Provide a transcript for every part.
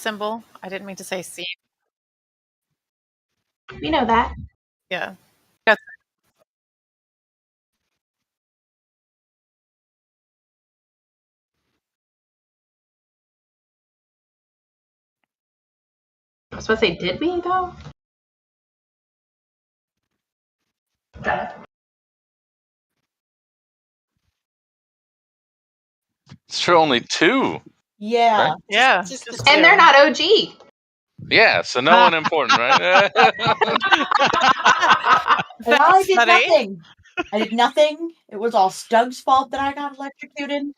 symbol. I didn't mean to say seed. We know that. Yeah. I was supposed to say, did we though? Got it. It's true, only 2. Yeah. Right? Yeah. And they're not OG. Yeah, so no one important, right? And I did funny. nothing. I did nothing. It was all Stug's fault that I got electrocuted.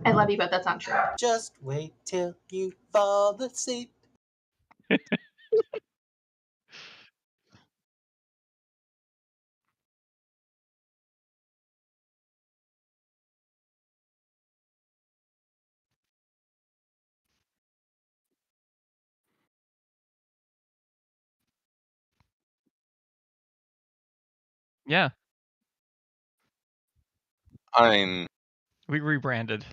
I love you, but that's not true. Just wait till you fall asleep. Yeah, I mean, we rebranded.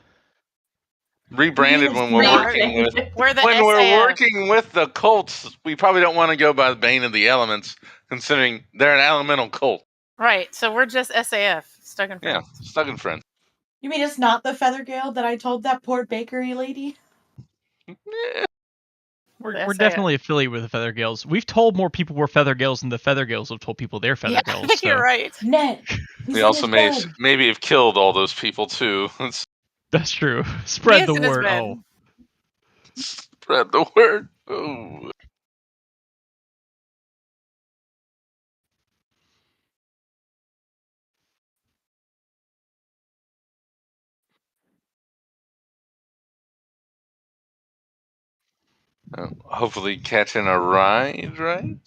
rebranded when we're working with We're the when we're SAF. working with the cults. We probably don't want to go by the Bane of the Elements, considering they're an elemental cult. Right. So we're just SAF, stuck in Yeah, friends. stuck in friends. You mean it's not the Feather Gale that I told that poor bakery lady? We're definitely affiliated with the Feather Gales. We've told more people we're Feather Gales than the Feather Gales have told people they're Feather Yeah, Gales. I think you're right. Ned. We also maybe have killed all those people too. That's true. Spread Yes, the it has word. been. Oh, Spread the word. Oh. Hopefully catching a ride, right?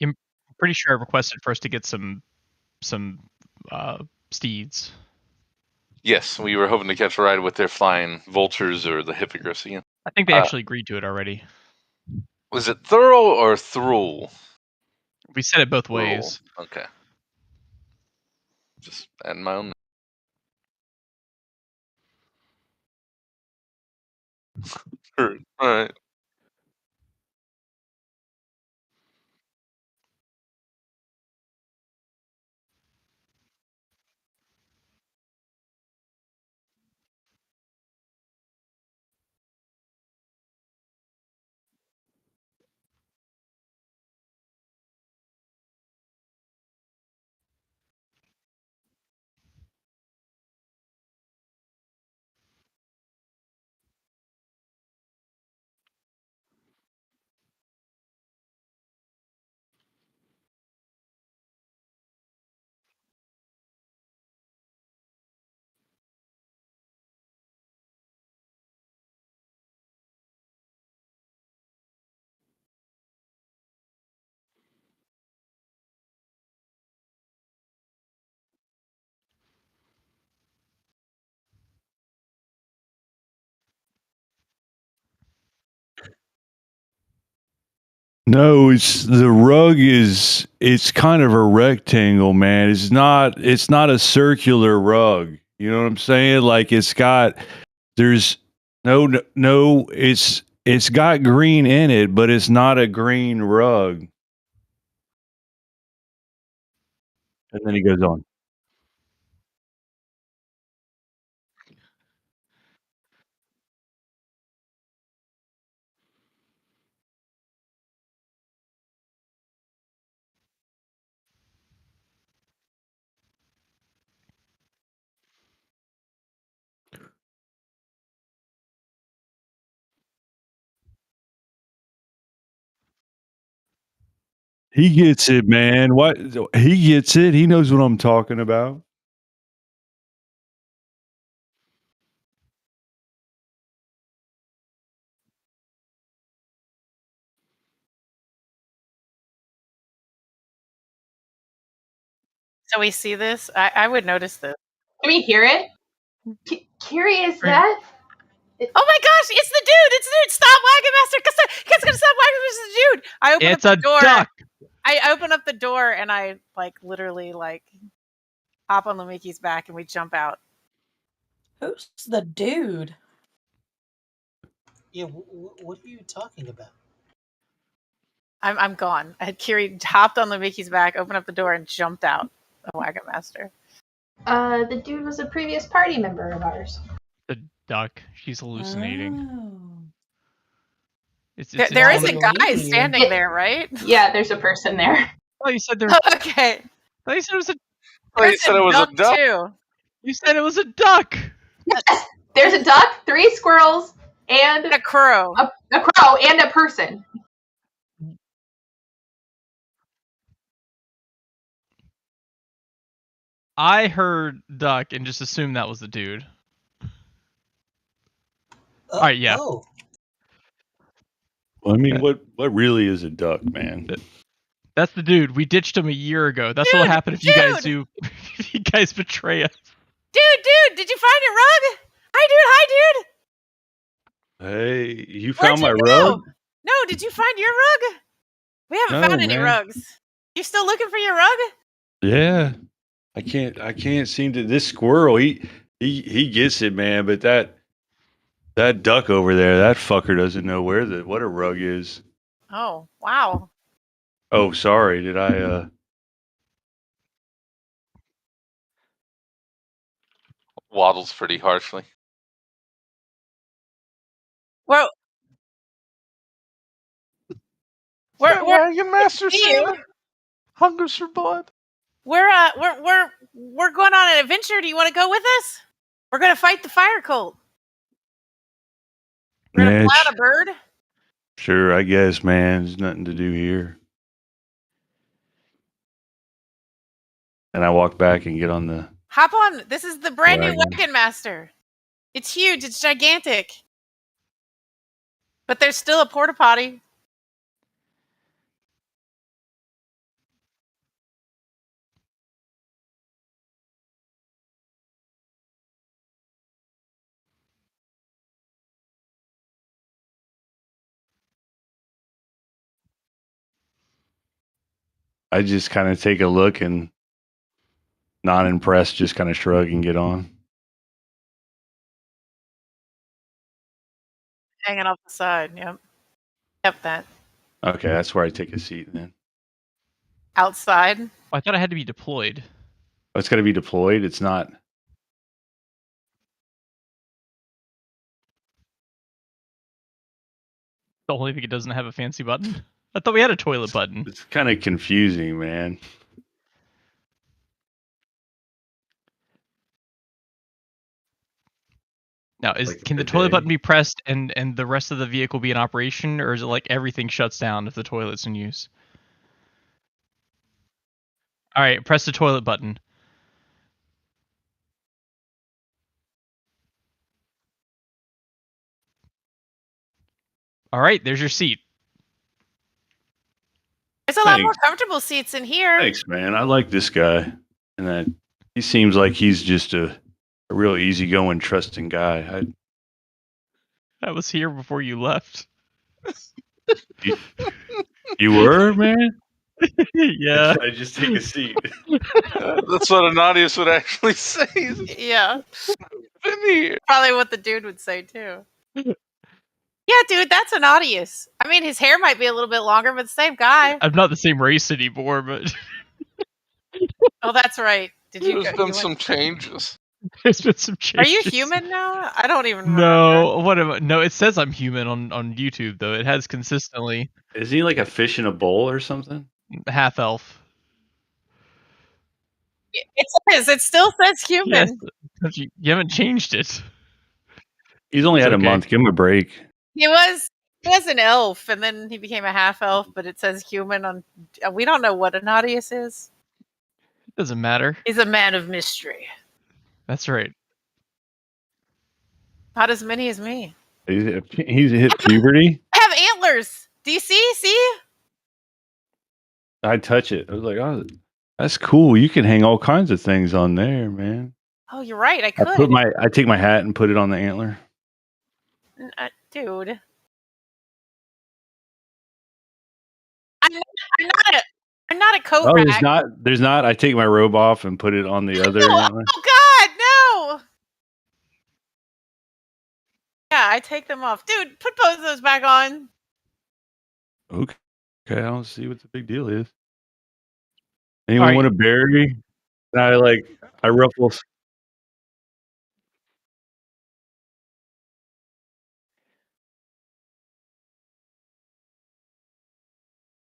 I'm pretty sure I requested for us to get some steeds. Yes, we were hoping to catch a ride with their flying vultures or the hippogriffs again. I think they actually agreed to it already. Was it Thurl or Thrul? We said it both ways. Okay. Just adding my own. All right. No, it's the rug is it's kind of a rectangle, man. It's not a circular rug. You know what I'm saying? Like there's no it's got green in it, but it's not a green rug. And then he goes on. He gets it, man. What he gets it. He knows what I'm talking about. So we see this. I would notice this. Can we hear it? Curious Right. that. Oh my gosh, it's the dude! It's the dude! Stop, Wagon Master! It's gonna stop Wagon Master! It's the dude! I open It's up a the door. duck. I open up the door and I literally hop on Lamiki's back and we jump out. Who's the dude? Yeah, what are you talking about? I'm gone. I had Kiri hopped on Lamiki's back, opened up the door, and jumped out of Wagon Master. The dude was a previous party member of ours. The duck. She's hallucinating. Oh. There is a only guy weird. standing there, right? Yeah, there's a person there. Oh, you said there. Okay. You said it was a. Oh, you There's said it was a duck? too. You said it was a duck. Yes, there's a duck, 3 squirrels, and A crow. a crow, and a person. I heard duck and just assumed that was the dude. All right, yeah. Oh, Well, I mean, what really is a duck, man? That's the dude. We ditched him a year ago. That's what'll happen if you guys do. If you guys betray us. Dude, did you find your rug? Hi, dude. Hey, you Where'd found my you go? rug? No, did you find your rug? We haven't No, found any man. rugs. You still looking for your rug? Yeah. I can't seem to. This squirrel, he gets it, man. But that duck over there, that fucker doesn't know what a rug is. Oh, wow. Oh, sorry. Did I? Waddles pretty harshly. Well, we're Wagon Master you. said, hungers for blood. We're going on an adventure. Do you want to go with us? We're gonna fight the fire cult. We're gonna Man, fly on a bird. sure. I guess, man. There's nothing to do here. And I walk back and get on the. Hop on. This is the brand new Wagon. Wagon Master. It's huge. It's gigantic. But there's still a porta potty. I just kind of take a look and, not impressed, just kind of shrug and get on. Hanging off the side. Yep. Yep, that. Okay, that's where I take a seat then. Outside. Oh, I thought I had to be deployed. Oh, it's got to be deployed. It's not. The only thing it doesn't have a fancy button. I thought we had a toilet button. It's kind of confusing, man. Now, can the toilet button be pressed and the rest of the vehicle be in operation, or is it like everything shuts down if the toilet's in use? All right, press the toilet button. All right, there's your seat. There's a lot Thanks. more comfortable seats in here. Thanks, man. I like this guy, and that he seems like he's just a real easygoing, trusting guy. I was here before you left. You were, man. Yeah. I just take a seat. That's what an audience would actually say. Yeah. Been here. Probably what the dude would say too. Yeah, dude, that's an Audius. I mean, his hair might be a little bit longer, but the same guy. I'm not the same race anymore, but Oh, that's right. Did you? There's been some changes. there's been some Are changes. you human now? I don't even remember. No, what am I? No, it says I'm human on YouTube though. It has consistently Isn't he like a fish in a bowl or something? half elf. It says. It still says human. Yes, you haven't changed it. He's only It's had a okay. month. Give him a break. He was an elf, and then he became a half elf. But it says human on. We don't know what an Audius is. It doesn't matter. He's a man of mystery. That's right. Not as many as me. He's hit puberty. I have antlers. Do you see? See? I touch it. I was like, oh, that's cool. You can hang all kinds of things on there, man. Oh, you're right. I I could. I take my hat and put it on the antler. Dude. I'm not a coat Oh, rack. there's not. I take my robe off and put it on the other No, antler. oh God, no. Yeah, I take them off. Dude, put both of those back on. Okay. Okay, I don't see what the big deal is. Anyone right. want a berry? And I ruffle.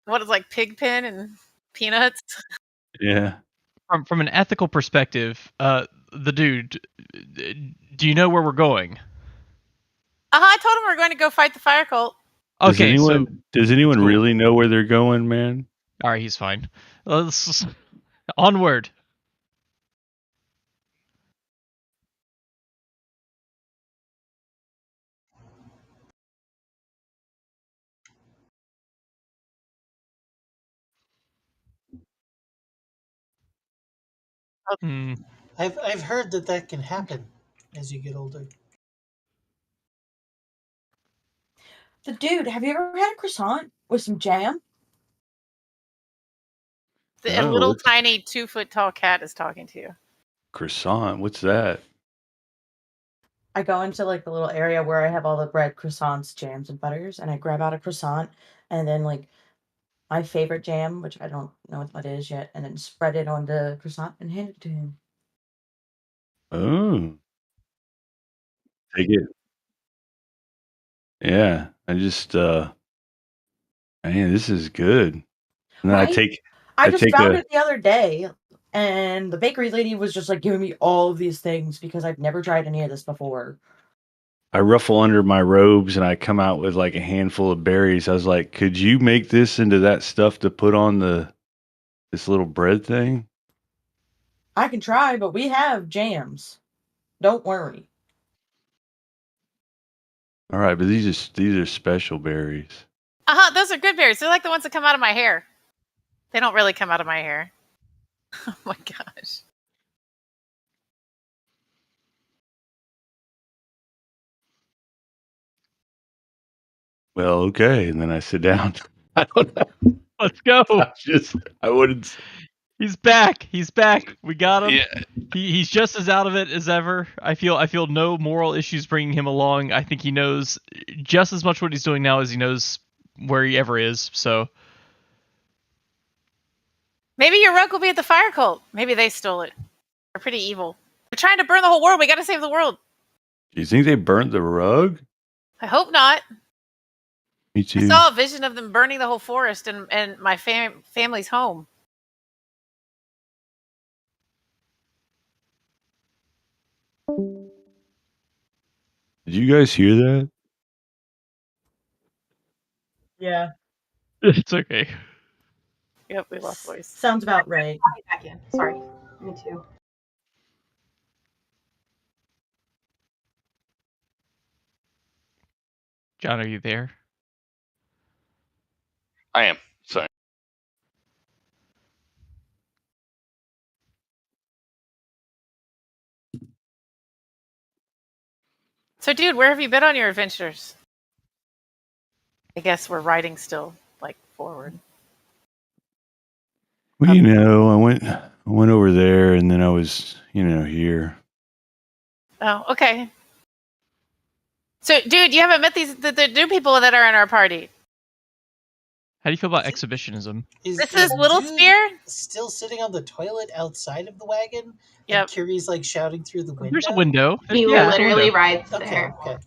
What is like pig pen and peanuts? Yeah. From an ethical perspective, the dude, do you know where we're going? I told him we are going to go fight the fire cult. Okay, so Does anyone cool. really know where they're going, man? All right, he's fine. Onward. Hmm. I've heard that can happen as you get older. So, dude, have you ever had a croissant with some jam? A No, little what's tiny 2-foot tall cat is talking to you. croissant? What's that? I go into like the little area where I have all the bread, croissants, jams, and butters, and I grab out a croissant and then like my favorite jam, which I don't know what it is yet, and then spread it on the croissant and hand it to him. Oh, take it. Yeah, I just man, this is good. And then Right? I I just take found a it the other day, and the bakery lady was just like giving me all of these things because I've never tried any of this before. I ruffle under my robes and I come out with like a handful of berries. I was like, could you make this into that stuff to put on this little bread thing? I can try, but we have jams. Don't worry. All right, but these are special berries. Those are good berries. They're like the ones that come out of my hair. They don't really come out of my hair. Oh my gosh. Well, okay, and then I sit down. I don't know. Let's go. I wouldn't. He's back. He's back. We got him. Yeah. He's just as out of it as ever. I feel no moral issues bringing him along. I think he knows just as much what he's doing now as he knows where he ever is. So Maybe your rug will be at the fire cult. Maybe they stole it. They're pretty evil. They're trying to burn the whole world. We got to save the world. Do you think they burnt the rug? I hope not. Me I too. saw a vision of them burning the whole forest and my family's home. Did you guys hear that? Yeah. it's okay. Yep, we lost voice. Sounds about right. I'll be back in. Sorry. Me too. John, are you there? I am. Sorry. So, dude, where have you been on your adventures? I guess we're riding still, like, forward. Well, I went over there, and then I was, here. Oh, okay. So, dude, you haven't met the new people that are in our party. How do you feel about exhibitionism? This is Little dude Spear? still sitting on the toilet outside of the wagon? Yep. And Curie's like shouting through the window. There's a window. He Yeah, there's a literally window. rides Okay, there. okay.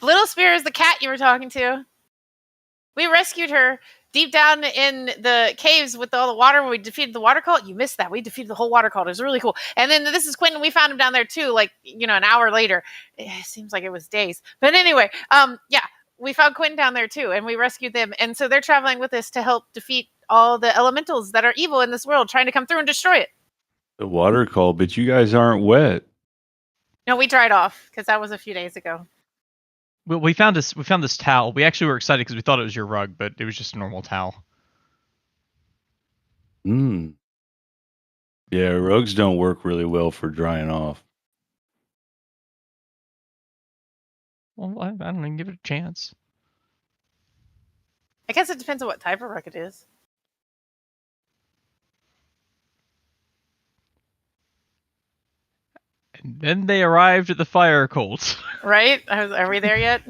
Little Spear is the cat you were talking to. We rescued her deep down in the caves with all the water when we defeated the water cult. You missed that. We defeated the whole water cult. It was really cool. And then this is Quentin. We found him down there too, like, an hour later. It seems like it was days. But anyway, yeah, we found Quentin down there too, and we rescued them. And so they're traveling with us to help defeat all the elementals that are evil in this world, trying to come through and destroy it. The water call, but you guys aren't wet. No, we dried off because that was a few days ago. We found this towel. We actually were excited because we thought it was your rug, but it was just a normal towel. Hmm. Yeah, rugs don't work really well for drying off. Well, I don't even give it a chance. I guess it depends on what type of rug it is. And then they arrived at the fire cult. Right? Are we there yet?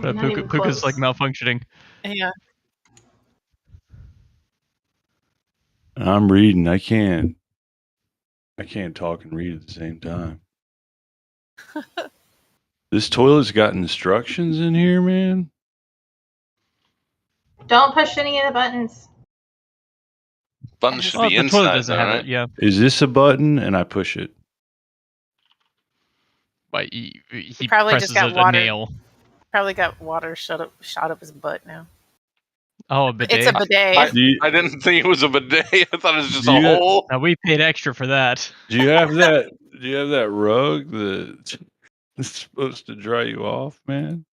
Not even Puka's close. like malfunctioning. Yeah. I'm reading. I can't talk and read at the same time. This toilet's got instructions in here, man. Don't push any of the buttons. Buttons should Well, be the toilet inside, doesn't though, have right? it. Yeah, Is this a button? And I push it. but he probably just presses got a water. nail. Probably got water shot up his butt now. Oh, a bidet. It's a bidet. I didn't think it was a bidet. I thought it was just Do a you- hole. Now we paid extra for that. Do you have that? Do you have that rug that's supposed to dry you off, man?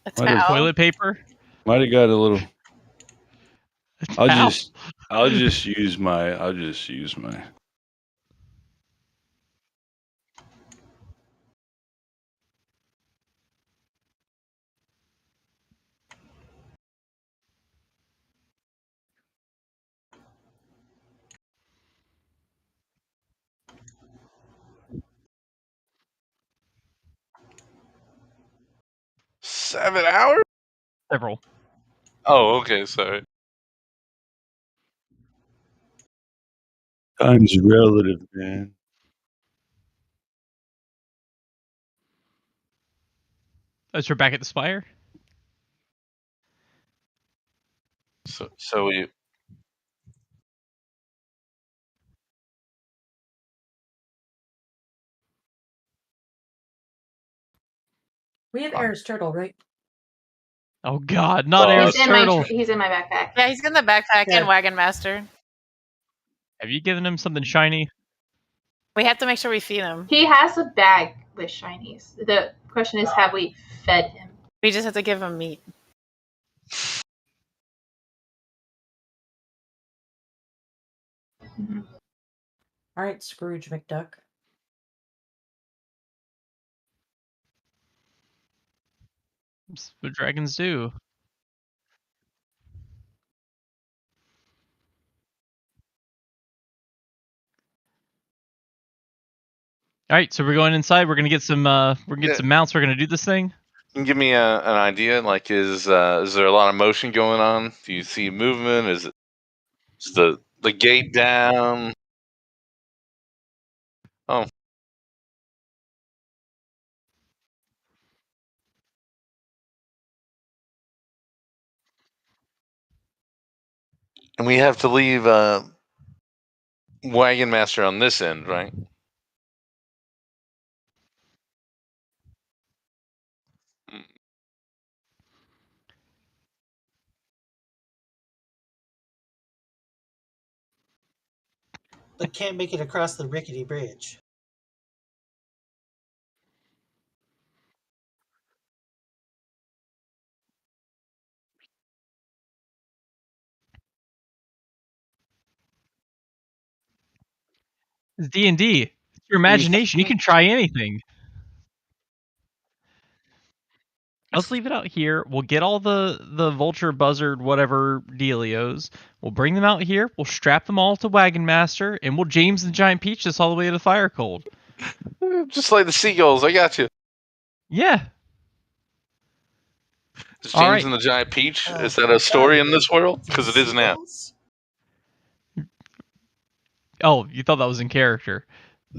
A Might have- towel. Toilet paper. Might have got a little. I'll Towel. just use my. $7 hours? Several. Oh, okay. Sorry. Time's relative, man. Oh, so we're back at the spire. So we. We have Air's turtle, right? Oh God, not Well, Air's turtle. He's in my backpack. Yeah, he's in the backpack Yeah. and Wagon Master. Have you given him something shiny? We have to make sure we feed him. He has a bag with shinies. The question is, have we fed him? We just have to give him meat. All right, Scrooge McDuck. That's what dragons do. All right, so we're going inside. We're gonna get some. Some mounts. We're gonna do this thing. Can you give me an idea? Like, is there a lot of motion going on? Do you see movement? Is the gate down? Oh. And we have to leave Wagon Master on this end, right? But can't make it across the rickety bridge. It's D&D. It's your imagination. You can try anything. Let's leave it out here. We'll get all the vulture, buzzard, whatever dealios. We'll bring them out here. We'll strap them all to Wagon Master, and we'll James and Giant Peach this all the way to the Fire Cold. Just like the seagulls. I got you. Yeah. Is All James right. and the Giant Peach? Oh, Is that a story in this world? Because it is now. Seagulls? Oh, you thought that was in character.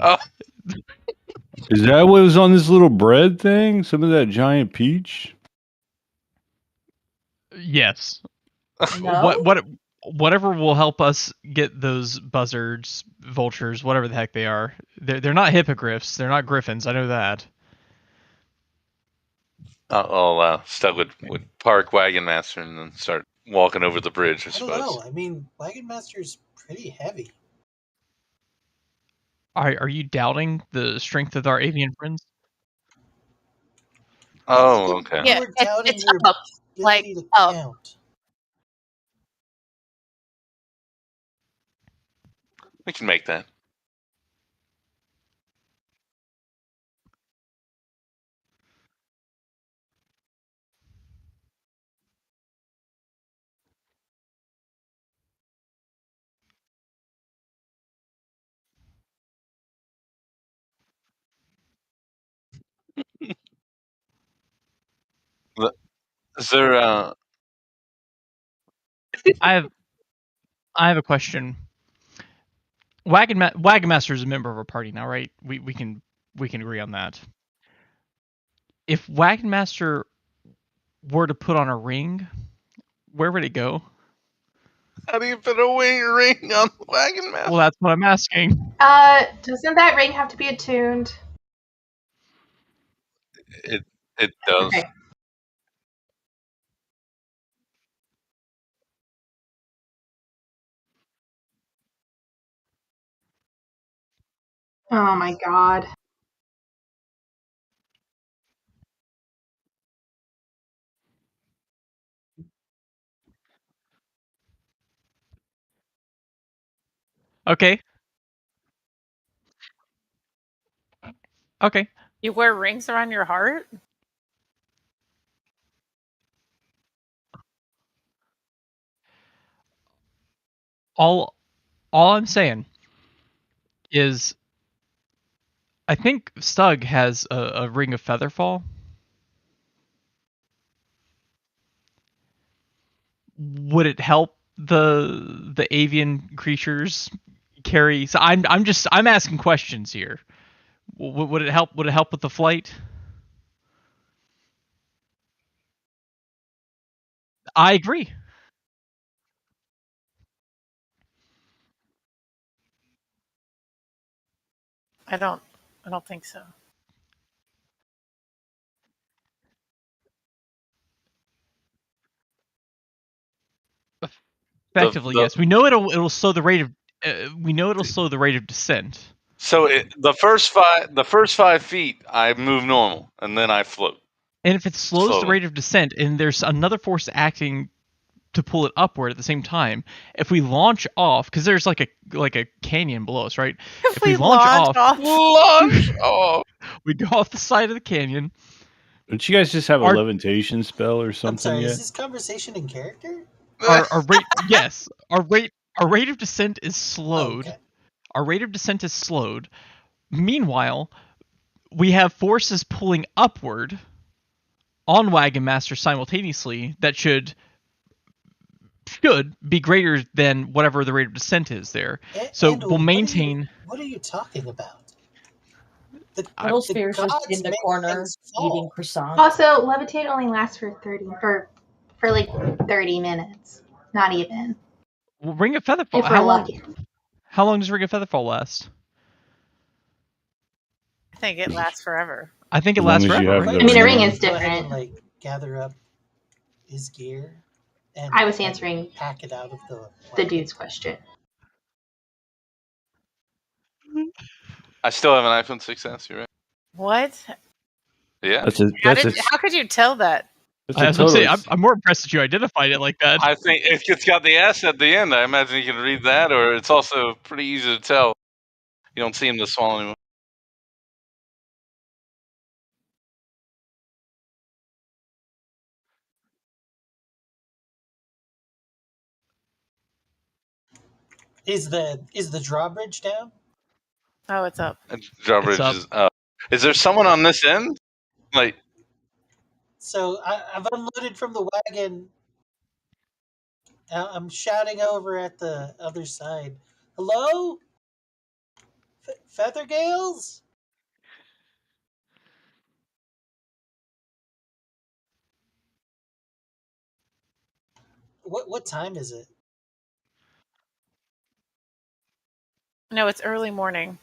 Oh, Is that what was on this little bread thing? Some of that giant peach? Yes. No. Whatever will help us get those buzzards, vultures, whatever the heck they are. They're not hippogriffs. They're not griffins. I know that. I'll stuck with Park Wagon Master and then start walking over the bridge, I I don't suppose. know. I mean, Wagon Master's pretty heavy. Are you doubting the strength of our avian friends? Oh, okay. Yeah, We're doubting it's your up. Like, ability to up. count. We can make that. Is there? I have a question. Wagon Master is a member of our party now, right? We can agree on that. If Wagon Master were to put on a ring, where would it go? How do you fit a ring on the Wagon Master? Well, that's what I'm asking. Doesn't that ring have to be attuned? It does. Okay. Oh my god. Okay. Okay. You wear rings around your heart? All I'm saying is I think Stug has a ring of Featherfall. Would it help the avian creatures carry? So I'm asking questions here. Would it help? Would it help with the flight? I agree. I don't think so. Effectively, yes. We know it'll slow the rate of. We know it'll slow the rate of descent. So the first 5 feet, I move normal, and then I float. And if it slows the Slowly. rate of descent, and there's another force acting to pull it upward at the same time, if we launch off, because there's like a canyon below us, right? If we launch off, we go off the side of the canyon. Don't you guys just have a Our- levitation spell or something I'm sorry, yet? is this conversation in character? Our rate, yes, our rate of descent is slowed. Okay. Our rate of descent is slowed. Meanwhile, we have forces pulling upward on Wagon Master simultaneously that should be greater than whatever the rate of descent is there. So we'll maintain. What are you talking about? Little Spear's just gods in the make corner things fall. eating croissants. Also, levitate only lasts for like 30 minutes. Not even. Well, Ring of Featherfall. If we're lucky. How long does Ring of Featherfall last? I think it lasts forever. I think it As long lasts as you forever. have Right? I mean, a ring Go is ahead different. and, like, gather up his gear. And I was answering pack it out of the wagon. dude's question. I still have an iPhone 6s. You right? What? Yeah. How could you tell that? I was gonna say, I'm more impressed that you identified it like that. I think if it's got the S at the end, I imagine you can read that, or it's also pretty easy to tell. You don't see him this small anymore. Is the drawbridge down? Oh, it's up. Drawbridge It's up. is up. Is there someone on this end? Like, So I've unloaded from the wagon. I'm shouting over at the other side. Hello? Feathergales? What time is it? No, it's early morning.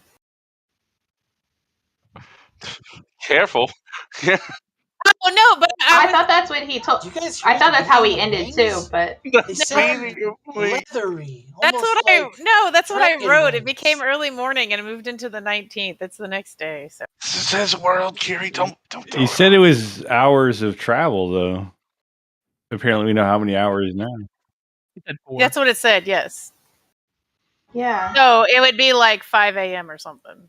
careful. Oh no, but I thought that's what he told. Do you guys I hear thought the that's how he beating of ended too, wings? but They sound leathery. that's almost what like that's what I dragon wrote. It wings. became early morning and it moved into the 19th. It's the next day. So This is his world, Kiri. Don't. He said it was hours of travel, though. Apparently, we know how many hours now. He said 4. that's what it said. Yes. Yeah. So it would be like 5 a.m. or something,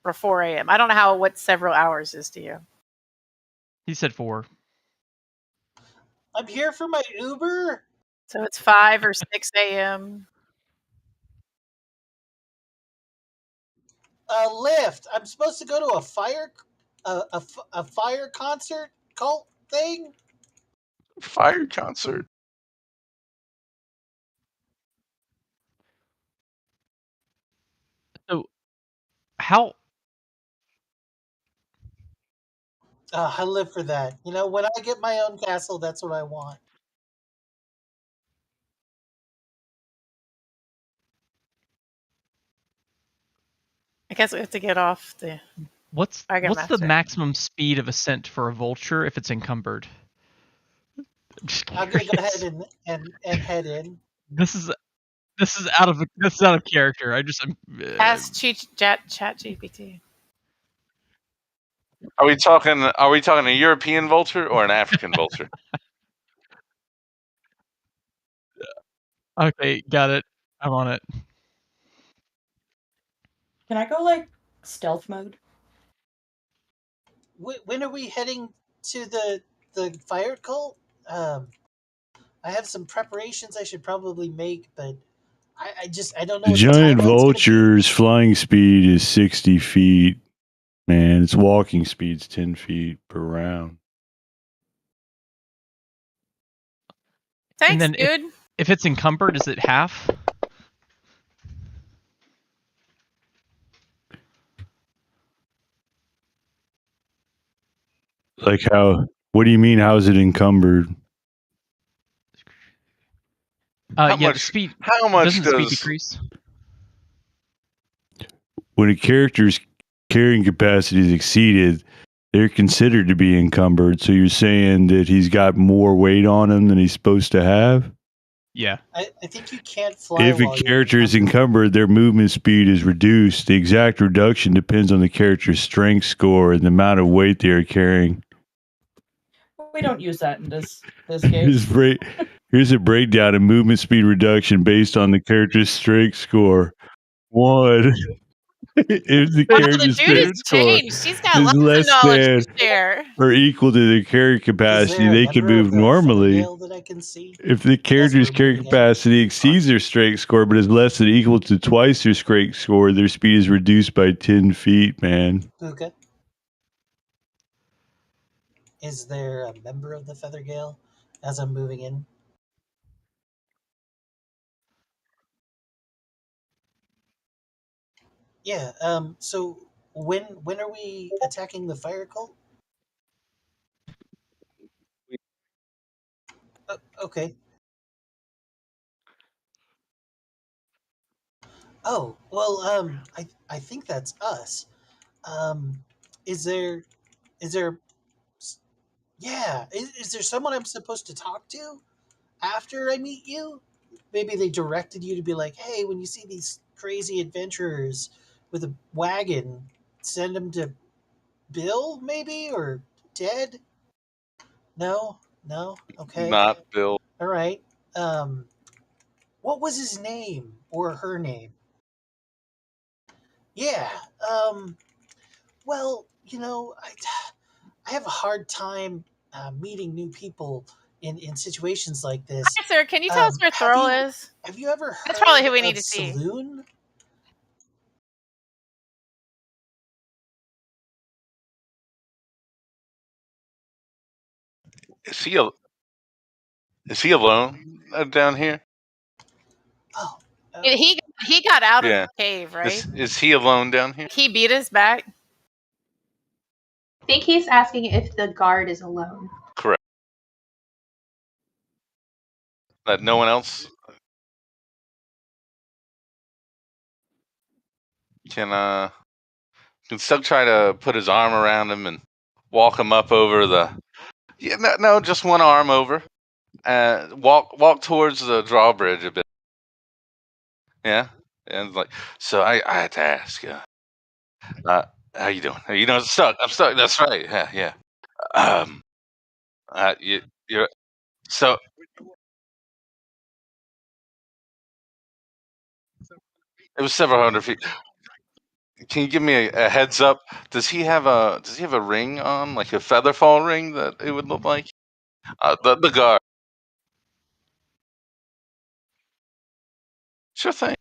or 4 a.m. I don't know what several hours is to you. He said 4. I'm here for my Uber. So it's 5 or 6 a.m. Lyft. I'm supposed to go to a fire concert cult thing. Fire concert. So how I live for that. You know, when I get my own castle, that's what I want. I guess we have to get off the. what's Wagon the Master. maximum speed of ascent for a vulture if it's encumbered? I'm just I'm gonna go curious. ahead and head in. This is out of character. I'm Ask Chat GPT. Are we talking a European vulture or an African vulture? okay, got it. I'm on it. Can I go like stealth mode? When are we heading to the fire cult? I have some preparations I should probably make, but I don't know The what the giant timeline's gonna be. vulture's flying speed is 60 feet. Man, its walking speed's 10 feet per round. Thanks, then dude. If it's encumbered, is it half? Like how? What do you mean? How is it encumbered? How Yeah, much? the speed. How much Doesn't the speed does decrease? When a character's carrying capacity is exceeded, they're considered to be encumbered. So you're saying that he's got more weight on him than he's supposed to have? Yeah. I think you can't fly If a while you're character is encumbered. encumbered, their movement speed is reduced. The exact reduction depends on the character's strength score and the amount of weight they are carrying. We don't use that in this Here's, case. here's a breakdown of movement speed reduction based on the character's strength score. 1. If the Wow, the character's dude has strength score changed. He's got is lots of less knowledge to than share. or equal to their carry Is capacity, there a they can member of move the normally. Feathergale that I can see If the as character's we're carry moving in? capacity exceeds their strength score but is less than equal to twice their strength score, their speed is reduced by 10 feet, man. Pookha? Is there a member of the Feathergale as I'm moving in? Yeah. So when are we attacking the fire cult? Okay. Oh well. I think that's us. Um, is there is there yeah is there someone I'm supposed to talk to after I meet you? Maybe they directed you to be like, hey, when you see these crazy adventurers with a wagon, send them to Bill, maybe, or Ted. No, no. Okay, not Bill? all right. Um, what was his name or her name? Yeah. Um, well, I have a hard time meeting new people in situations like this. Hi, sir. Can you tell us where Thurl is? Have you ever That's probably heard who we need of to see. Saloon? Is he alone down here? Oh, He got out of Yeah. the cave, right? Is he alone down here? He beat us back. I think he's asking if the guard is alone. Correct. That no one else can still try to put his arm around him and walk him up over the. Yeah, no, just one arm over. Walk towards the drawbridge a bit. Yeah, and like, so I had to ask you, how you doing? I'm stuck. I'm stuck. That's right. Yeah, yeah. Um, you're so It was several hundred feet. Can you give me a heads up? Does he have a ring on, like a featherfall ring that it would look like? The guard. Sure thing.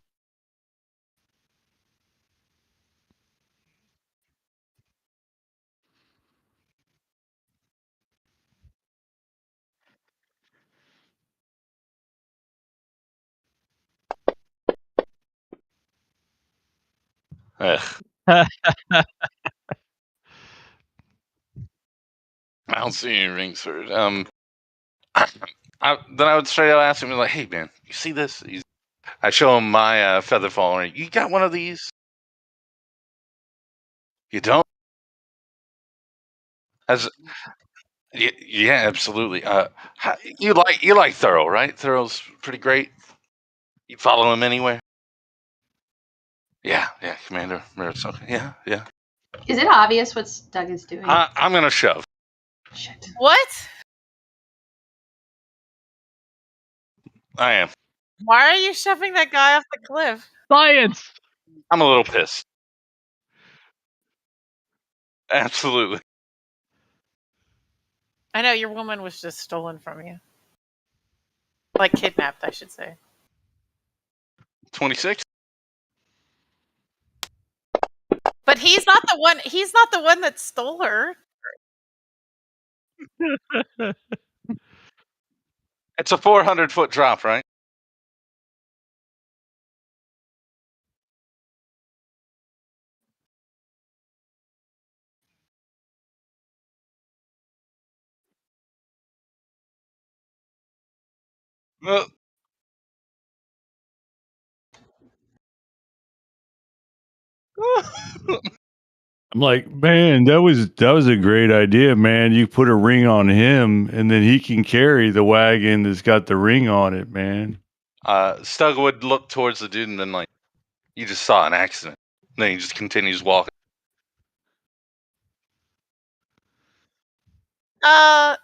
Ugh, I don't see any rings for it. Then I would straight out ask him like, "Hey man, you see this?" I show him my featherfall ring. You got one of these? You don't? As yeah, absolutely. You like Thorough, right? Thorough's pretty great. You follow him anywhere? Yeah, Commander Murasaki. Yeah. Is it obvious what Doug is doing? I'm gonna shove. Shit. What? I am. Why are you shoving that guy off the cliff? Science. I'm a little pissed. Absolutely. I know your woman was just stolen from you. Like kidnapped, I should say. 26. But he's not the one. He's not the one that stole her. It's a 400-foot drop, right? Uh, I'm like, man, that was a great idea, man. You put a ring on him, and then he can carry the wagon that's got the ring on it, man. Stug would look towards the dude and then like, you just saw an accident. Then he just continues walking. Stug?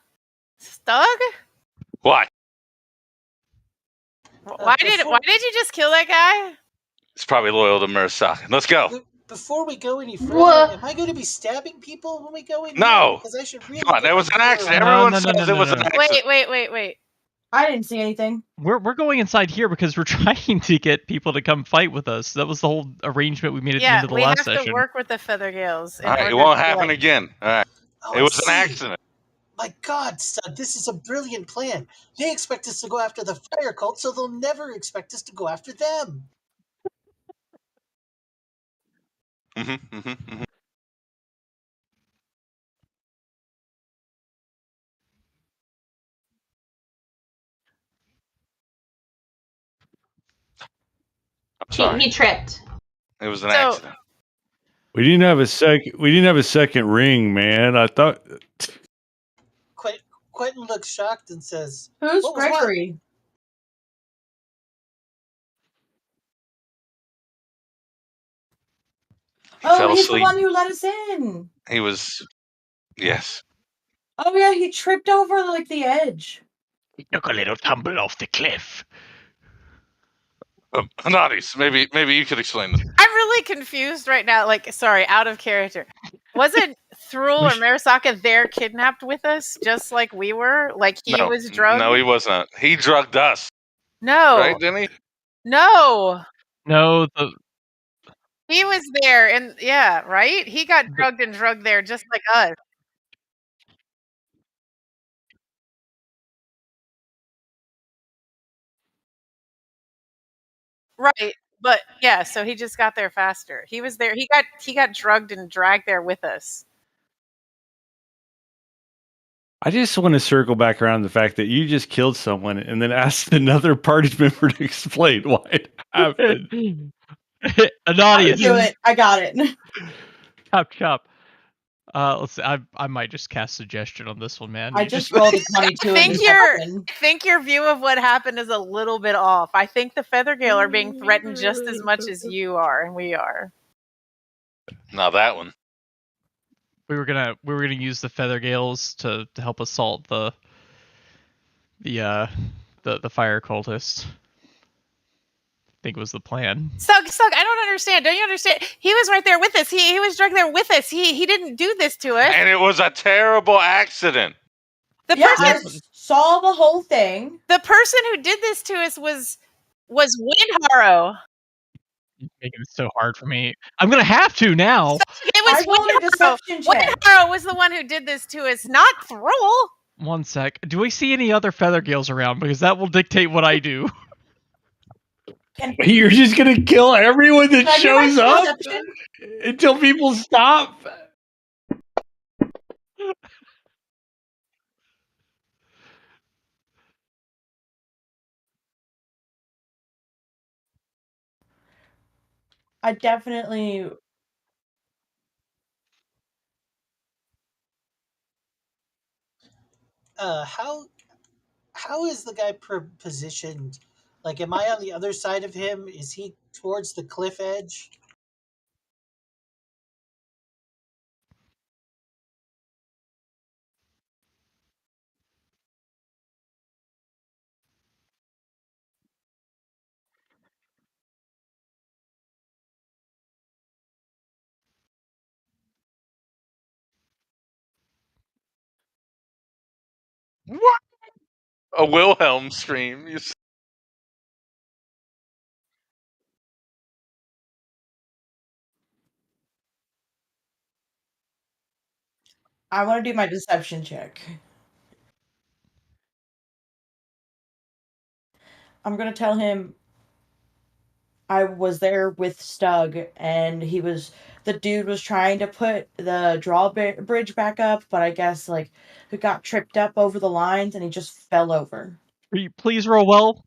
Why? Why did you just kill that guy? It's probably loyal to Murasaki. Let's go. Before we go any further, What? am I going to be stabbing people when we go in? No. Because I should really. Come on, get that was an my accident. firearm. Everyone No, says it was an no. accident. Wait. I didn't see anything. We're going inside here because we're trying to get people to come fight with us. That was the whole arrangement we made at the end of the We last have session. to work with the Feathergales. All right, it won't happen again. All right. Oh, It I was an see. accident. My God, Stud, this is a brilliant plan. They expect us to go after the fire cult, so they'll never expect us to go after them. Mm-hmm. I'm sorry. He tripped. It was an accident. We didn't have a second ring, man. I thought. Quentin looks shocked and says, Who's "What was what?" Gregory? He fell He's asleep. the one who let us in. He was. Yes. Oh yeah, he tripped over like the edge. He took a little tumble off the cliff. Hanadis, maybe you could explain this. I'm really confused right now. Like, sorry, out of character. Wasn't Thrul or Murasaki there kidnapped with us, just like we were? Like he was drugged? No, he wasn't. He drugged us. No. Right, didn't he? No. No, He was there, and yeah, right? He got drugged and drugged there just like us. Right. But yeah, so he just got there faster. He was there. He got drugged and dragged there with us. I just want to circle back around the fact that you just killed someone and then asked another party member to explain why it happened. Ananias. Do it. I got it. Chop. Let's see. I might just cast suggestion on this one, man. I just rolled a 22. I think your view of what happened is a little bit off. I think the Feathergale are being threatened just as much as you are and we are. Now that one. We were gonna use the Feathergales to help assault the fire cultists. think was the plan. Sug, I don't understand. Don't you understand? He was right there with us. He was right there with us. He didn't do this to us. And it was a terrible accident. The Yeah, person I saw the whole thing. the person who did this to us was Windharrow. You're making it so hard for me. I'm gonna have to now. It was I rolled a deception check. Windharrow was the one who did this to us, not Thrall. One sec. Do we see any other feather gales around? Because that will dictate what I do. You're just gonna kill everyone that Can I do my shows up deception? until people stop. I definitely. How is the guy positioned? Like, am I on the other side of him? Is he towards the cliff edge? What? A Wilhelm stream. You I want to do my deception check. I'm gonna tell him I was there with Stug, and the dude was trying to put the drawbridge back up, but I guess like he got tripped up over the lines and he just fell over. Please roll well.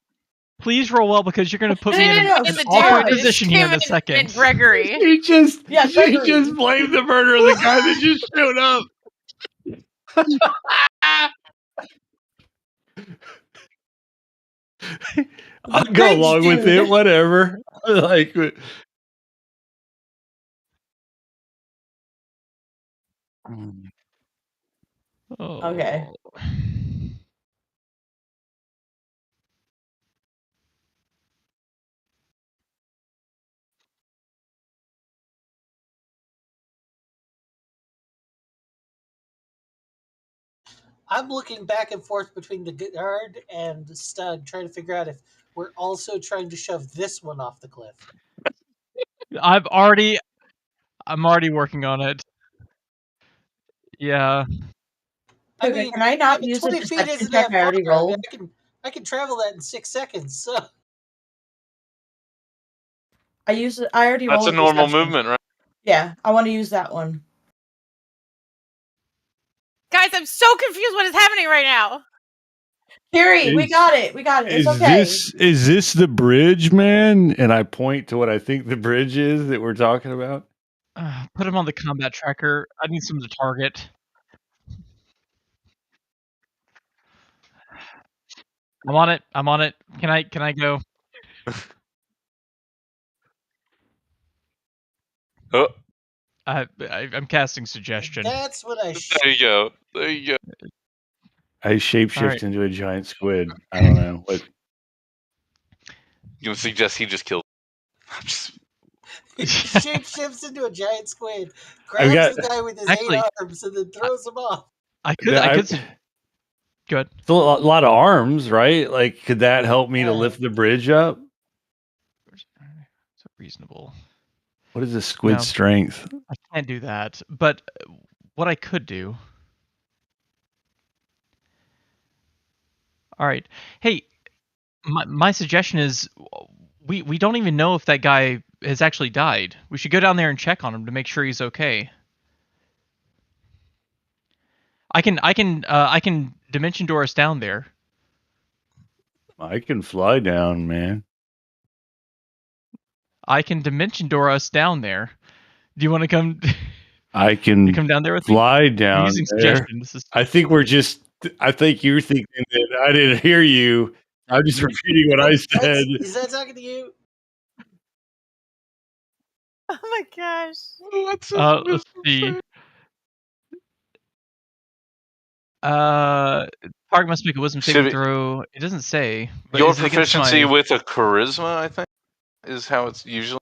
Please roll well, because you're gonna put me in an awkward position here in a second. And Gregory. She just Gregory. blamed the murder of the guy that just showed up. I'll go bridge along with dude. it, whatever. Like, Okay. I'm looking back and forth between the guard and Stug, trying to figure out if we're also trying to shove this one off the cliff. I'm already working on it. Yeah. I Okay, mean, can I not use the 20 feet deception isn't check that I already far. rolled? I can travel that in 6 seconds. So I already rolled. That's a normal deception. movement, right? Yeah, I want to use that one. Guys, I'm so confused what is happening right now. Fury, we got it. It's okay. Is this the bridge, man? And I point to what I think the bridge is that we're talking about. Put him on the combat tracker. I need someone to target. I'm on it. Can I go? Oh, I'm casting suggestion. that's what I. there you go. There you go. I shapeshift Alright. into a giant squid. I don't know what. You can suggest he just killed. He shapeshifts into a giant squid, grabs the guy with his 8 arms, and then throws him off. I could. Good. It's a lot of arms, right? Like, could that help me to lift the bridge up? It's reasonable. What is the squid strength? I can't do that. But what I could do. All right. Hey, my suggestion is we don't even know if that guy has actually died. We should go down there and check on him to make sure he's okay. I can dimension door us down there. I can fly down, man. I can dimension door us down there. Do you want to come? I can come down there with fly me? down I'm using there. suggestions. I think you're thinking that I didn't hear you. I'm just repeating what I said. Is that talking to you? Oh my gosh. Let's see. Target must make a wisdom saving throw. It doesn't say. But Your is it against proficiency with a charisma, I think. is how it's usually.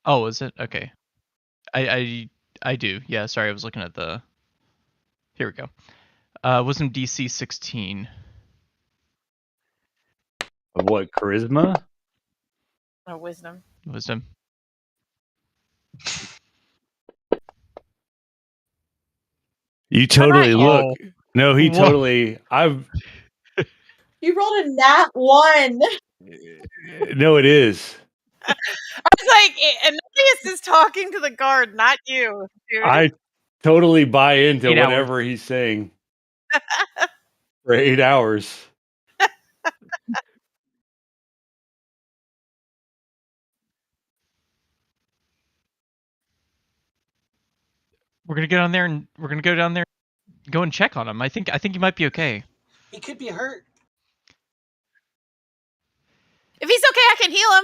Oh, is it? Okay. I do. Yeah, sorry, I was looking at the. Here we go. Wisdom DC 16. What, charisma? Oh, wisdom. Wisdom. You totally look. Oh. No, he Whoa. totally. I've. You rolled a nat 1. No, it is. I was like, Ananias is talking to the guard, not you, dude. I totally buy into 8 hours. whatever he's saying. For 8 hours. We're gonna get on there and we're gonna go down there, go and check on him. I think he might be okay. He could be hurt. If he's okay, I can heal him.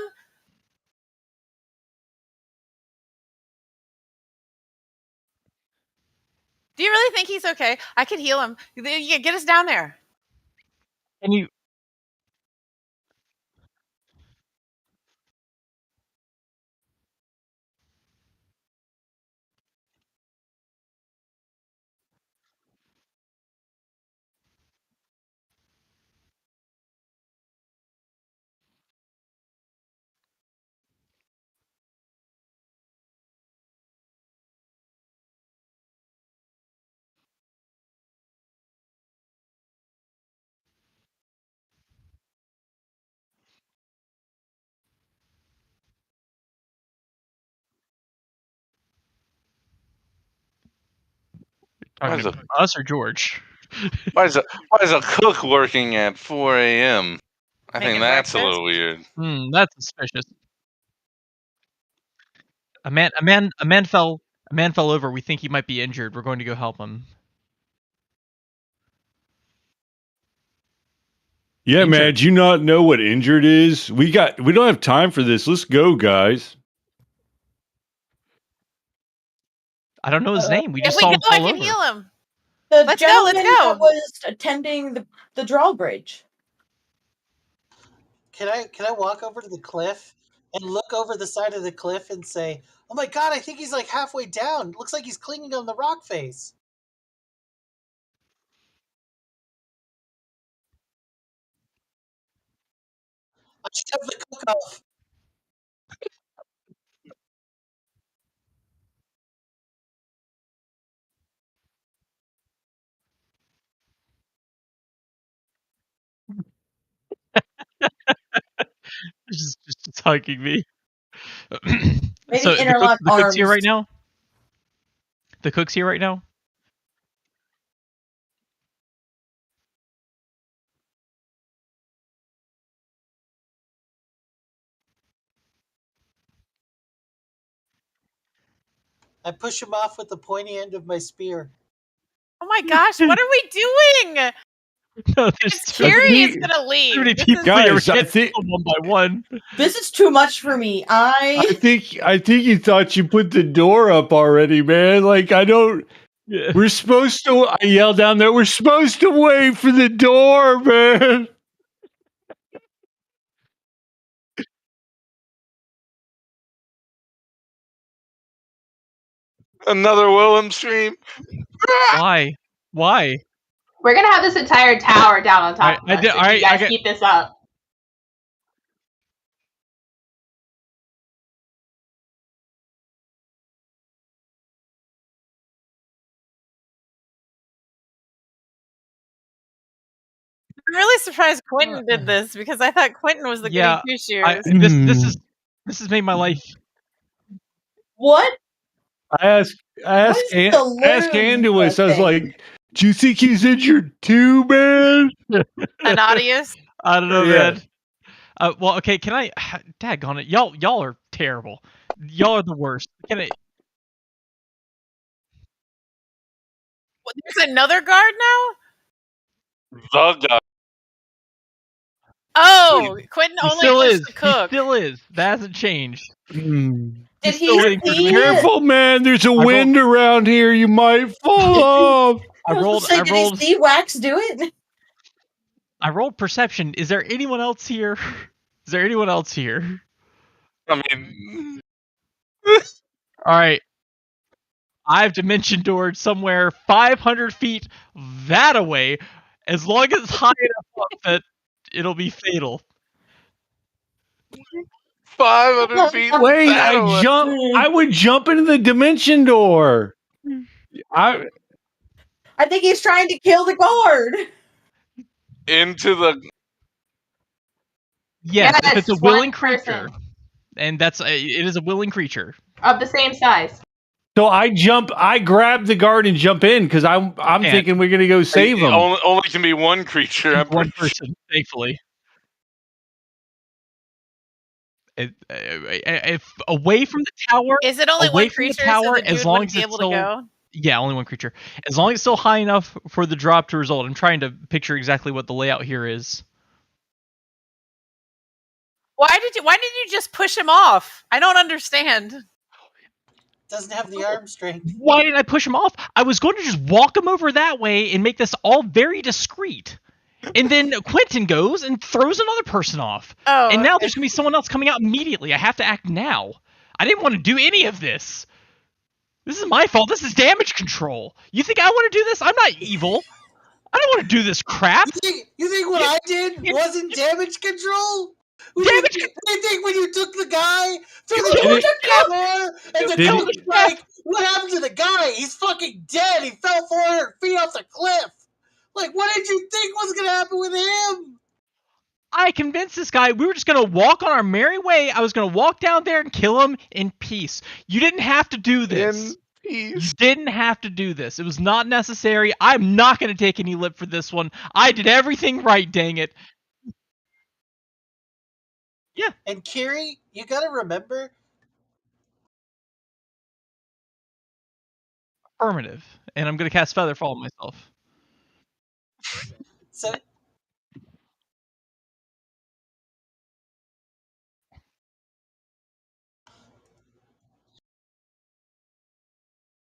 Do you really think he's okay? I could heal him. Yeah, get us down there. Can you? Talking to us or George? Why is a cook working at 4 a.m.? I think Making that's a breakfast? little weird. That's suspicious. A man fell over. We think he might be injured. We're going to go help him. Yeah, Injured. man. Do you not know what injured is? We don't have time for this. Let's go, guys. I don't know his name. We If just we saw go, him I fall can over. heal him. The Let's go, gentleman let's go. that was attending the drawbridge. Can I walk over to the cliff and look over the side of the cliff and say, "Oh my god, I think he's like halfway down. Looks like he's clinging on the rock face." I shove the cook off. Just hugging me. Maybe So interlock the cook's here arms. right now. The cook's here right now. I push him off with the pointy end of my spear. Oh my gosh, what are we doing? No, there's It's too Kiri many- is gonna leave. many This people is- here. Guys, We I can't think- kill them one by one. This is too much for me. I think you thought you put the door up already, man. Like, I don't. Yeah. We're supposed to. I yelled down there. We're supposed to wait for the door, man. Another Willem stream. Why? Why? We're gonna have this entire tower down on top Alright, of I us did- if alright, you guys I get- keep this up. I'm really surprised Quentin did this because I thought Quentin was the Yeah, goody two shoes. This has made my life. What? I asked What is the Anduus. I was thing? like, "Do you think he's injured too, man?" Ananias. I don't know, Yeah. man. Well, okay. Can I? Daggone it, y'all are terrible. Y'all are the worst. Can I? What, there's another guard now? The guy. Oh, Quentin He only still pushed is. the cook. He still is. That hasn't changed. Did He's he still waiting for see me. it? Careful, man. There's a rolled- wind around here. You might fall off. I rolled. Did he see Wax do it? I rolled perception. Is there anyone else here? Is there anyone else here? I mean, All right. I've dimension doored somewhere 500 feet that away, as long as it's high enough up that it'll be fatal. 500 feet. Wait, that away. I would jump into the dimension door. I think he's trying to kill the guard. Into the. Yes, if it's a willing one creature, person and it is a willing creature. of the same size. So I grab the guard and jump in because I'm thinking we're gonna go save him. Only can be one creature. I'm One pretty sure. person, thankfully. If away from the tower, Is it only away one from the creature tower, so the dude as long wouldn't as be it's able still to go? yeah, only one creature. As long as it's still high enough for the drop to result. I'm trying to picture exactly what the layout here is. Why didn't you just push him off? I don't understand. Doesn't have the arm strength. Why didn't I push him off? I was going to just walk him over that way and make this all very discreet. And then Quentin goes and throws another person off. Oh, And now okay. there's going to be someone else coming out immediately. I have to act now. I didn't want to do any of this. This is my fault. This is damage control. You think I want to do this? I'm not evil. I don't want to do this crap. You think what I did wasn't damage control? What do you think when you took the guy through the door and the coach like, what happened to the guy? He's fucking dead. He fell 400 feet off the cliff. Like, what did you think was gonna happen with him? I convinced this guy we were just going to walk on our merry way. I was going to walk down there and kill him in peace. You didn't have to do this. You didn't have to do this. It was not necessary. I'm not going to take any lip for this one. I did everything right, dang it. Yeah. And Kiri, you gotta remember. Affirmative. And I'm going to cast Featherfall on myself. So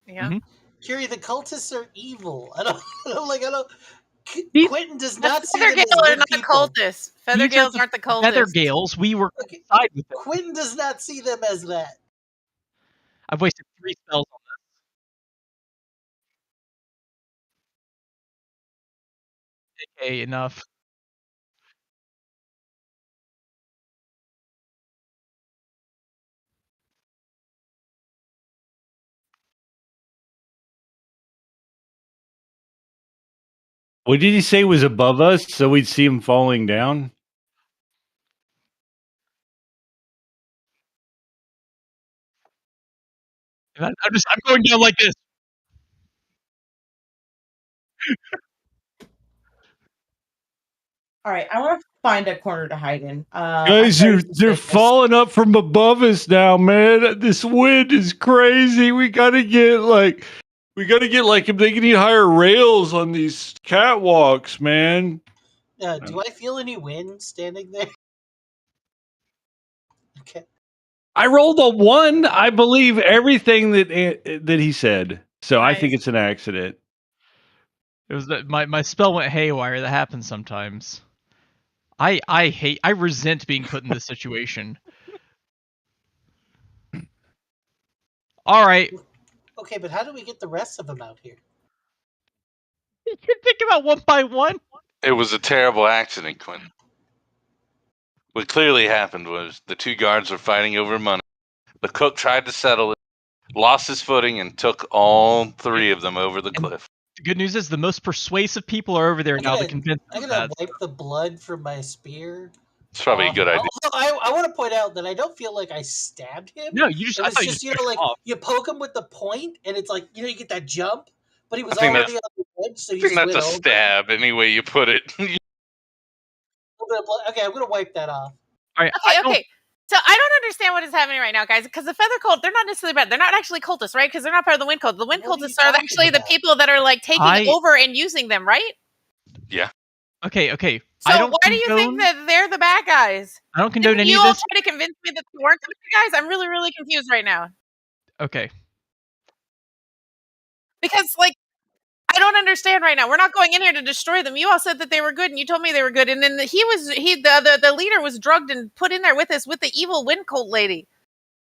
Yeah. Kiri, the cultists are evil. I don't. These- Quentin does The not see them as Feathergales are good not the people. cultists. Feathergales aren't the cultists. Feathergales, we were side with them. Quentin does not see them as that. I've wasted 3 spells on this. Okay, enough. What did he say was above us so we'd see him falling down? And I'm going down like this. All right, I want to find a corner to hide in. Guys, they're falling up from above us now, man. This wind is crazy. We gotta get like if they can need higher rails on these catwalks, man. Do I feel any wind standing there? Okay. I rolled a 1. I believe everything that he said. So I think it's an accident. It was that my spell went haywire. That happens sometimes. I resent being put in this situation. All right. Okay, but how do we get the rest of them out here? You can think about one by one. It was a terrible accident, Quentin. What clearly happened was the 2 guards were fighting over money. The cook tried to settle it, lost his footing, and took all 3 of them over the cliff. The good news is the most persuasive people are over there now to convince I'm them gonna that. wipe the blood from my spear. It's probably a good idea. Although I want to point out that I don't feel like I stabbed him. No, you just. It I was thought just you you know pushed like him off. you poke him with the point, and it's like you get that jump, but he was I think already on the edge, so I you think just that's went a over. stab, any way you put it. A little bit of blood. Okay, I'm gonna wipe that off. All right. Okay. So I don't understand what is happening right now, guys. Because the feather cult, they're not necessarily bad. They're not actually cultists, right? Because they're not part of the wind cult. The wind What are you cultists are talking actually the about? people that are like taking over and using them, right? Yeah. Okay. So why do you think that they're the bad guys? I don't condone any you of all this. try to convince me that they weren't the bad guys? I'm really, really confused right now. Okay. Because, like, I don't understand right now. We're not going in here to destroy them. You all said that they were good, and you told me they were good. And then the leader was drugged and put in there with us with the evil wind cult lady,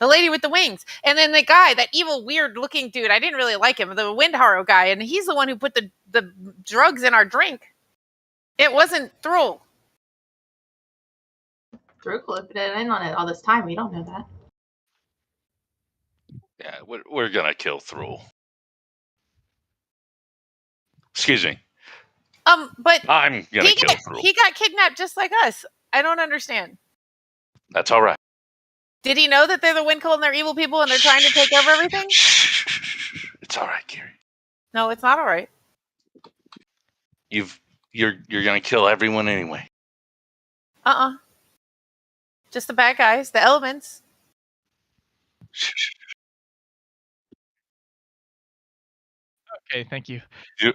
the lady with the wings, and then the guy, that evil, weird-looking dude. I didn't really like him, the wind harrow guy, and he's the one who put the drugs in our drink. It wasn't Thrall. Through put it in on it all this time. We don't know that. Yeah, we're gonna kill Thrall. Excuse me. But I'm gonna kill Thrall. he got kidnapped just like us. I don't understand. That's all right. Did he know that they're the wind cult and they're evil people and they're trying to take over everything? It's all right, Gary. No, it's not all right. You're gonna kill everyone anyway. Just the bad guys, the elements. Okay, thank you. You-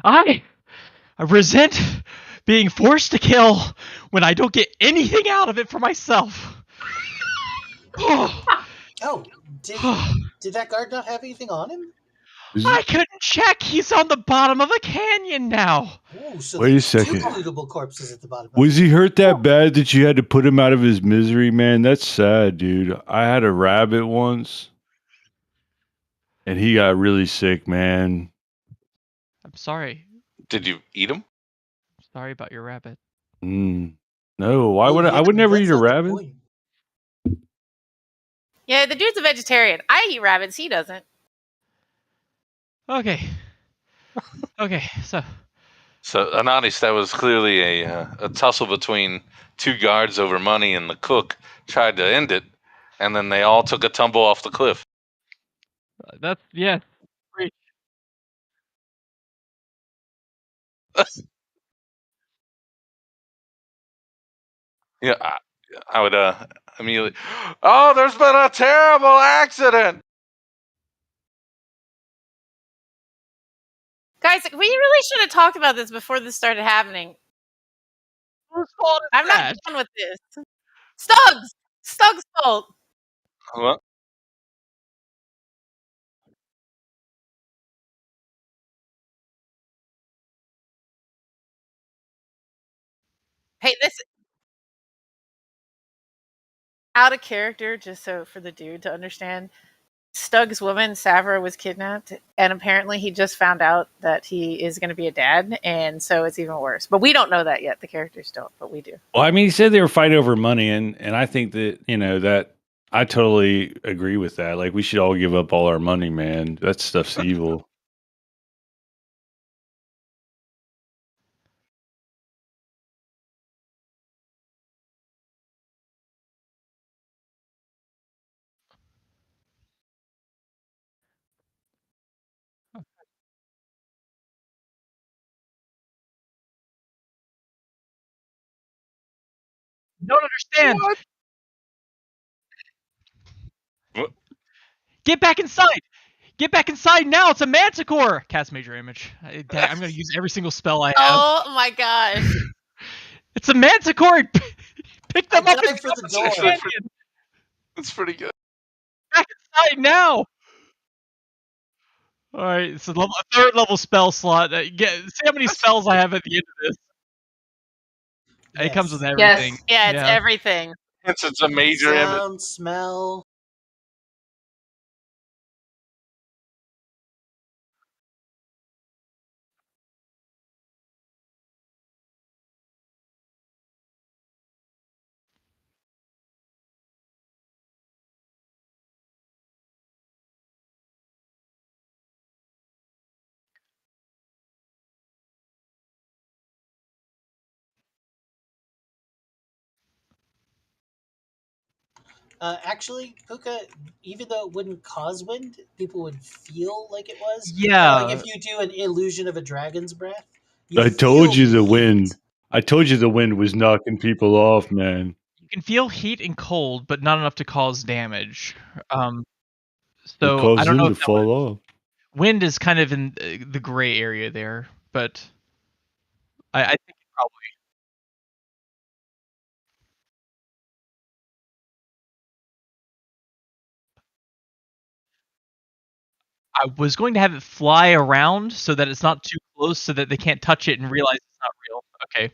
I resent being forced to kill when I don't get anything out of it for myself. Oh, did that guard not have anything on him? I couldn't check. He's on the bottom of a canyon now. Ooh, so Wait a there's second. two lootable corpses at the bottom. Was he hurt that bad that you had to put him out of his misery, man? That's sad, dude. I had a rabbit once, and he got really sick, man. I'm sorry. Did you eat him? Sorry about your rabbit. No, why would I would never that's eat a not the rabbit. point. Yeah, the dude's a vegetarian. I eat rabbits. He doesn't. Okay. Okay, so Ananis, that was clearly a tussle between two guards over money, and the cook tried to end it, and then they all took a tumble off the cliff. that's yeah. Great. Yeah, I would immediately. Oh, there's been a terrible accident. Guys, we really should have talked about this before this started happening. Whose fault is I'm that? not done with this. Stug's fault. What? Hey, this out of character, just so for the dude to understand. Stug's woman, Savra, was kidnapped, and apparently he just found out that he is going to be a dad, and so it's even worse. But we don't know that yet. The characters don't, but we do. Well, I mean, he said they were fighting over money, and I think that that I totally agree with that. Like, we should all give up all our money, man. That stuff's evil. You don't understand. What? Get back inside. Get back inside now. It's a manticore. Cast major image. I'm going to use every single spell I have. Oh my gosh. It's a manticore. Pick them I up and dive for the drop door. them in the canyon. That's pretty good. Back inside now. All right, it's a third level spell slot. See how many spells I have at the end of this. It comes with everything. Yes. Yeah, it's everything. It's a major image. Sound, smell. Actually, Pookha, even though it wouldn't cause wind, people would feel like it was. Yeah. Like if you do an illusion of a dragon's breath. I told you the heat. wind. I told you the wind was knocking people off, man. You can feel heat and cold, but not enough to cause damage. It So caused I don't them know to if that fall off. wind is kind of in the gray area there, but I think it probably. I was going to have it fly around so that it's not too close, so that they can't touch it and realize it's not real. Okay.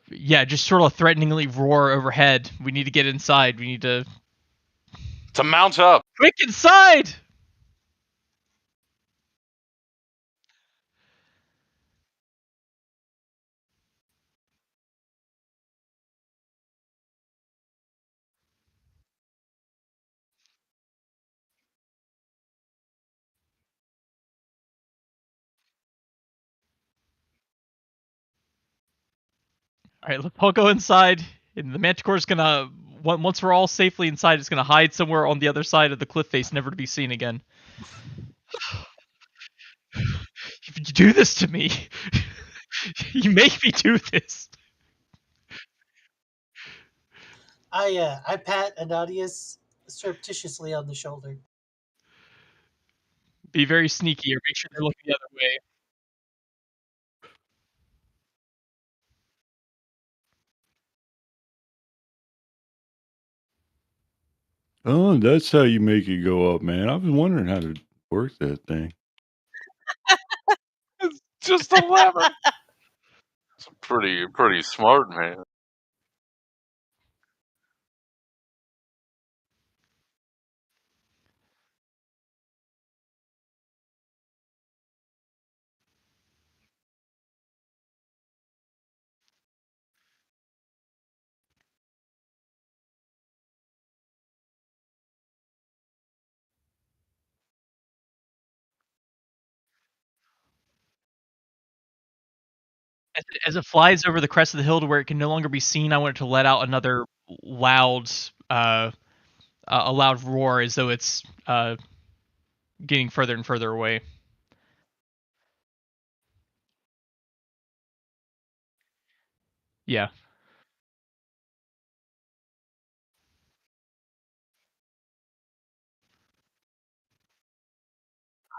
Yeah, just sort of threateningly roar overhead. We need to get inside. We need to mount up. quick inside. All right, let's all go inside. And the Manticore's gonna once we're all safely inside, it's gonna hide somewhere on the other side of the cliff face, never to be seen again. You do this to me. You make me do this. I pat Ananias surreptitiously on the shoulder. Be very sneaky, or make sure they're looking the other way. Oh, that's how you make it go up, man. I was wondering how to work that thing. It's just 11. It's pretty smart, man. As it flies over the crest of the hill to where it can no longer be seen, I want it to let out another loud, a loud roar, as though it's getting further and further away. Yeah.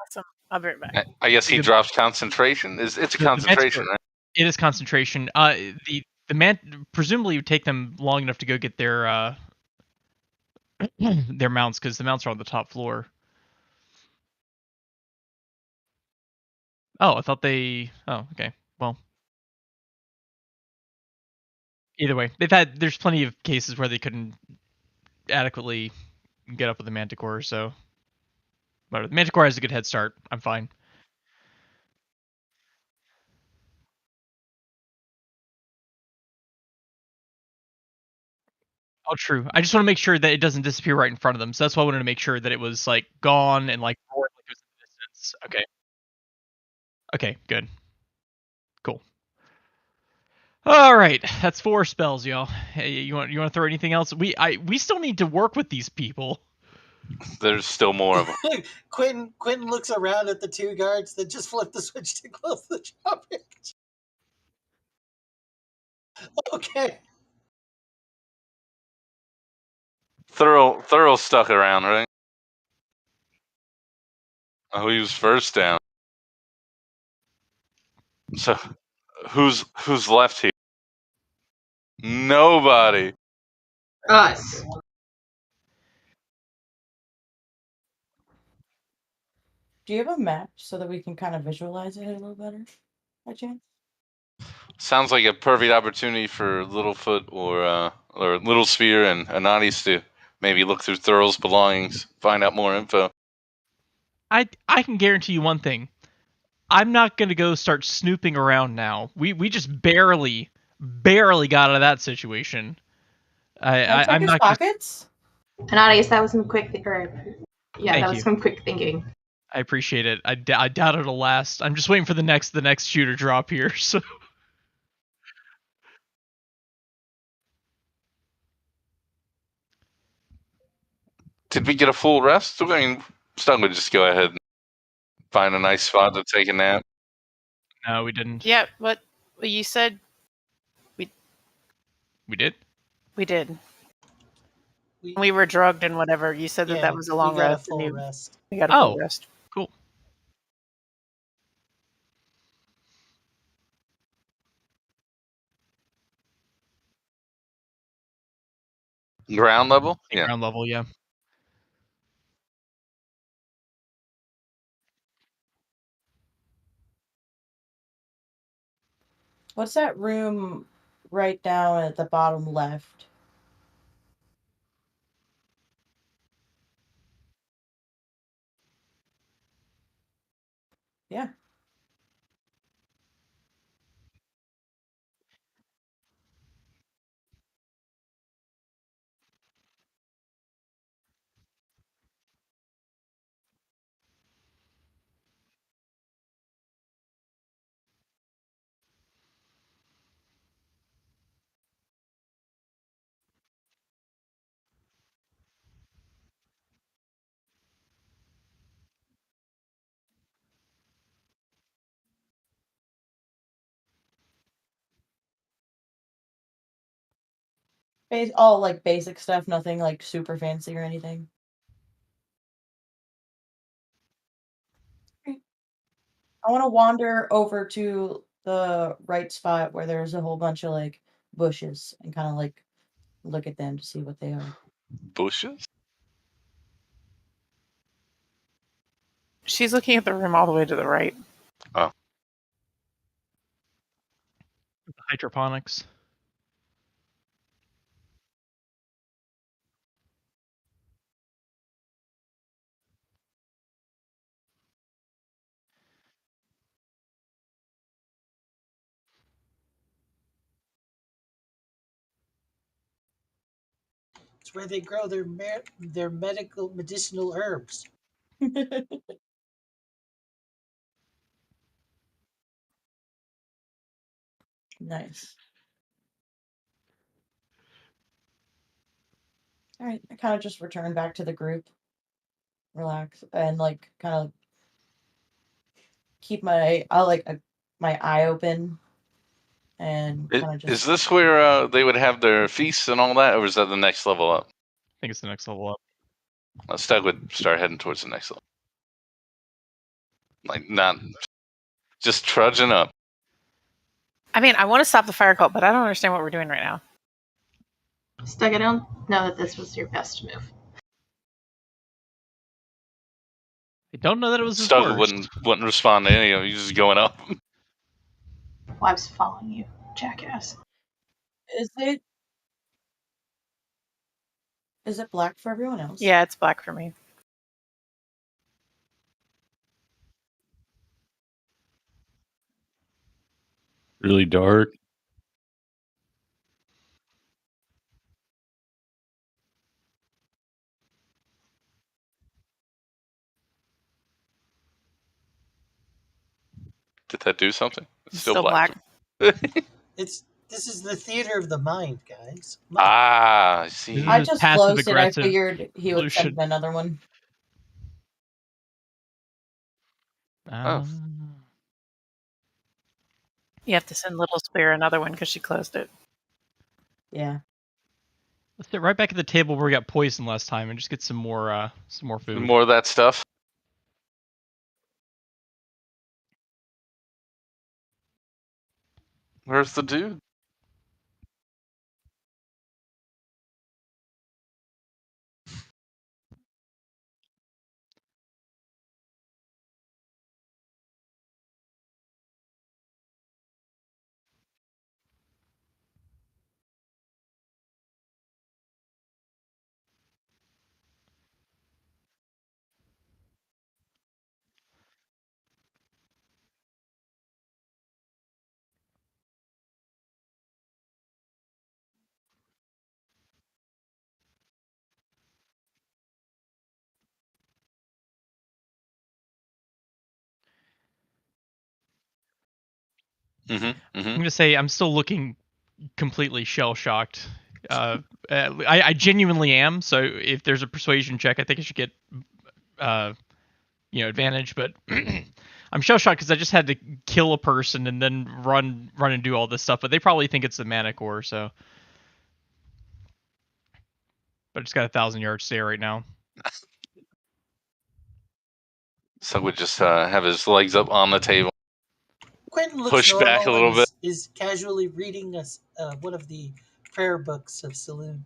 Awesome. I'll be right back. I guess he drops concentration. It's a The concentration, Manticore, right? it is concentration. The man presumably would take them long enough to go get their their mounts, because the mounts are on the top floor. Oh, I thought they. Oh, okay. Well, either way, there's plenty of cases where they couldn't adequately get up with the Manticore, so. But the Manticore has a good head start. I'm fine. Oh, true. I just want to make sure that it doesn't disappear right in front of them. So that's why I wanted to make sure that it was like gone and like roaring like it was in the distance. Okay. Okay. Good. Cool. All right. That's 4 spells, y'all. Hey, you want to throw anything else? We still need to work with these people. There's still more of them. Quentin looks around at the 2 guards that just flip the switch to close the drawbridge. Okay. Thorough stuck around, right? Oh, he was first down. So who's left here? Nobody. Us. Do you have a map so that we can kind of visualize it a little better, by chance? Sounds like a perfect opportunity for Littlefoot or Little Sphere and Ananias to maybe look through Thurl's belongings, find out more info. I can guarantee you one thing. I'm not gonna go start snooping around now. We just barely got out of that situation. I'm his not. pockets. Ananias, that was some quick, Thank that was you. some quick thinking. I appreciate it. I doubt it'll last. I'm just waiting for the next shooter drop here. So Did we get a full rest? I mean, Stun would just go ahead and find a nice spot to take a nap. no, we didn't. Yeah, but you said We did. we did. We were drugged and whatever. You said that was a long we got rest. a full and rest. we got a full Oh. rest. Cool. Ground level? Yeah. Ground level, yeah. What's that room right down at the bottom left? Yeah. All like basic stuff, nothing like super fancy or anything. I want to wander over to the right spot where there's a whole bunch of like bushes and kind of like look at them to see what they are. Bushes? She's looking at the room all the way to the right. Oh. Hydroponics. It's where they grow their medicinal herbs. Nice. All right, I kind of just return back to the group, relax, and like kind of keep my my eye open, and kind of Is just. this where they would have their feasts and all that, or is that the next level up? I think it's the next level up. Stug would start heading towards the next level. Like, not just trudging up. I mean, I want to stop the fire cult, but I don't understand what we're doing right now. Stug, I don't know that this was your best move. I don't know that it was his Stug worst. wouldn't respond to any of you, just going up. Well, I was following you, jackass. Is it black for everyone else? Yeah, it's black for me. Really dark. Did that do something? It's still black. This is the theater of the mind, guys. Ah, I see. This I is just passive closed it. I aggressive figured he would solution. send another one. You have to send Little Spear another one because she closed it. Yeah. Let's sit right back at the table where we got poisoned last time and just get some more food. More of that stuff. Where's the dude? I'm gonna say I'm still looking completely shell shocked. I genuinely am. So if there's a persuasion check, I think I should get advantage. But I'm shell shocked because I just had to kill a person and then run and do all this stuff. But they probably think it's the Manicore. So, but it's got 1,000-yard stay right now. So we just have his legs up on the table. Quentin looks Push back a little bit. Is casually reading us one of the prayer books of Saloon.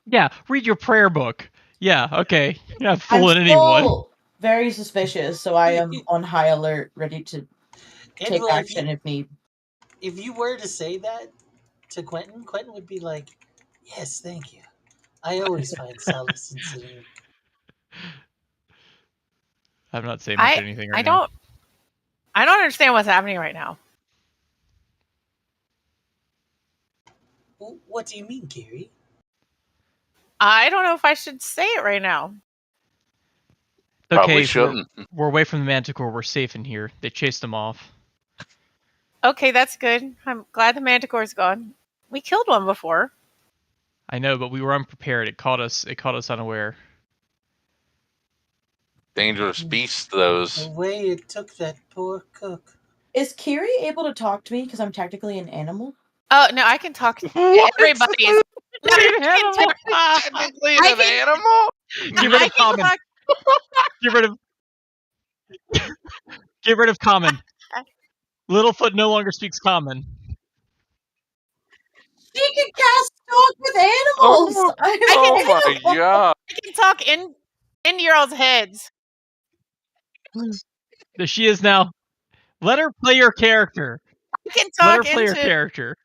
Yeah, read your prayer book. Yeah, okay. You're not I'm fooling anyone. still very suspicious, so I am on high alert, ready to take action if need. if you were to say that to Quentin, Quentin would be like, "Yes, thank you. I always find solace in sitting." I'm not saying much I anything I right now. don't understand what's happening right now. What do you mean, Gary? I don't know if I should say it right now. Probably Okay, shouldn't. we're away from the Manticore. We're safe in here. They chased him off. Okay, that's good. I'm glad the Manticore's gone. We killed one before. I know, but we were unprepared. It caught us unaware. Dangerous beasts, The those. way it took that poor cook. Is Kiri able to talk to me because I'm technically an animal? Oh no, I can talk to What? everybody. Is no, You're an I can animal. talk- Technically I an can- animal? Get rid I of can common. talk- Get rid of. Get rid of common. Littlefoot no longer speaks common. She can cast talk with animals. Oh, I my god. I can talk in your all's heads. There she is now. Let her play her character. I can Let her talk play her into. character.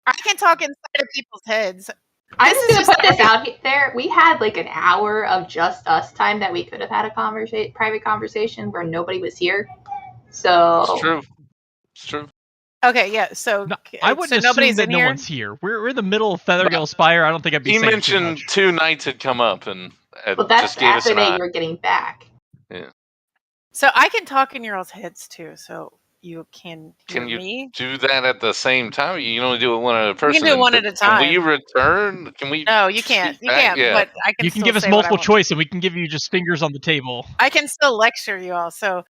I can talk inside of people's heads. I'm This just is gonna just put this out there. We had like an hour of just us time that we could have had a private conversation where nobody was here. So It's true. It's true. Okay, yeah. So No, I wouldn't so assume nobody's that in no here. one's here. We're in the middle of Feathergale Spire. I don't think I'd be He saying too mentioned much. 2 knights had come up and well, that's just gave us after an eye. you're getting back. So I can talk in your all's heads too. So you can hear Can you me. do that at the same time? You can only do it one at a person. can do it one at a Can we time. return? Can we? No, you can't. You feedback? can't. Yeah. But I can. You can still give us say what I multiple want. choice, and we can give you just fingers on the table. I can still lecture you all. So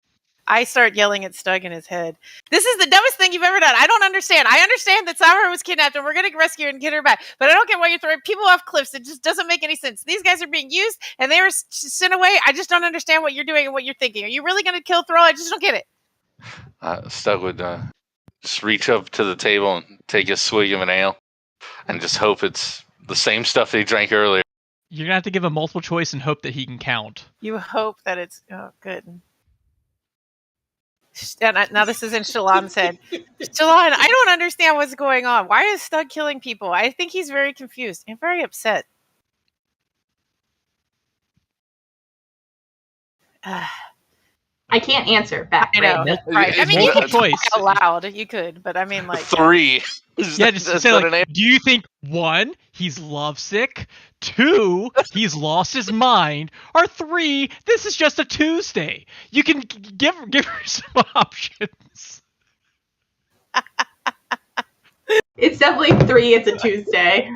I start yelling at Stug in his head. This is the dumbest thing you've ever done. I don't understand. I understand that Samara was kidnapped and we're going to rescue her and get her back. But I don't get why you're throwing people off cliffs. It just doesn't make any sense. These guys are being used and they were sent away. I just don't understand what you're doing and what you're thinking. Are you really going to kill Thrall? I just don't get it. Stug would just reach up to the table and take a swig of an ale and just hope it's the same stuff that he drank earlier. You're gonna have to give him multiple choice and hope that he can count. You hope that it's good. And now this is in Shalon's head. Shalon, I don't understand what's going on. Why is Stug killing people? I think he's very confused and very upset. I can't answer back. I know. Right? Right. I mean, you Multiple could talk choice. out loud. You could, but I mean, like, 3. Yeah, just say like, do you think 1, he's lovesick, 2, he's lost his mind, or 3, this is just a Tuesday? You can give her some options. It's definitely 3. It's a Tuesday.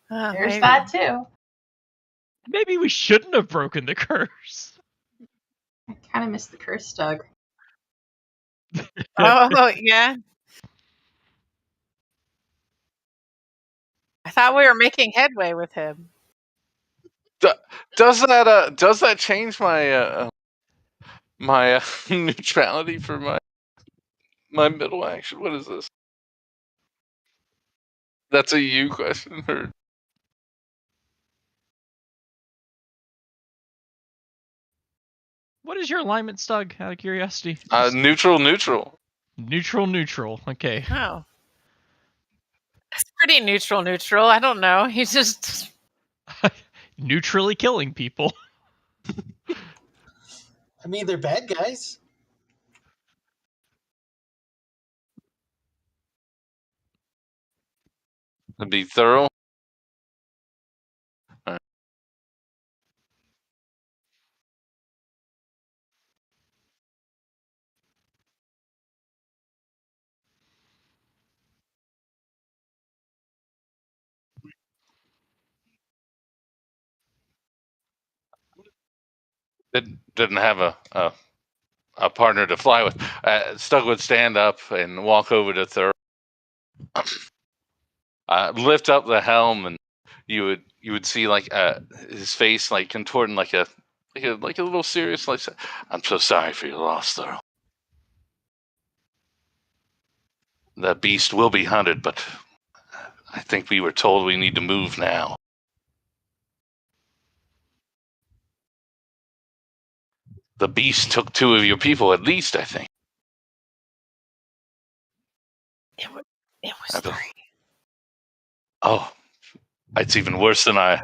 There's maybe. that too. Maybe we shouldn't have broken the curse. I kind of miss the curse, Doug. Oh, yeah. I thought we were making headway with him. Does that change my my neutrality for my middle action? What is this? That's a you question, or What is your alignment, Stug, out of curiosity? neutral? Neutral. Okay. Oh. That's pretty neutral. I don't know. He's just... Neutrally killing people. I mean, they're bad guys. To be thorough. Didn't have a partner to fly with. Stug would stand up and walk over to Thur. Lift up the helm, and you would see like his face like contorting like a little serious, like, I'm so sorry for your loss, Thur. The beast will be hunted, but I think we were told we need to move now. The beast took 2 of your people, at least, I think. It was I bel- 3. Oh, it's even worse than I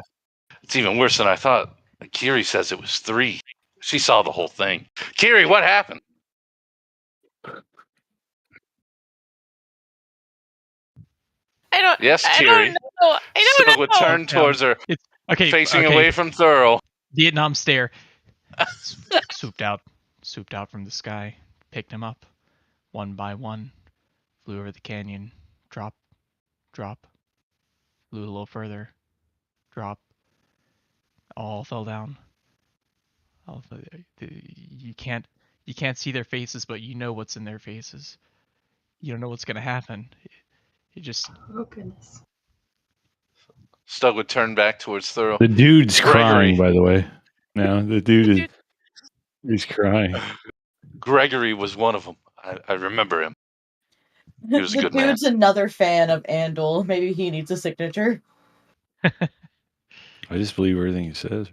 thought. Kiri says it was 3. She saw the whole thing. Kiri, what happened? Yes, I Kiri. don't know. I don't Stug would know. turn towards her, It's okay. facing okay. away from Thurl. Vietnam stare. swooped out from the sky, picked him up, one by one, flew over the canyon, drop, flew a little further, drop, all fell down. You can't see their faces, but you know what's in their faces. You don't know what's gonna happen. You just Oh goodness. Stug would turn back towards Thurl. The dude's Gregory. crying, by the way. No, the dude is crying. Gregory was one of them. I remember him. He was a The good man. dude's another fan of Andal. Maybe he needs a signature. I just believe everything he says.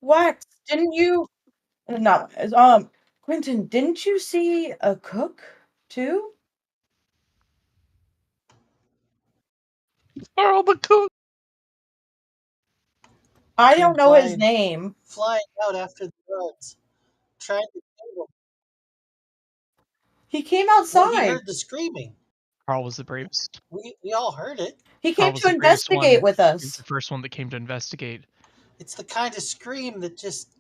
Wax, didn't you? Not Quentin, didn't you see a cook too? Thurl the cook. I Came don't know his flying- name. Flying out after the drugs, trying to kill him. He came Well, outside. he heard the screaming. Carl was the bravest. We all heard it. He Carl came was to the bravest one. investigate with He was us. the first one that came to investigate. It's the kind of scream that just.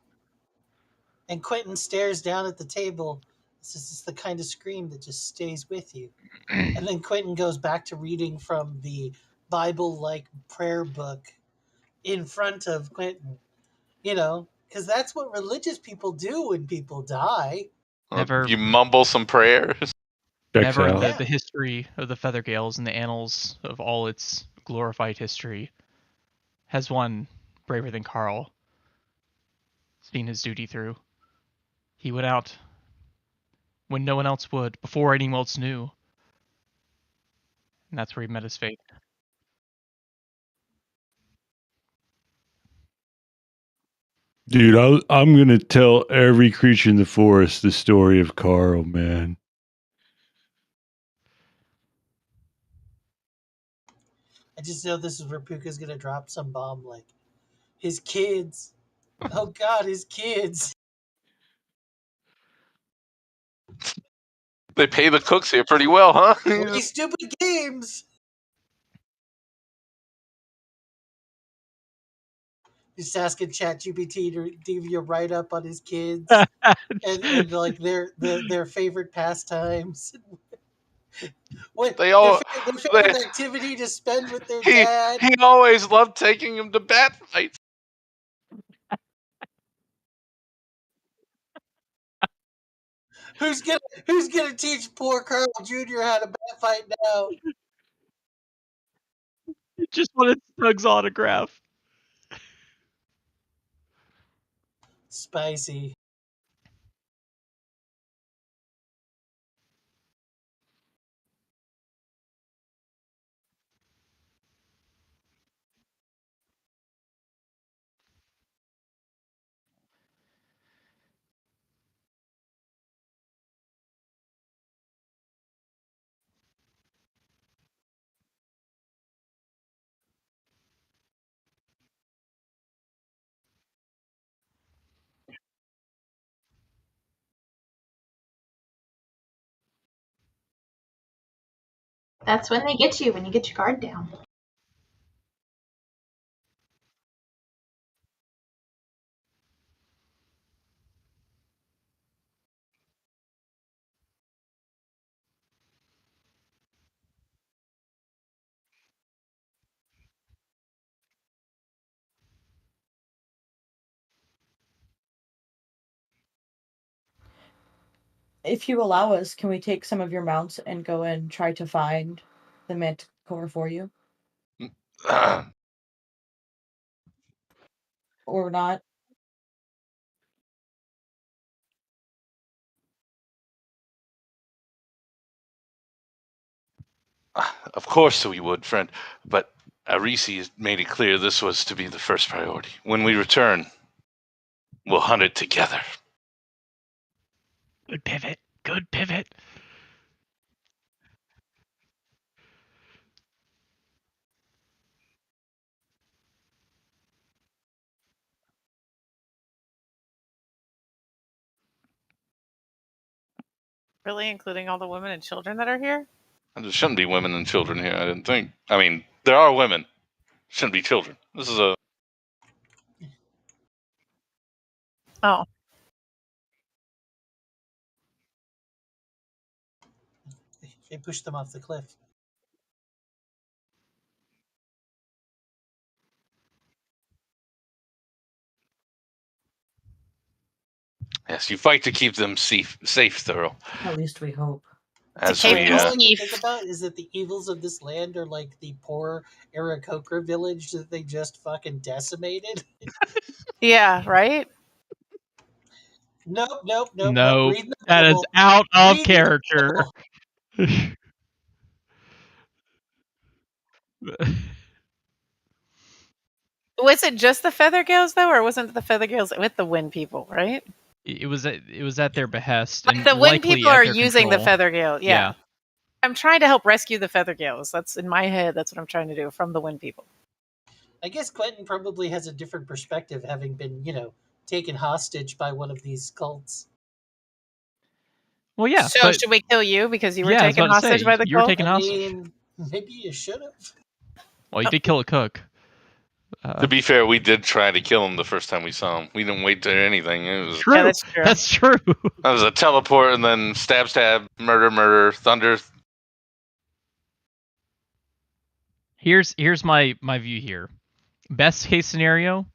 And Quentin stares down at the table. This is the kind of scream that just stays with you. And then Quentin goes back to reading from the Bible-like prayer book in front of Quentin. You know, because that's what religious people do when people die. Never- You mumble some prayers. Checks Never in out. Yeah. the history of the Feathergales and the annals of all its glorified history has one braver than Carl seen his duty through. He went out when no one else would, before anyone else knew. And that's where he met his fate. Dude, I'm going to tell every creature in the forest the story of Carl, man. I just know this is where Puka's gonna drop some bomb like his kids. Oh God, his kids. They pay the cooks here pretty well, huh? Play stupid games. Just asking ChatGPT to give you a write up on his kids and like their favorite pastimes. What They all- their favorite activity to spend with their he dad. he always loved taking him to bat fights. Who's gonna teach poor Carl Jr. how to bat fight now? He just wanted Stug's autograph. Spicy. That's when they get you, when you get your guard down. If you allow us, can we take some of your mounts and go and try to find the manticore for you? Or not? Of course we would, friend. But Arisi has made it clear this was to be the first priority. When we return, we'll hunt it together. Good pivot. Good pivot. Really, including all the women and children that are here? There shouldn't be women and children here, I didn't think. I mean, there are women. Shouldn't be children. This is a... Oh. They pushed them off the cliff. Yes, you fight to keep them safe, Thorough. At least we hope. As keep we, them All I can safe. think about is that the evils of this land are like the poor Aarakocra village that they just fucking decimated. Yeah, right? Nope. No, Read the that is Bible. out of Read the character. Bible. Was it just the Feathergales though, or wasn't the Feathergales with the Wind People, right? It was at their behest, Like and the Wind likely People at are their using control. the Feathergale. Yeah. Yeah. I'm trying to help rescue the Feathergales. That's in my head. That's what I'm trying to do from the Wind People. I guess Quentin probably has a different perspective, having been, taken hostage by one of these cults. Well, yeah. So but should we kill you because you were yeah, I was taken about to hostage say, by the you were cult? taken I hostage. mean, maybe you should have. Well, you did kill a cook. To be fair, we did try to kill him the first time we saw him. We didn't wait to do anything. It was True. Yeah, that's true. That's true. that was a teleport and then stab, murder, thunder. Here's my view here. Best case scenario,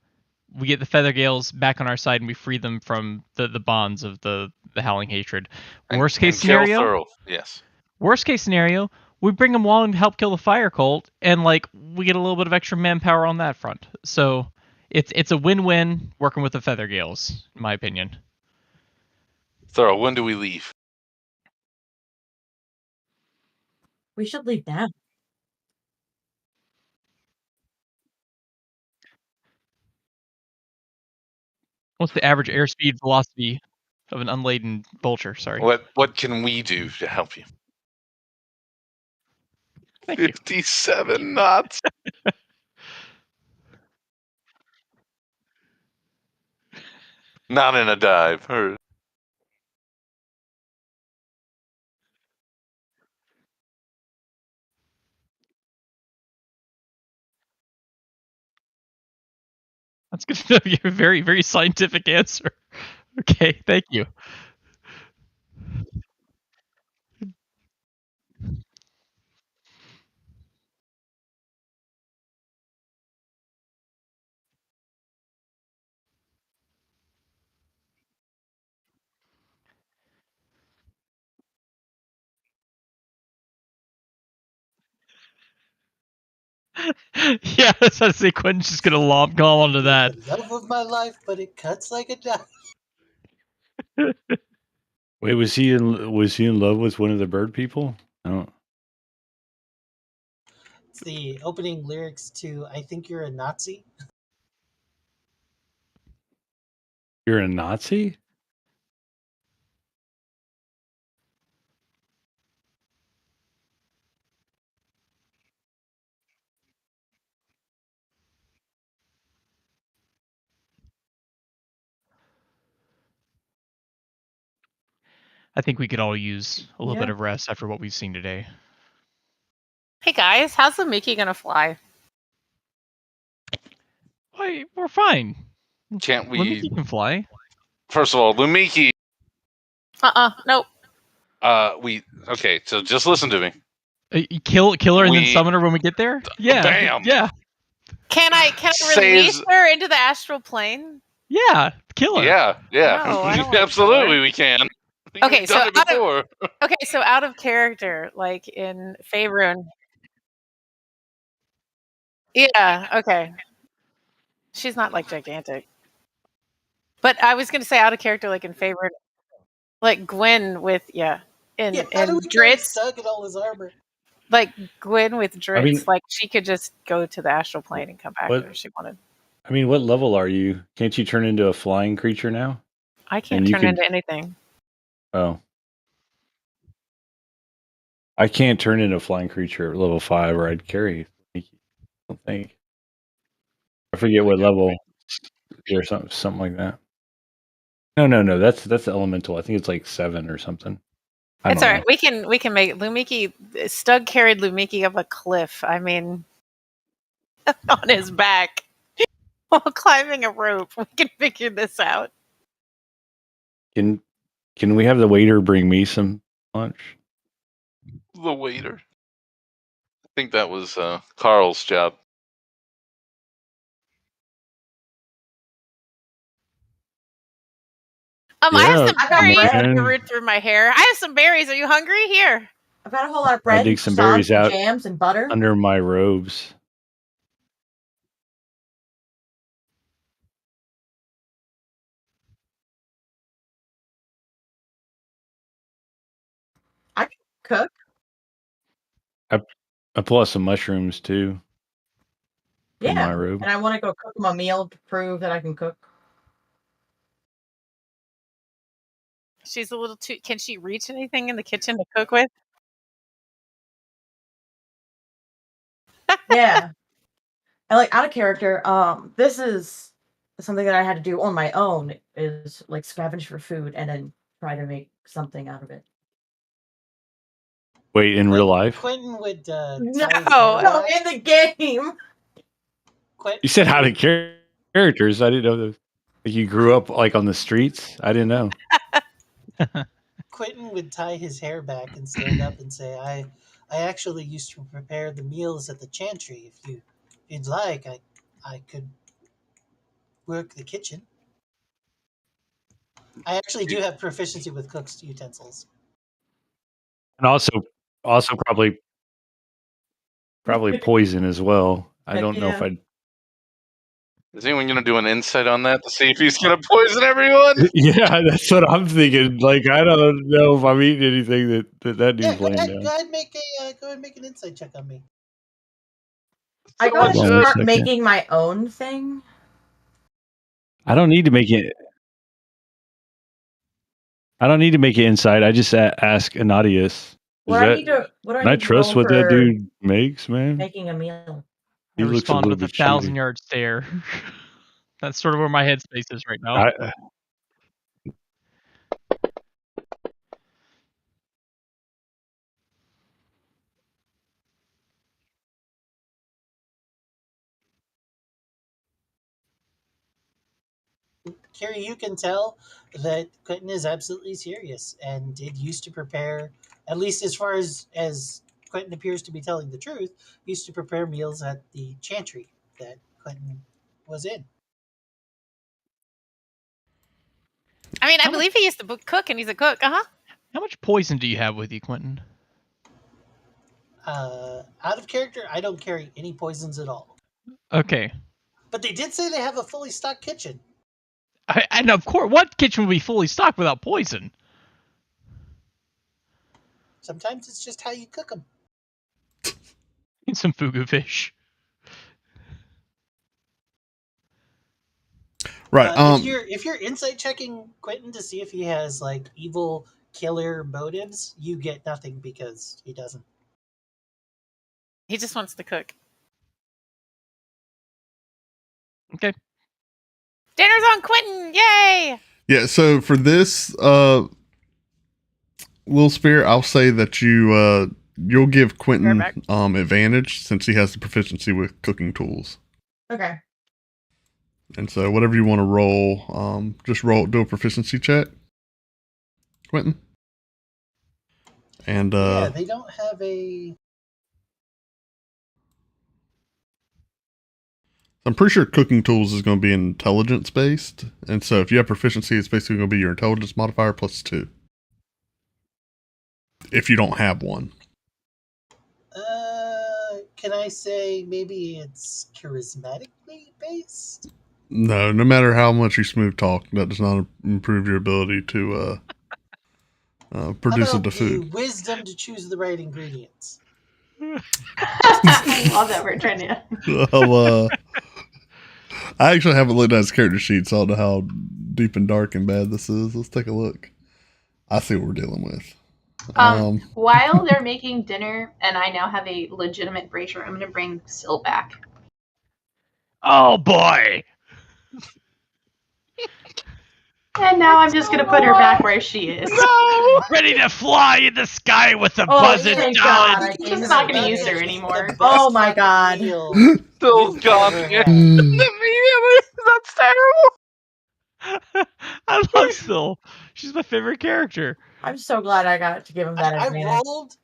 we get the Feathergales back on our side and we free them from the bonds of the Howling Hatred. Worst case and scenario, kill Thorough. Yes. worst case scenario, we bring them along to help kill the Fire Cult, and we get a little bit of extra manpower on that front. So it's a win-win working with the Feathergales, in my opinion. Thorough, when do we leave? We should leave now. What's the average airspeed velocity of an unladen vulture? Sorry. What can we do to help you? Thank you. 57 knots. Not in a dive. That's good to know. You're a very, very scientific answer. Okay, thank you. Yeah, that's how to say Quentin's just gonna glom onto that. The love of my life, but it cuts like a knife. Wait, was he in love with one of the bird people? Oh, It's the opening lyrics to I Think You're a Nazi. you're a Nazi? I think we could all use a little bit Yeah. of rest after what we've seen today. Hey guys, how's the Mickey gonna fly? Why, we're fine. Can't we? Lumiki can fly. First of all, Lumiki. Nope. Okay. So just listen to me. You kill her and then We- summon her when we get there. Yeah. Bam. Yeah. Can I release her into the astral plane? Yeah. Kill her. Yeah. No, I don't wanna Absolutely, kill her. we can. Okay, You've so done it before. so out of character, like in Faerun. Yeah, okay. She's not like gigantic. But I was gonna say out of character, like in Faerun, like Gwen with Yeah, in how do we know he's Dritz, stuck in all his armor? like Gwen with Dritz, I mean, like she could just go to the astral plane and come back what? if she wanted. I mean, what level are you? Can't you turn into a flying creature now? I can't And you turn could. into anything. Oh, I can't turn into a flying creature at level 5, or I'd carry. I don't think. I forget what level. Or something like that. No. That's elemental. I think it's like 7 or something. I It's don't all know. right. We can make Lumiki. Stug carried Lumiki up a cliff. I mean, on his back while climbing a rope. We can figure this out. Can we have the waiter bring me some lunch? The waiter. I think that was Carl's job. I have Yeah, some I got berries bread. to man. root through my hair. I have some berries. Are you hungry? Here. I've got a whole lot of I bread, dig and some croissants, berries and out jams, and butter. under my robes. I can cook. I pull out some mushrooms too from my Yeah, robe. and I want to go cook them a meal to prove that I can cook. She's a little too. Can she reach anything in the kitchen to cook with? Yeah, and like out of character. This is something that I had to do on my own. Is like scavenge for food and then try to make something out of it. Wait, in real life? Quentin would tie his No. hair No, back. in the game. You said how to characters. I didn't know that. Like you grew up like on the streets. I didn't know. Quentin would tie his hair back and stand up and say, I actually used to prepare the meals at the chantry. If you'd like, I could work the kitchen. I actually do have proficiency with cook's utensils. And also probably poison as well. I Heck don't know if yeah. I'd. Is anyone going to do an insight on that to see if he's going to poison everyone? Yeah, that's what I'm thinking. Like I don't know if I'm eating anything that Yeah, dude's go laying ahead, down. go ahead, go ahead and make an insight check on me. I Someone gotta Hold on a should. start second. making my own thing. I don't need to make it. I don't need to make it inside. I just ask Anadius. What I need to Can I trust roll what that for dude makes, man? making a meal? He I looks a respond little with a bit shady. 1,000-yard stare. That's sort of where my headspace is right now. Carrie, you can tell that Quentin is absolutely serious and did used to prepare, at least as far as Quentin appears to be telling the truth, used to prepare meals at the chantry that Quentin was in. I mean, I How much- believe he used to cook, and he's a cook. Uh huh. How much poison do you have with you, Quentin? Out of character, I don't carry any poisons at all. Okay. But they did say they have a fully stocked kitchen. And of course, what kitchen would be fully stocked without poison? Sometimes it's just how you cook them. And some fugu fish. Right. If you're insight checking Quentin to see if he has like evil killer motives, you get nothing because he doesn't. He just wants to cook. Okay. Dinner's on Quentin! Yay! Yeah. So for this, Will Spear, I'll say that you'll give Quentin Back. advantage since he has the proficiency with cooking tools. Okay. And so whatever you want to roll, just do a proficiency check, Quentin. And Yeah, they don't have a. I'm pretty sure cooking tools is going to be intelligence based. And so if you have proficiency, it's basically going to be your intelligence modifier plus 2. if you don't have one. Can I say maybe it's charismatically based? No matter how much you smooth talk, that does not improve your ability to produce How the about food. wisdom to choose the right ingredients? I love that we're trying to. Well, I actually haven't looked at his character sheet, so I don't know how deep and dark and bad this is. Let's take a look. I see what we're dealing with. While they're making dinner, and I now have a legitimate brazier, I'm going to bring Syl back. Oh boy! And now I'm just going to put her back where she is. No! Ready to fly in the sky with the Oh, buzzard thank salad. God, I I'm gave just him not the going to use her advantage. anymore. The Oh best my fucking God. meal Still you've gone ever again. had. Immediately. That's terrible. I love Syl. She's my favorite character. I'm so glad I got to give him that I advantage. rolled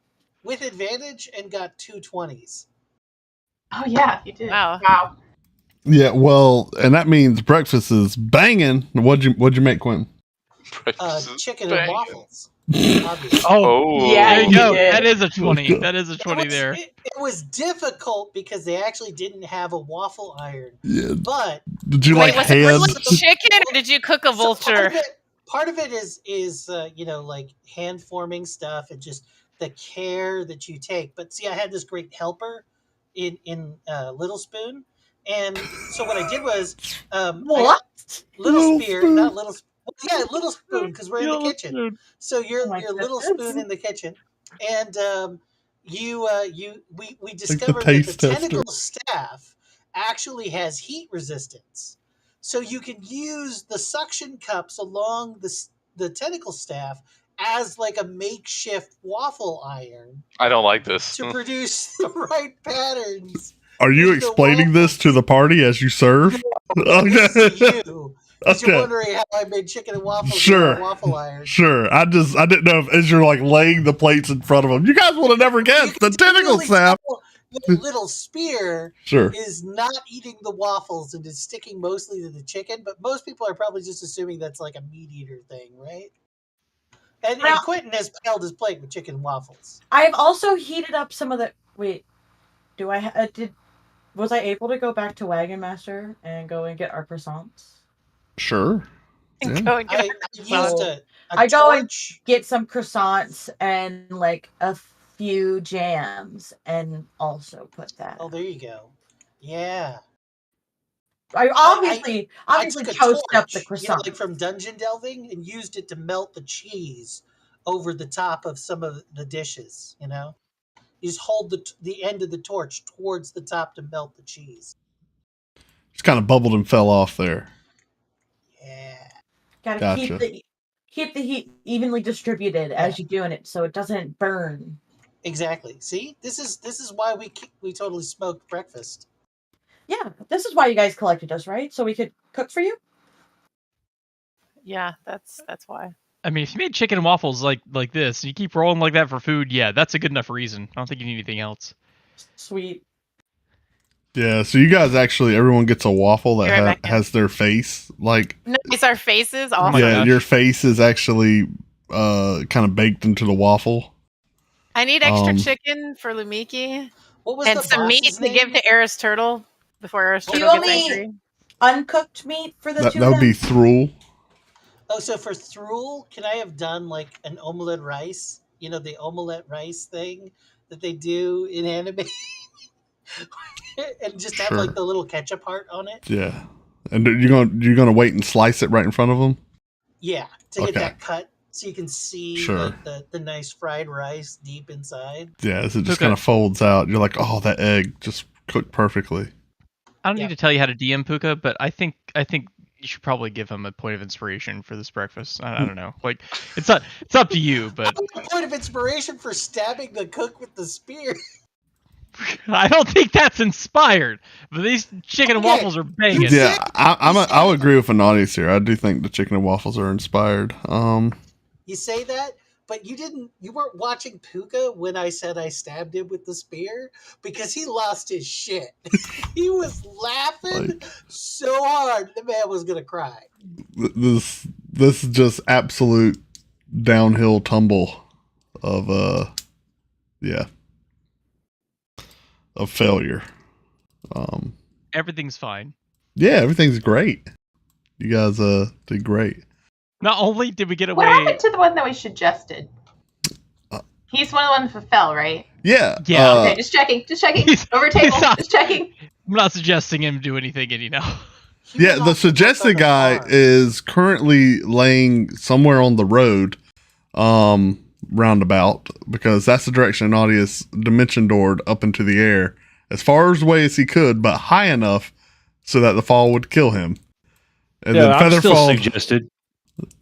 with advantage and got 2 20s. Oh, yeah, you did. Wow. Wow. Yeah, well, and that means breakfast is banging. What'd you make, Quentin? Chicken and waffles. Obviously. Oh, Yeah, there you you go. did. That is a 20. That is a 20 there. It was difficult because they actually didn't have a waffle iron. Yeah. But Did you Wait, like was it really hands? chicken or did you cook a so vulture? part of it is like hand forming stuff and just the care that you take. But see, I had this great helper in Little Spoon, and so what I did was I What? got Little Little Spear, Spoon. not Little. Yeah, Little Spoon, because we're in the kitchen. Spoon. So you're Oh my Little goodness. Spoon in the kitchen, and we discovered that the taste tester. tentacle staff actually has heat resistance. So you can use the suction cups along the tentacle staff as like a makeshift waffle iron I don't like this. to produce the right patterns. Are you with the explaining this to the party as you serve? This is Okay. you. Because Okay. you're wondering how I made chicken and waffles Sure. with a waffle iron. Sure. I didn't know if as you're like laying the plates in front of them, you guys would have never You guessed the can tentacle really staff. tell that Little Spear Sure. is not eating the waffles and is sticking mostly to the chicken, but most people are probably just assuming that's like a meat eater thing, right? And Well- Quentin has piled his plate with chicken and waffles. I've also heated up some of the. Wait, do I was I able to go back to Wagon Master and go and get our croissants? Sure. Yeah. Go and get I a used croissant. a go and torch. get some croissants and like a few jams and also put that. Oh, there you go. Yeah. I obviously I took a toast up the torch, croissant. like from dungeon delving, and used it to melt the cheese over the top of some of the dishes. You just hold the end of the torch towards the top to melt the cheese. Just kind of bubbled and fell off there. Yeah. Gotta Gotcha. keep the heat evenly distributed as you're doing it, so it doesn't burn. Exactly. See, this is why we totally smoked breakfast. Yeah, this is why you guys collected us, right? So we could cook for you. Yeah, that's why. I mean, if you made chicken and waffles like this, and you keep rolling like that for food, yeah, that's a good enough reason. I don't think you need anything else. Sweet. Yeah, so you guys actually, everyone gets a waffle Be right that back, yeah. has their face. Like, Nice, our faces. Awesome. my yeah, gosh. your face is actually kind of baked into the waffle. I need extra Um, chicken for Lumiki What was and the some meat boss's to name? give to Eris Turtle before Eris Do you Turtle want gets me- angry. Uncooked meat for the That two would of be them? Thrul. Oh, so for Thrul, can I have done like an omelette rice? The omelette rice thing that they do in anime, and just have Sure. like the little ketchup heart on it. Yeah, and you're gonna wait and slice it right in front of them. Yeah, to Okay. get that cut, so you can see Sure. like the nice fried rice deep inside. Yeah, so it just Okay. kind of folds out. You're like, oh, that egg just cooked perfectly. I don't Yeah. need to tell you how to DM Pookha, but I think you should probably give him a point of inspiration for this breakfast. I don't know. Like, it's up to you, but A point of inspiration for stabbing the cook with the spear. I don't think that's inspired. But these chicken and Okay. waffles are banging. Yeah, I'll agree with Ananias here. I do think the chicken and waffles are inspired. You say that, but you weren't watching Pookha when I said I stabbed him with the spear, because he lost his shit. He was laughing Like- so hard the man was gonna cry. This is just absolute downhill tumble of failure. Everything's fine. Yeah, everything's great. You guys did great. Not only did we get What away. happened to the one that we suggested? He's one of the ones that fell, right? Yeah. Yeah. Okay, just checking. He's- Over table, he's not- just checking. I'm not suggesting him do anything, any now. He Yeah, was the also suggested on the guy farm. is currently laying somewhere on the road, roundabout, because that's the direction Nadia's dimension doored up into the air as far away as he could, but high enough so that the fall would kill him. And Yeah, then I'm still Featherfall suggested.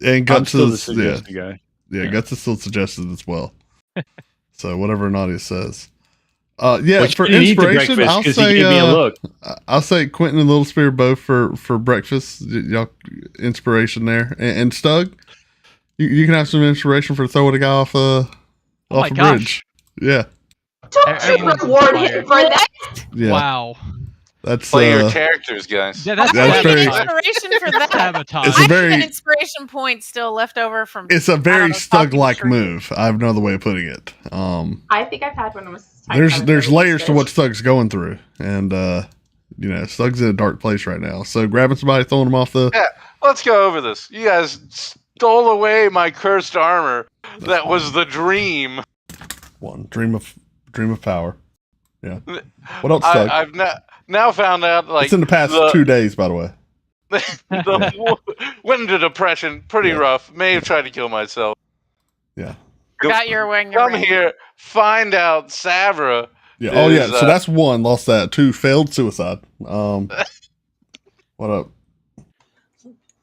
and I'm Guts still the is suggested guy. yeah, Yeah. Guts is still suggested as well. So whatever Nadia says. Yeah, What for you need to inspiration, breakfast I'll 'cause say he gave me a look. I'll say Quentin and Little Spear both for breakfast. Y'all inspiration there, and Stug, you can have some inspiration for throwing a guy off Oh my off a gosh. bridge. Yeah, Don't you Everyone's reward inspired. him for that? yeah. Wow. That's Play your characters, guys. Yeah, that's That's I very- get inspiration for that. sabotage. It's I a have very- an inspiration point still left over from. it's a I don't very know, Stug like talking tree. move. I have no other way of putting it. I think I've had one of those. There's layers to what Stug's going through, and Stug's in a dark place right now. So grabbing somebody, throwing them off the Let's go over this. You guys stole away my cursed armor. That was the dream. one dream of power. Yeah. What else, Stug? I've now found out, like, it's in the past 2 days, by the way. Went into depression, pretty Yeah. rough. May have tried to kill myself. Yeah. Forgot you were wearing your Come ring. here, find out Savra. Yeah. Oh, yeah. Is, So that's one. Lost that. 2 failed suicide. What up?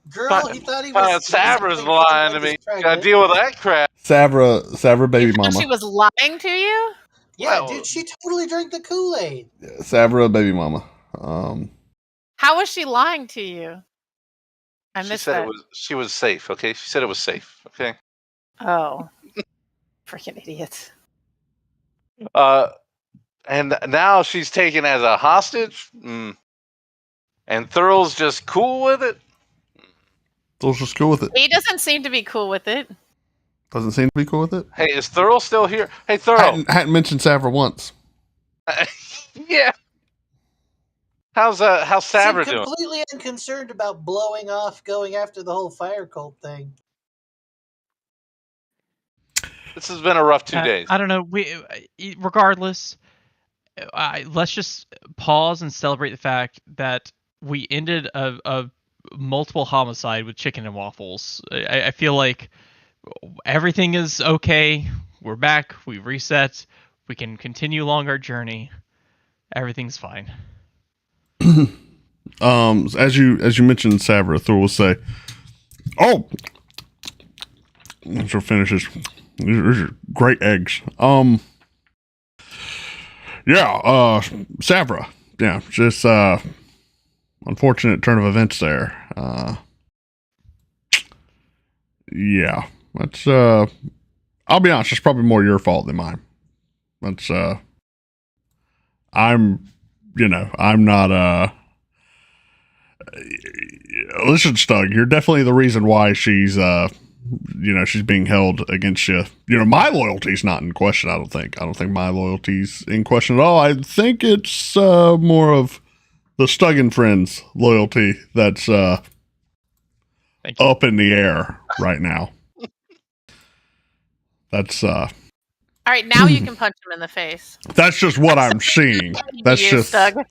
Girl, he thought he was. Savra's lying to me. Gotta deal with that crap. Savra, baby You thought mama. she was lying to you? Yeah, Well- dude, she totally drank the Kool-Aid. Yeah, Savra, baby mama. How was she lying to you? I She missed said that. she was safe. Okay, she said it was safe. Okay. Oh, freaking idiot! And now she's taken as a hostage. And Thurl's just cool with it. Thurl's just cool with it. He doesn't seem to be cool with it. Doesn't seem to be cool with it. Hey, is Thurl still here? Hey, Thurl. Hadn't mentioned Savra once. Yeah. How's Savra Seemed doing? completely unconcerned about blowing off, going after the whole fire cult thing. This has been a rough 2 days. I don't know. Regardless, let's just pause and celebrate the fact that we ended a multiple homicide with chicken and waffles. I feel like everything is okay. We're back. We've reset. We can continue along our journey. Everything's fine. As you mentioned, Savra, Thur will say, "Oh, she'll finish this. These are great eggs. Savra. Yeah, just unfortunate turn of events there. Yeah, that's I'll be honest, it's probably more your fault than mine. That's I'm not listen, Stug, you're definitely the reason why she's she's being held against you. My loyalty's not in question, I don't think. I don't think my loyalty's in question at all. I think it's more of the Stug and Friends loyalty that's Thank you. up in the air right now. That's All right, now you can punch him in the face. that's just what I'm seeing. That's You, just Stug.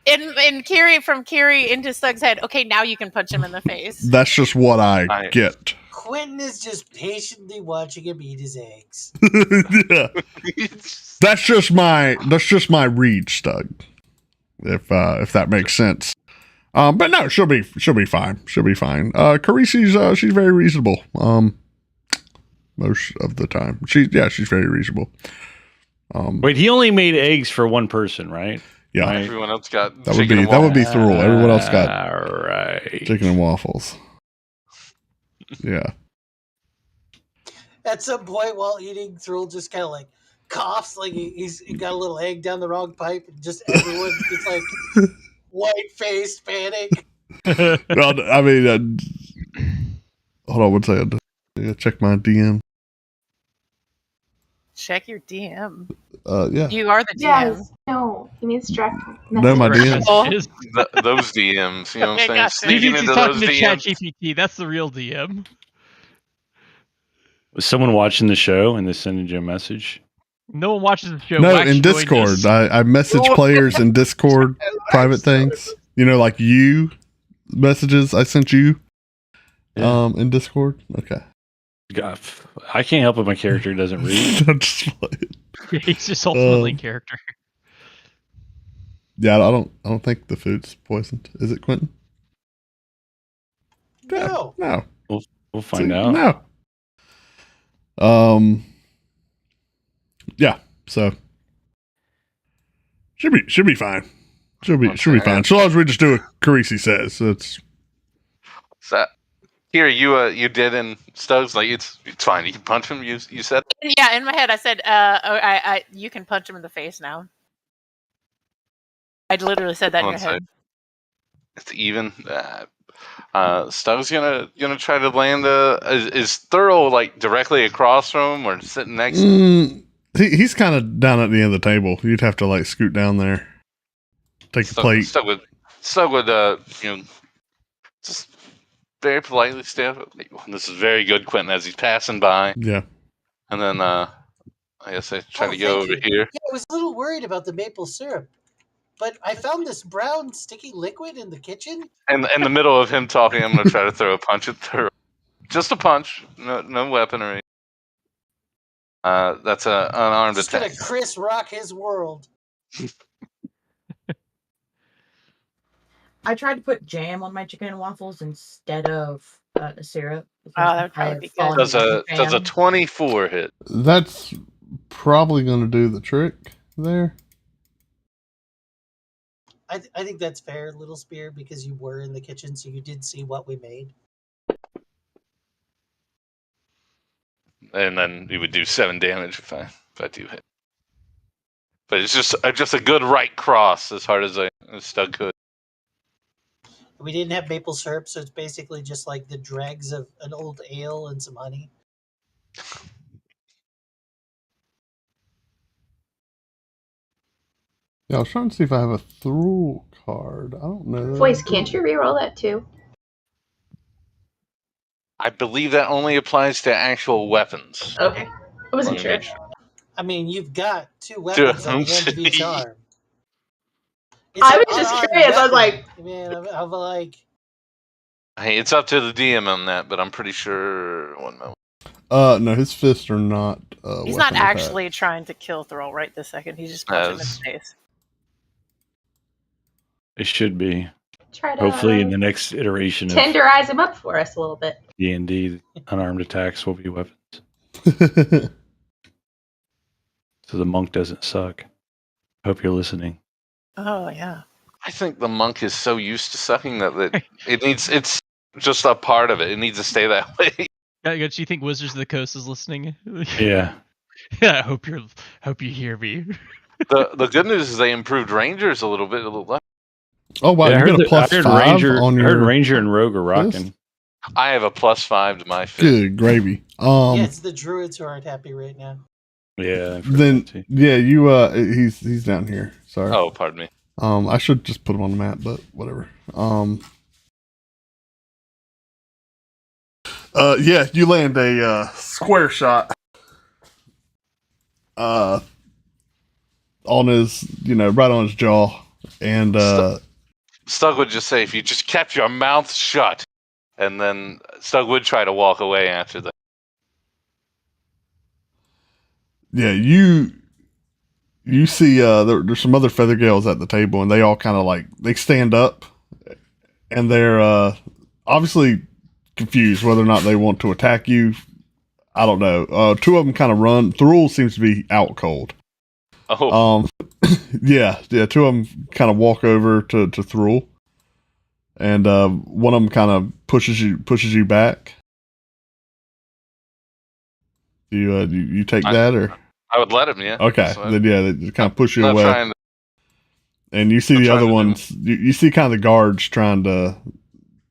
In Kiri, from Kiri into Stug's head. Okay, now you can punch him in the face. that's just what I get. Quentin is just patiently watching him eat his eggs. Yeah. That's just my read, Stug. If that makes sense. But no, she'll be fine. She'll be fine. Carisi's she's very reasonable. Most of the time. She's very reasonable. Wait, he only made eggs for one person, right? Yeah. Right. Everyone else got That would chicken be and that would be waffles. Thurl. Everyone else got All right. chicken and waffles. Yeah. At some point while eating, Thrill just kind of like coughs, like he got a little egg down the wrong pipe, and just everyone gets like white-faced panic. Well, I mean, hold on one second. Yeah, check my DM. Check your DM. Yeah. You are the DM. Yes. No, he means direct No, my message. DM. Messages. Those DMs, you know what I'm saying? Gotcha. Sneaking He's into talking those to DMs. ChatGPT. That's the real DM. Was someone watching the show and they sending you a message? No one watches the show. No, Wax in joined Discord. us. I message players in Discord private things. You know, like you messages I sent you in Discord. Okay. God, I can't help it. My character doesn't read. I'm just playing. Yeah, he's just ultimately character. Yeah, I don't think the food's poisoned. Is it, Quentin? No. No. We'll find out. No. Yeah. So should be fine. Should be fine. So long as we just do what Carisi says. It's So, here, you did in Stugs, like, it's fine. You can punch him, you said? Yeah, in my head I said, you can punch him in the face now. I literally said that in One your side. head. It's even. Stugs gonna try to land is Thurl, like, directly across from him or sitting next to him? he's kind of down at the end of the table. You'd have to, like, scoot down there. Take a plate. Stug would, just very politely stand up. This is very good, Quentin, as he's passing by. Yeah. And then, I guess I try to go thank over you. here. Yeah, I was a little worried about the maple syrup, but I found this brown sticky liquid in the kitchen. And in the middle of him talking, I'm going to try to throw a punch at Thurl. Just a punch. No weaponry. That's an unarmed Just attack. gonna Chris rock his world. I tried to put jam on my chicken and waffles instead of the syrup. Oh, that would probably be good. Does a 24 hit? That's probably going to do the trick there. I think that's fair, Little Spear, because you were in the kitchen, so you did see what we made. And then you would do 7 damage if I do hit. But it's just a good right cross as hard as Stug could. We didn't have maple syrup, so it's basically just like the dregs of an old ale and some honey. Yeah, I was trying to see if I have a Thrall card. I don't know. Voice, can't you reroll that too? I believe that only applies to actual weapons. Okay. I wasn't Let me sure. make I mean, you've got 2 weapons on the end of each arm. It's I an was just unarmed curious. I was weapon. like, I mean, I'm like, Hey, it's up to the DM on that, but I'm pretty sure. 1 moment. No, his fists are not. He's not weapon attack. actually trying to kill Thurl right this second. He's just punching him in the face. It should be. try to Hopefully, in the next iteration of tenderize him up for us a little bit. D&D, unarmed attacks will be weapons. So the monk doesn't suck. Hope you're listening. Oh, yeah. I think the monk is so used to sucking that it's just a part of it. It needs to stay that way. Do you think Wizards of the Coast is listening? Yeah. Yeah, I hope you hear me. The good news is they improved Rangers a little bit. Oh wow, Yeah, you get a plus 5 on I heard your. Ranger and Rogue are rocking. fist? I have a +5 to my fist. Good gravy. yeah, it's the druids who aren't happy right now. Yeah. Then yeah, you he's down here. Sorry. Oh, pardon me. I should just put him on the map, but whatever. Yeah, you land a square shot. On his, right on his jaw, and Stug would just say, if you just kept your mouth shut, and then Stug would try to walk away after that. yeah, you see there's some other feather gales at the table, and they all kind of like they stand up, and they're obviously confused whether or not they want to attack you. I don't know. 2 of them kind of run. Thrall seems to be out cold. Oh, yeah. 2 of them kind of walk over to Thrall, and one of them kind of pushes you back. You take that, or I would let him, yeah. okay? So Then yeah, they kind of push you not away, trying to- and you see I'm the trying other to ones. You see kind of the guards trying to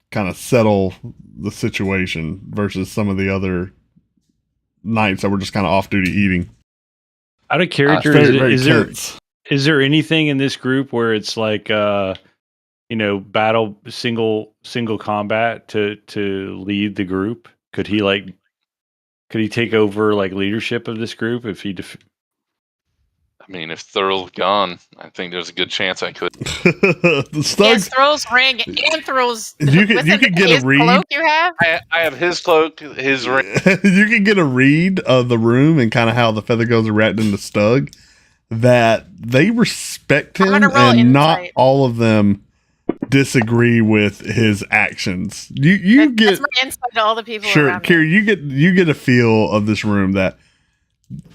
kind of settle the situation versus some of the other knights that were just kind of off duty eating. Out of character, very is there tense. is there anything in this group where it's like battle single combat to lead the group? Could he take over like leadership of this group if he I mean, if Thurl's gone, I think there's a good chance I could. The Yes, Stugs, Thrill's ring and Thrill's. you could get his a read. cloak you have. I have his cloak, his ring. You can get a read of the room and kind of how the feather girls are reacting to Stug. That they respect I'm him, gonna roll and not insight. all of them disagree with his actions. You get That's my insight to all the people sure, around me. Kira. You get a feel of this room that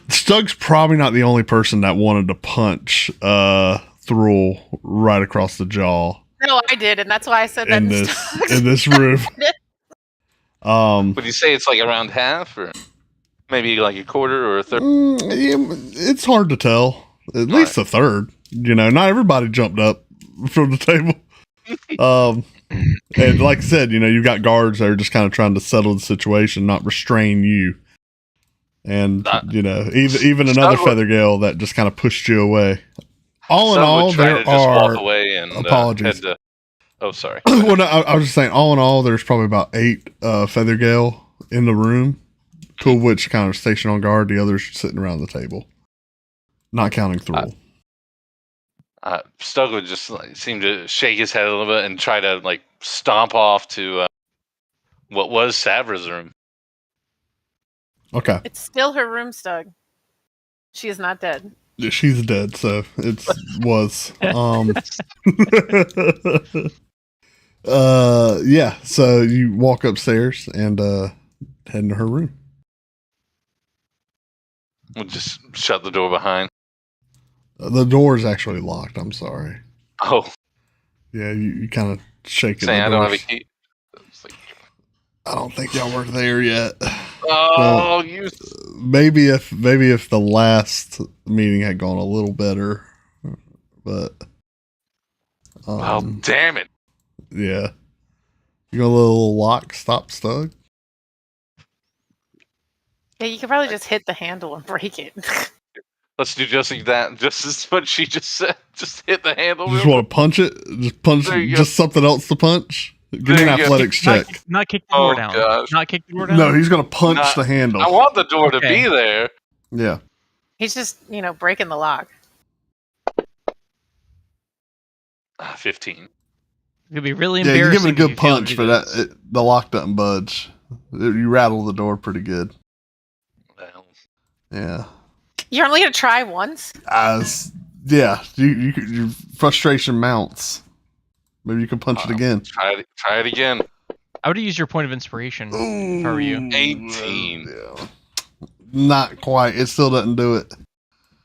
Stug's probably not the only person that wanted to punch Thrall right across the jaw No, I did, and that's why I said that. in this room. Would you say it's like around half, or maybe like a quarter or a third? It's hard to tell. At least a third. Not everybody jumped up from the table. And like I said, you've got guards that are just kind of trying to settle the situation, not restrain you. And even another Feathergale that just kind of pushed you away. All in all, there are walk away and apologies. Oh, sorry. Well, no, I was just saying. All in all, there's probably about 8 Feathergale in the room, 2 of which kind of stationed on guard. The others sitting around the table, not counting Thrall. Stug would just seem to shake his head a little bit and try to stomp off to what was Savra's room. Okay. It's still her room, Stug. She is not dead. Yeah, she's dead, so it was. Yeah. So you walk upstairs and head into her room. We'll just shut the door behind. The door is actually locked. I'm sorry. Oh. Yeah, you kind of shake it. Saying I don't have a key. I don't think y'all were there yet. Oh, maybe if the last meeting had gone a little better, but oh, damn it! Yeah, you got a little lock stop Stug. Yeah, you could probably just hit the handle and break it. Let's do just like that. Just as what she just said. Just hit the handle. You just want to punch it? Just punch just something else to punch? Give me an athletics check. Not kick the door down. Gosh. Not kick the door down. No, he's going to punch the handle. I want the door to be there. Yeah. He's just, breaking the lock. 15. It'd be really embarrassing. Yeah, you give it a good punch, but the lock doesn't budge. You rattle the door pretty good. Well. Yeah. You're only going to try once? Yeah. Your frustration mounts. Maybe you can punch it again. Try it again. I would use your point of inspiration if I were you. 18. Yeah. Not quite. It still doesn't do it.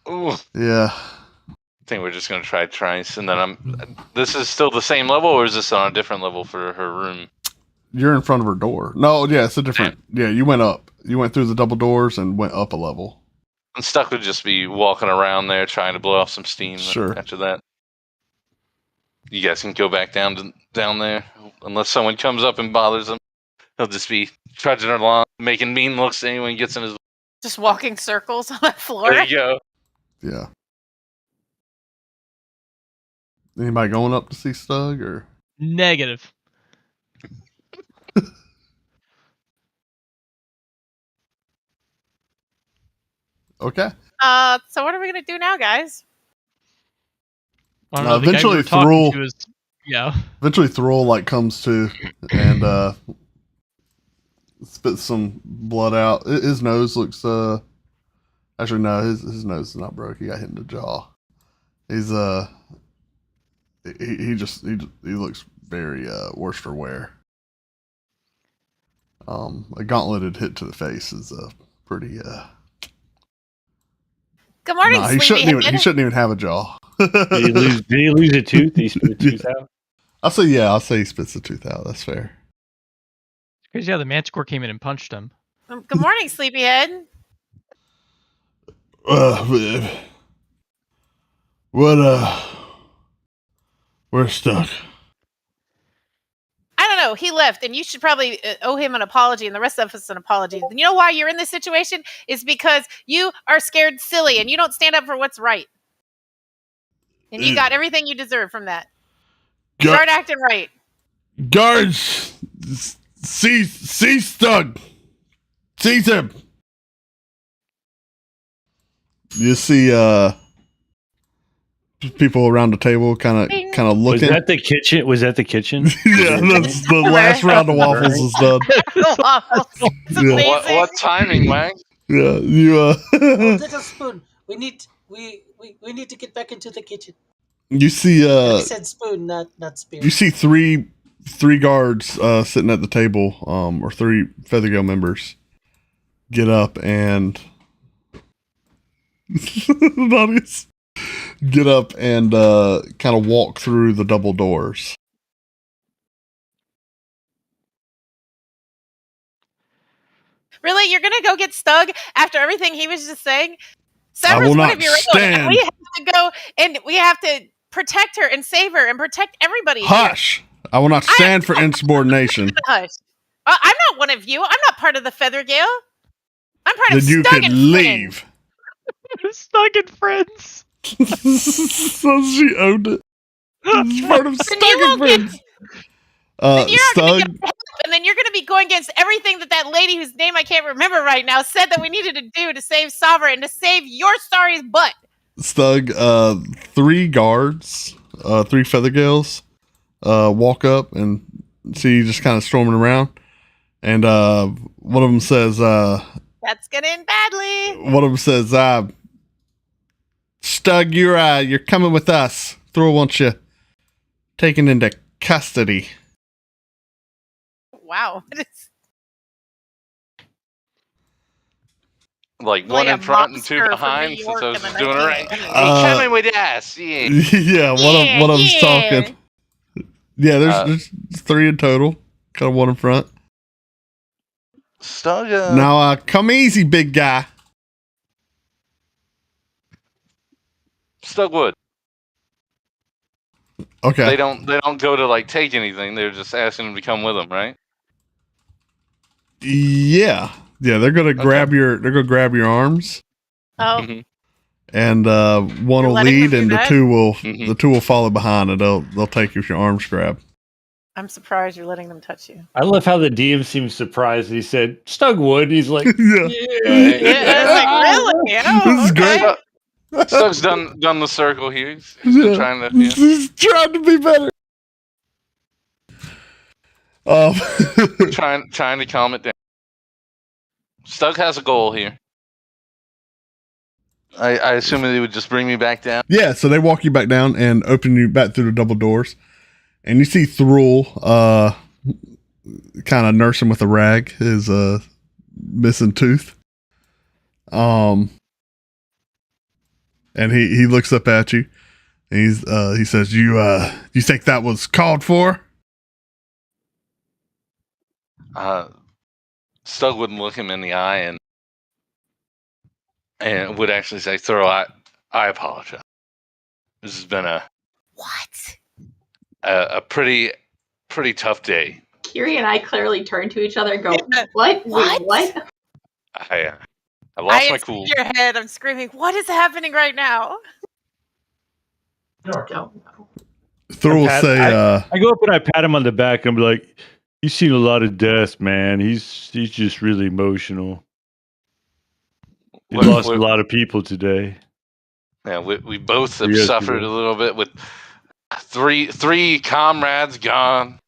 Ooh. Yeah. I think we're just going to try twice. And then this is still the same level, or is this on a different level for her room? You're in front of her door. No, yeah, it's a different. Yeah, you went up. You went through the double doors and went up a level. And Stuck would just be walking around there trying to blow off some steam. Sure. After that. You guys can go back down there. Unless someone comes up and bothers him. He'll just be trudging along, making mean looks to anyone who gets in his way. Just walking circles on the floor? There you go. Yeah. Anybody going up to see Stug or? Negative. Okay. So what are we gonna do now, guys? Eventually Thrall. Yeah. Eventually Thrall comes to and spits some blood out. His nose looks actually no, his nose is not broke. He got hit in the jaw. He's he looks very worse for wear. A gauntleted hit to the face is pretty Good morning, he shouldn't even have a jaw. Did he lose a tooth? Did he spit a tooth out? I'll say he spits a tooth out. That's fair. Because the Manticore came in and punched him. Good morning, Sleepyhead. We're stuck. I don't know. no, he left, and you should probably owe him an apology, and the rest of us an apology. You know why you're in this situation? Is because you are scared silly, and you don't stand up for what's right. And you got everything you deserve from that. Start acting right. Guards, seize Stug. Seize him. You see people around the table kind of looking. Was that the kitchen? Was that the kitchen? Yeah, the last round of waffles is done. It's amazing. What timing, Wang? Yeah, you Oh, little spoon. We need to get back into the kitchen. you see I said spoon, not spear. you see three guards sitting at the table, or 3 Feathergale members get up and Naughtiest. Get up and kind of walk through the double doors. Really? You're going to go get Stug after everything he was just saying? I will Sever's one not of your own. stand. We have to go and we have to protect her and save her and protect everybody. Hush! I will not stand for insubordination. Hush. I'm not one of you. I'm not part of the Feathergale. I'm part Then of you Stug can and leave. Stug and Friends. So she owned it. It's part of Then you won't Stug and Friends. Then you're not gonna Stug. get help, and then you're going to be going against everything that lady whose name I can't remember right now said that we needed to do to save Sovereign and to save your Starry's butt. Stug, 3 guards, 3 Feathergales, walk up and see you just kind of storming around. And one of them says, That's going to end badly. one of them says, Stug, you're coming with us. Throw wants you taken into custody. Wow. Like Like one a in front and 2 monster from behind, New since York I was in the doing it right. 1920s. Hey, coming with us. Yeah. Yeah, one of them's talking. Yeah, there's 3 in total. Kind of one in front. Stug, Now, come easy, big guy. Stugwood. Okay. They don't go to like take anything. They're just asking him to come with them, right? Yeah, they're gonna grab your arms, Oh, and one will letting them lead, do and that? the two will follow behind, and they'll take you if your arms grab. I'm surprised you're letting them touch you. I love how the DM seems surprised. He said Stugwood. He's like, Yeah. Yeah, I was like, really? Oh, This is okay. great. Stug's done the circle here. He's been trying to. Yeah. He's trying to be better. trying to calm it down. Stug has a goal here. I assume they would just bring me back down. Yeah, so they walk you back down and open you back through the double doors, and you see Thrall kind of nursing with a rag his missing tooth. And he looks up at you, and he says, "You think that was called for?" Stug wouldn't look him in the eye and would actually say, "Thorough, I apologize. This has been a pretty tough day. Kiri and I clearly turn to each other and go, "What? Wait, what?" I lost my see cool." your head. I'm screaming. What is happening right now? I don't know. Thrall will say, I go up and I pat him on the back and be like, "He's seen a lot of death, man. He's just really emotional. He lost a lot of people today." Yeah, we both have Yes, suffered we a little bit with three comrades gone.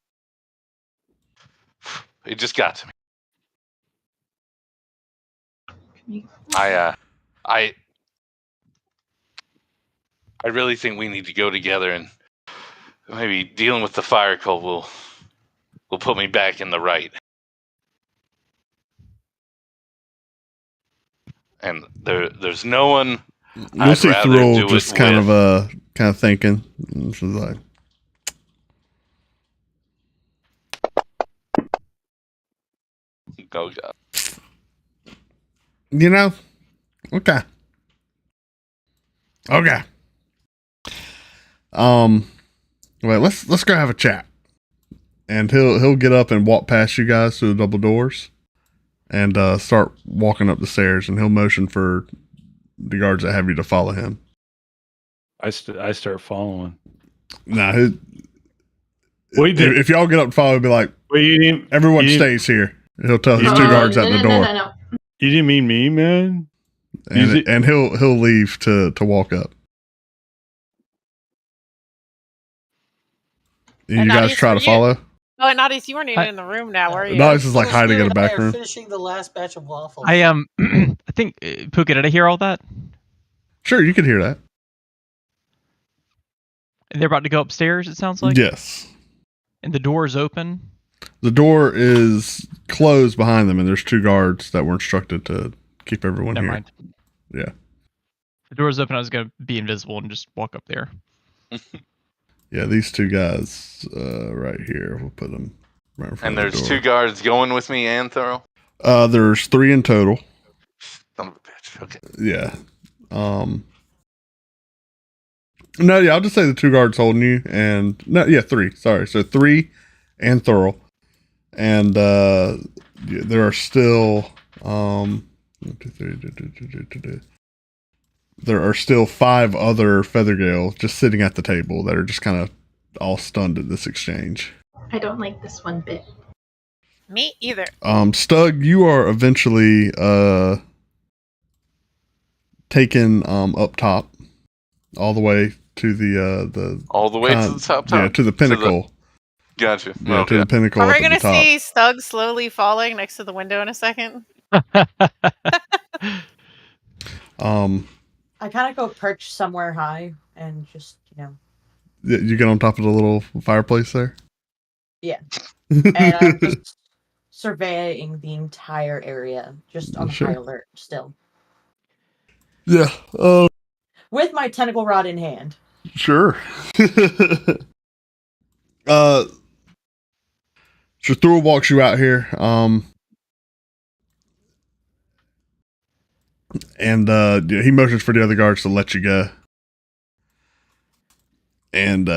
It just got to me. I really think we need to go together, and maybe dealing with the fire cult will put me back in the right. And there's no one. you'll I'd see rather Thrall do just it kind with. of thinking. And she's like, Oh God. "You know, okay. Well, let's go have a chat." and he'll get up and walk past you guys through the double doors, and start walking up the stairs, and he'll motion for the guards that have you to follow him. I start following. Nah, Wait, if y'all get up and follow, he'll be like, wait, everyone stays here. He'll tell his two guards at the door. No. you didn't mean me, man. And he'll leave to walk up. And you guys Nadius, try were to you- follow? Oh, Nadius, you weren't even in the room now, were you? Nadius is like hiding in a Spirit back and I are room. finishing the last batch of waffles. I I think Pookha, did I hear all that? Sure, you can hear that. They're about to go upstairs, it sounds like? Yes. And the door is open? The door is closed behind them, and there's two guards that were instructed to keep everyone Never here. mind. Yeah. The door is open, I was going to be invisible and just walk up there. Yeah, these two guys right here. We'll put them right in front And of the there's door. two guards going with me and Thorough. There's 3 in total. Son of a bitch. Okay. Yeah. No, yeah, I'll just say the 2 guards holding you, and 3. Sorry, so 3 and Thurl, and there are still 1, 2, 3. There are still 5 other Feathergale just sitting at the table that are just kind of all stunned at this exchange. I don't like this one bit. Me either. Stug, you are eventually taken up top, all the way to the All the way to the top. Yeah, to the pinnacle. Gotcha. Yeah, Okay. to the pinnacle. Are up we at going the to top. see Stug slowly falling next to the window in a second? I kind of go perch somewhere high and just, You get on top of the little fireplace there? Yeah. And I'm just surveying the entire area, just on Sure. high alert still. Yeah. With my tentacle rod in hand. Sure. So Thor walks you out here. And he motions for the other guards to let you go. And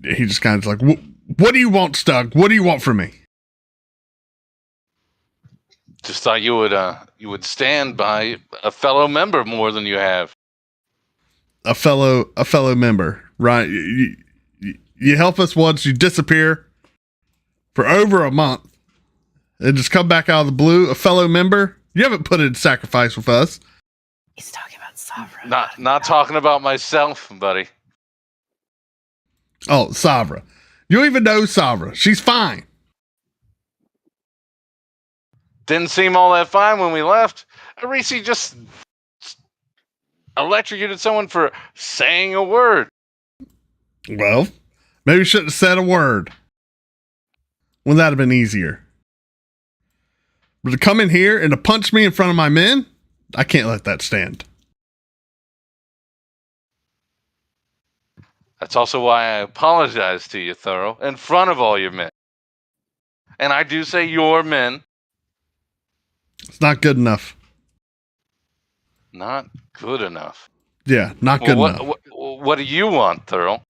he just kind of like, what do you want, Stug? What do you want from me? Just thought you would stand by a fellow member more than you have. A fellow member, right? You help us once, you disappear for over a month, and just come back out of the blue. A fellow member, you haven't put in sacrifice with us. He's talking about Savra. Not talking about myself, buddy. Oh, Savra, you don't even know Savra. She's fine. Didn't seem all that fine when we left. Arisi just electrocuted someone for saying a word. Well, maybe you shouldn't have said a word. Wouldn't that have been easier? But to come in here and to punch me in front of my men, I can't let that stand. That's also why I apologize to you, Thorough, in front of all your men. And I do say your men. It's not good enough. Not good enough. Yeah, not good enough. What do you want, Thurl?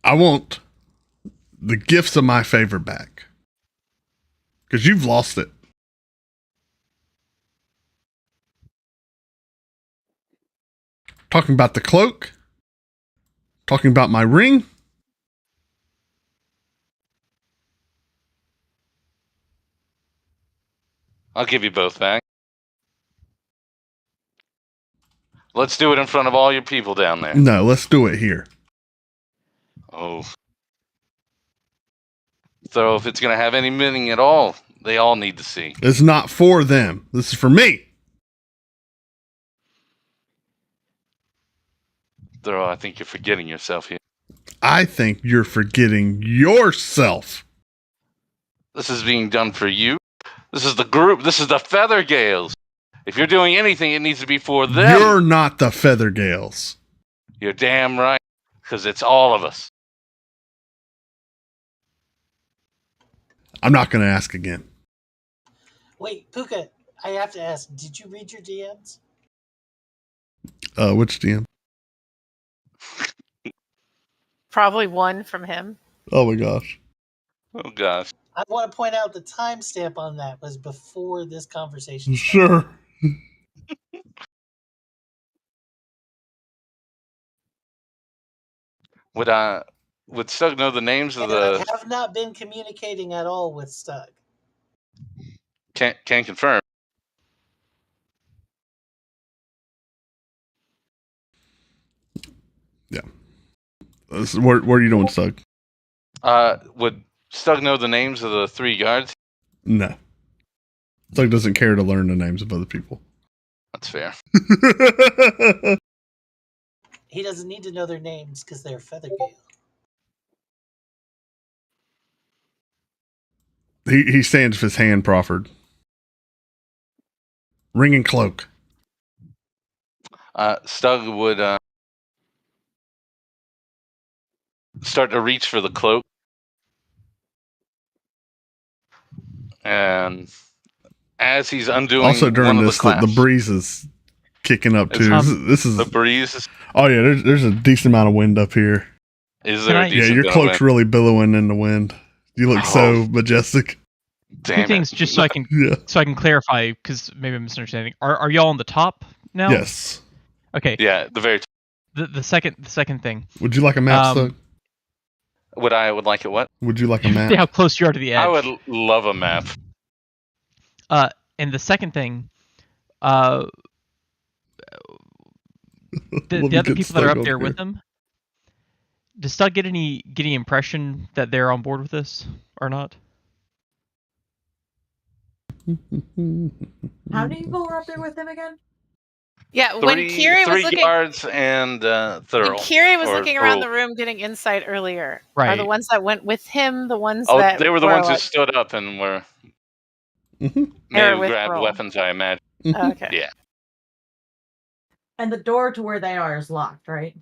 I want the gifts of my favor back. Because you've lost it. Talking about the cloak. Talking about my ring. I'll give you both back. Let's do it in front of all your people down there. No, let's do it here. Oh. So if it's going to have any meaning at all, they all need to see. It's not for them. This is for me. Thorough, I think you're forgetting yourself here. I think you're forgetting yourself. This is being done for you. This is the group. This is the Feathergales. If you're doing anything, it needs to be for them. You're not the Feathergales. You're damn right. Because it's all of us. I'm not going to ask again. Wait, Pookha, I have to ask, did you read your DMs? Which DM? Probably one from him. Oh my gosh. Oh gosh. I want to point out the timestamp on that was before this conversation. Sure. Would Stug know the names of And I the? have not been communicating at all with Stug. Can't confirm. Yeah. What are you doing, Stug? Would Stug know the names of the 3 guards? No. Stug doesn't care to learn the names of other people. That's fair. He doesn't need to know their names because they're Feathergale. He stands with his hand proffered. Ring and cloak. Stug would start to reach for the cloak, and as he's undoing Also, one during of this, the clasps, the breeze is kicking up too. This is the breeze. Oh yeah, there's a decent amount of wind up here. Is there a Yeah, decent your bit of cloak's wind? really billowing in the wind. You look so majestic. Damn Two things, it. just so I can clarify, because maybe I'm misunderstanding. Are y'all on the top now? Yes. Okay. Yeah, the very. The second thing. Would you like a map, Stug? Would like it what? Would you like a map? See how close you are to the edge. I would love a map. And the second thing, the other people that are up there with him, does Stug get any impression that they're on board with this or not? How many people were up there with him again? Yeah, when Kiri was 3 looking, guards and Thurl. when Kiri was or looking around Thurl. the room getting insight earlier, Right. are the ones that went with him the ones Oh, that they were the were ones who like, stood up and were. They May were have with grabbed Thurl. weapons, I imagine. Oh, okay. Yeah. And the door to where they are is locked, right?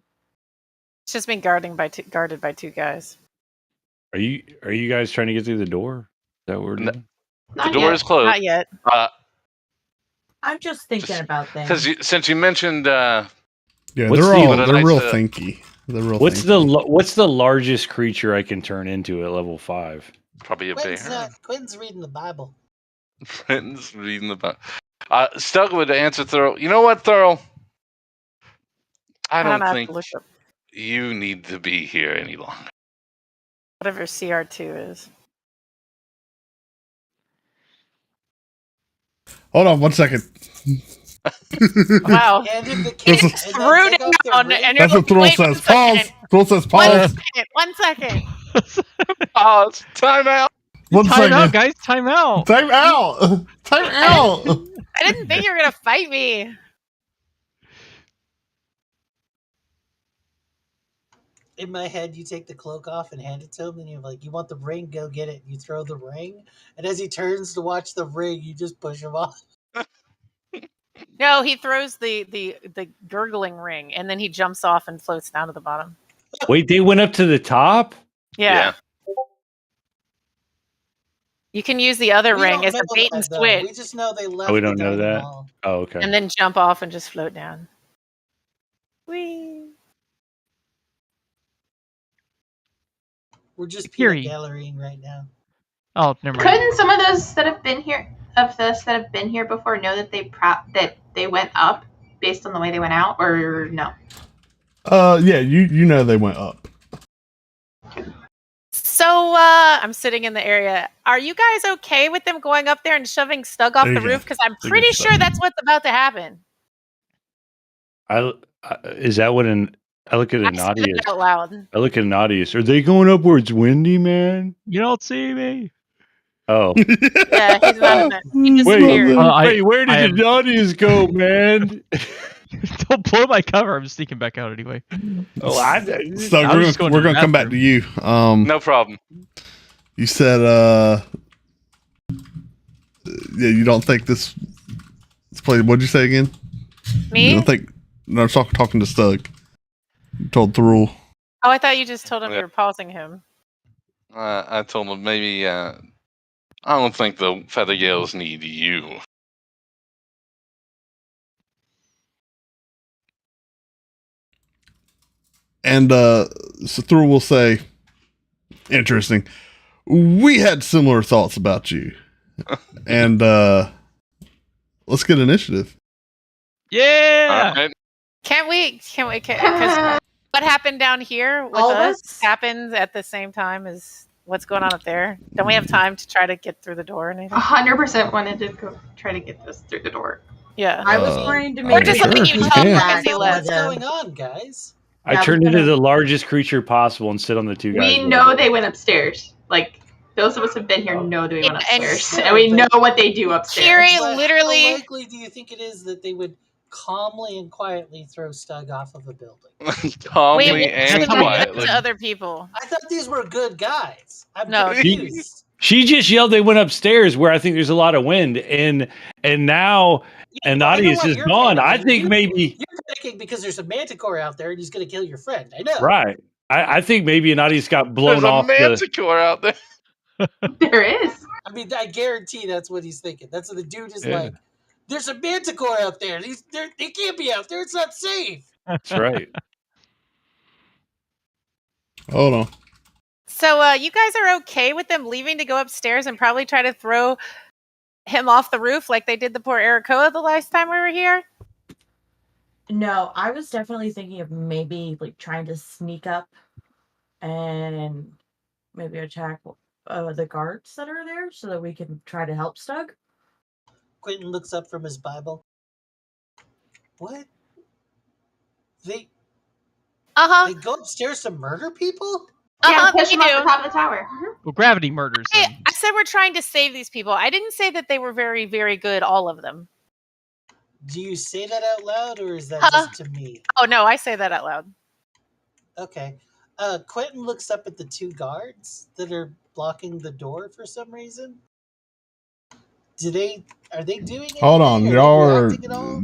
It's just being guarded by 2 guys. Are you guys trying to get through the door? Is that what we're doing? The door is closed. Not yet. I'm just thinking about things. Because since you mentioned, Yeah, What's they're the- real thinky. They're real. What's thinky. what's the largest creature I can turn into at level 5? probably a bear. Quentin's reading the Bible. Quentin's reading the book. Stug would answer Thurl. You know what, Thurl? I I'm gonna don't have think to look up you need to be here any longer. whatever CR2 is. Hold on 1 second. Wow. And if the He king just and threw then take off their down, ring- and you're That's what like, Throll wait 1 says. Pause. second. Throll says 1 pause. second. 1 second. Pause. Time out. 1 Time second. out, guys. Time out. Time out. Time out. I didn't think you were gonna fight me. In my head, you take the cloak off and hand it to him, and you're like, "You want the ring? Go get it." You throw the ring, and as he turns to watch the ring, you just push him off. No, he throws the gurgling ring, and then he jumps off and floats down to the bottom. Wait, they went up to the top? Yeah. You can use the other We ring don't as a know bait and that, though. switch, We just know they left. Oh, we the don't know dining that? hall. Oh, okay. and then jump off and just float down. Whee! We're just Kiri. peanut gallerying right now. Oh, never mind. Couldn't some of those that have been here before know that they went up based on the way they went out, or no? Yeah, you know they went up. So I'm sitting in the area. Are you guys okay with them going up there and shoving Stug off There the you go. roof? Because I'm There you pretty go, sure Stug. that's what's about to happen. Is that what I look at I said Anadius. it out loud. I look at Anadius. Are they going up where it's windy, man? You don't see me. Oh. Yeah, he's not in it. He Wait, disappeared. wait, where did Anadius go, man? Don't blow my cover. I'm sneaking back out anyway. Oh, Stug, I was just going we're to the gonna come back to you. No problem. You said yeah, you don't think this place. What'd you say again? You Me? don't think? No, I'm talking to Stug. You told Thurl. Oh, I thought you just told him Yeah. you were pausing him. I told him maybe. I don't think the Feathergales need you. And Sathur will say, interesting. We had similar thoughts about you. And let's get initiative. Yeah. All right. Can't we? Because what happened down here with All of us us? happens at the same time as what's going on up there. Don't we have time to try to get through the door and anything? 100% wanted to go try to get this through the door. Yeah. I was Uh, trying to I make mean, just sure, letting you you tell can. them. I Busy don't know left. what's going on, guys. I Yeah, turned we're into gonna- the largest creature possible and sit on the two guys. We with know it. they went upstairs. Like, those of us have been here know they went And upstairs. sure, And we know but- what they do upstairs. Kiri But literally. how likely do you think it is that they would calmly and quietly throw Stug off of a building? Calmly We and That's how we get quietly. to other people. I thought these were good guys. I'm No. confused. She just yelled they went upstairs where I think there's a lot of wind, and now I know Anadius why is you're gone. I panicking. think maybe You're panicking because there's a manticore out there and he's going to kill your friend. I know. right. I think maybe Anadius got blown There's a off. manticore out there. There is. I mean, I guarantee that's what he's thinking. That's what the dude is Yeah. like. There's a manticore out there. They can't be out there. It's not safe. That's right. Hold on. So you guys are okay with them leaving to go upstairs and probably try to throw him off the roof like they did the poor Ericoa the last time we were here? No, I was definitely thinking of maybe like trying to sneak up and maybe attack the guards that are there so that we can try to help Stug. Quentin looks up from his Bible. What? They Uh-huh. go upstairs to murder people? Yeah, They push him off do. the top of the tower. Well, gravity murders Hey, them. I said we're trying to save these people. I didn't say that they were very, very good, all of them. Do you say that out loud or is that Huh? just to me? Oh, no, I say that out loud. Okay. Quentin looks up at the two guards that are blocking the door for some reason. Are they doing anything? Hold on. Are they Y'all are reacting at all?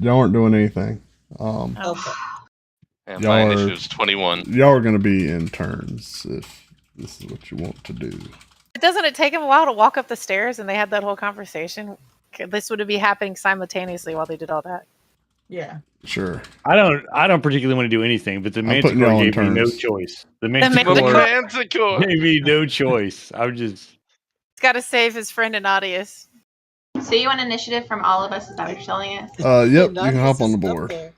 y'all aren't doing anything. Oh. Okay. And Y'all my are- initiative's 21. Y'all are gonna be in turns if this is what you want to do. Doesn't it take them a while to walk up the stairs and they had that whole conversation? This would be happening simultaneously while they did all that. Yeah. Sure. I don't particularly want to do anything, but the I'm putting y'all Manticore in gave me no turns. choice. The The Manticore. Manticore manticore. gave me no choice. I'm just He's got to save his friend Anadius. So you want initiative from all of us? Is that what you're telling us? Yep, you can Nadius hop on is the up board. there.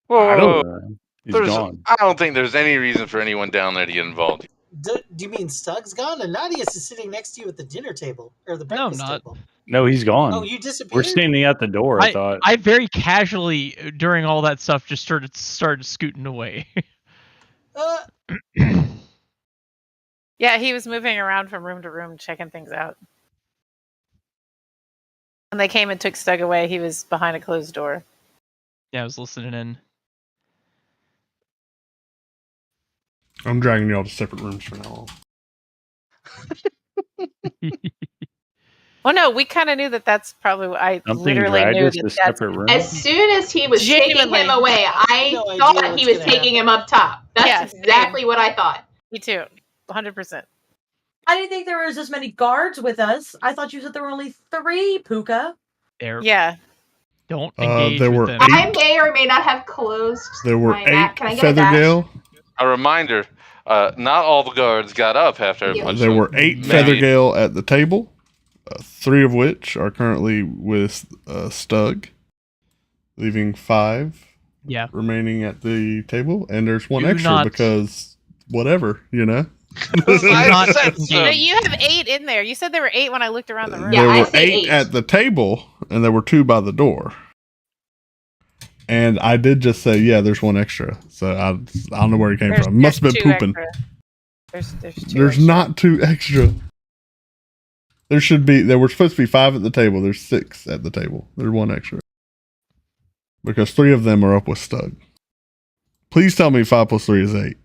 Whoa, I whoa, don't whoa. know. He's There's- gone. I don't think there's any reason for anyone down there to get involved. Do you mean Stug's gone? And Nadius is sitting next to you at the dinner table or the No, I'm breakfast not. table. No, he's gone. Oh, you disappeared. We're standing at the door. I thought. I very casually during all that stuff just started scooting away. Yeah, he was moving around from room to room, checking things out. When they came and took Stug away, he was behind a closed door. Yeah, I was listening in. I'm dragging y'all to separate rooms for now. Well, no, we kind of knew that that's probably what I Something literally dragged knew us that to that's separate rooms. As soon as he was taking Genuinely. him away, I No idea thought what's he was gonna taking him up top. That's Yeah, same. exactly what I thought. me too. 100%. I didn't think there was this many guards with us. I thought you said there were only 3, Pookha. There. Yeah. Don't engage there with were them. I may or may not have closed There were my map. 8 Can I get a dash? Feathergale. A reminder, not all the guards got up after a Yeah. bunch There of were 8 maybe- Feathergale at the table, 3 of which are currently with Stug, leaving 5 Yeah. remaining at the table, and there's 1 Do extra not- because whatever, you know. I not said engage. so. No, you have 8 in there. You said there were 8 when I looked around the room. Yeah, there I were say 8 8. at the table, and there were 2 by the door. And I did just say, yeah, there's 1 extra. So I don't know where he came from. Must have been 2 pooping. extra. There's 2 There's extra. not 2 extra. There were supposed to be 5 at the table. There's 6 at the table. There's 1 extra. Because 3 of them are up with Stug. Please tell me 5 plus 3 is 8.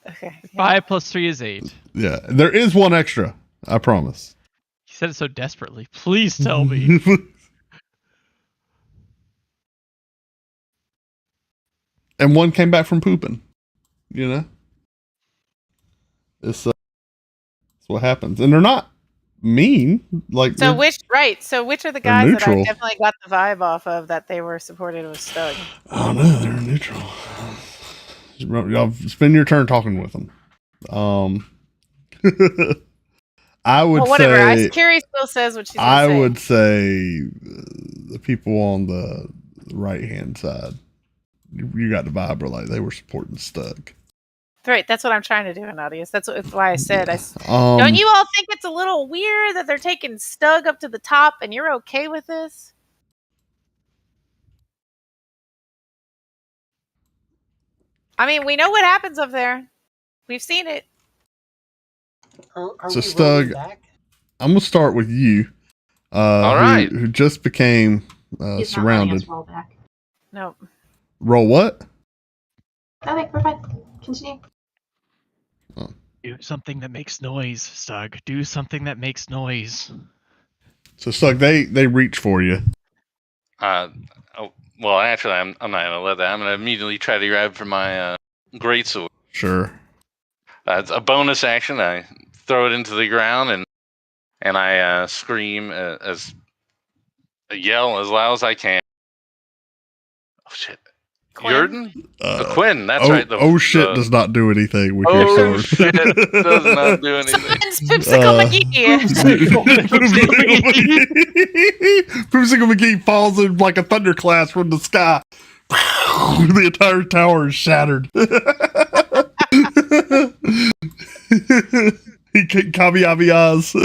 Okay. yeah. 5 plus 3 is 8. Yeah, there is 1 extra. I promise. He said it so desperately. Please tell me. And 1 came back from pooping. You know? It's what happens. And they're not mean. Like So they're- which are the They're guys that I neutral. definitely got the vibe off of that they were supported with Stug? I don't know. They're neutral. Y'all spend your turn talking with them. I would whatever. say. Carrie still says what she's going to I say. would say the people on the right hand side. You got the vibe, like they were supporting Stug. Right, that's what I'm trying to do, Anadius. That's why I said. Yeah. Don't you all think it's a little weird that they're taking Stug up to the top, and you're okay with this? I mean, we know what happens up there. We've seen it. Are So we Stug, rolling back? I'm gonna start with you. All right. Who just became He's not letting surrounded. us roll back. No. Roll what? Okay, we're fine. Continue. Do something that makes noise, Stug. Do something that makes noise. So Stug, they reach for you. Well, actually, I'm not gonna let that. I'm gonna immediately try to grab for my greatsword. Sure. It's a bonus action. I throw it into the ground and I scream yell as loud as I can. Oh shit! Quinn? Jordan? Quinn, that's right. Shit does not do anything with your Oh sword. shit does not do anything. It's Poopsicle McGee. Poopsicle McGee falls in like a thunderclash from the sky. The entire tower is shattered. He can kabiyabias.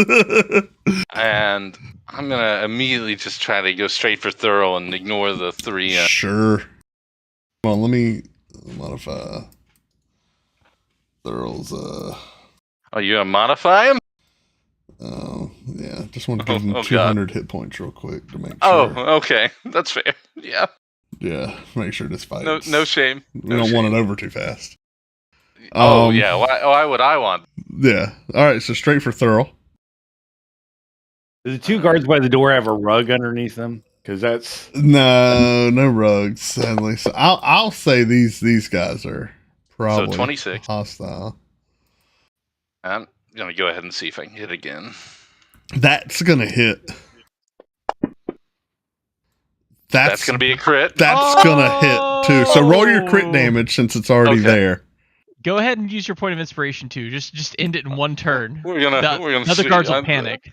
And I'm gonna immediately just try to go straight for Thurl and ignore the three. Sure. Well, let me modify Thurl's. Oh, you gonna modify him? Oh, yeah. Just want to give him 200 hit points real quick to make sure. Oh, okay. That's fair. Yeah. Yeah, make sure this fight. No shame. We don't want it over too fast. Yeah. Why would I want? Yeah. All right. So straight for Thurl. Do the two guards by the door have a rug underneath them? Because that's No rugs, sadly. So I'll say these guys are probably 26 hostile. I'm gonna go ahead and see if I can hit again. That's gonna hit. That's gonna be a crit. That's gonna hit too. So roll your crit damage since it's already there. Go ahead and use your point of inspiration too. Just end it in one turn. We're gonna other guards will panic.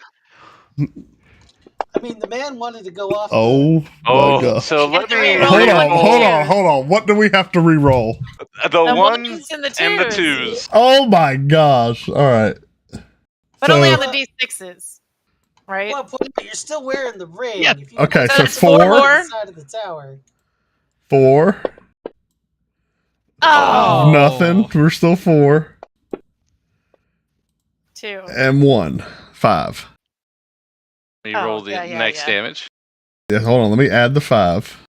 I mean, the man wanted to go off. Oh my god! So let me hold on. What do we have to re-roll? The ones and and the twos. Oh my gosh! All right, but only on the D6s, right? Well, you're still wearing the ring. Yeah. If you Okay, So so it's four more? side of the tower. 4. Oh, Nothing. We're still 4 2. and 1. 5. You roll the next damage. Yeah, hold on. Let me add the 5.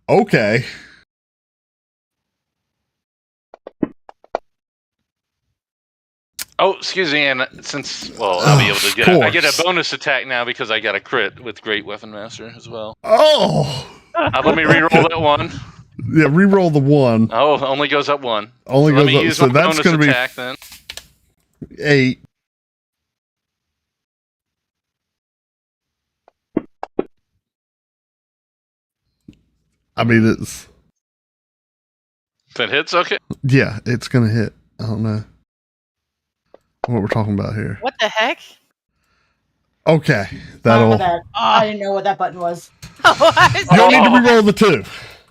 Okay. Oh, excuse me, and I'll be able to get I get a bonus attack now because I got a crit with Great Weapon Master as well. Oh. Let me re-roll that one. Yeah, re-roll the 1. Oh, only goes up 1. Only let goes me up. use So my that's bonus going to be attack then. 8. I mean, it's. If it hits, okay. Yeah, it's going to hit. I don't know what we're talking about here. What the heck? Okay, My bad. I didn't know what that button was. You don't need to re-roll the 2.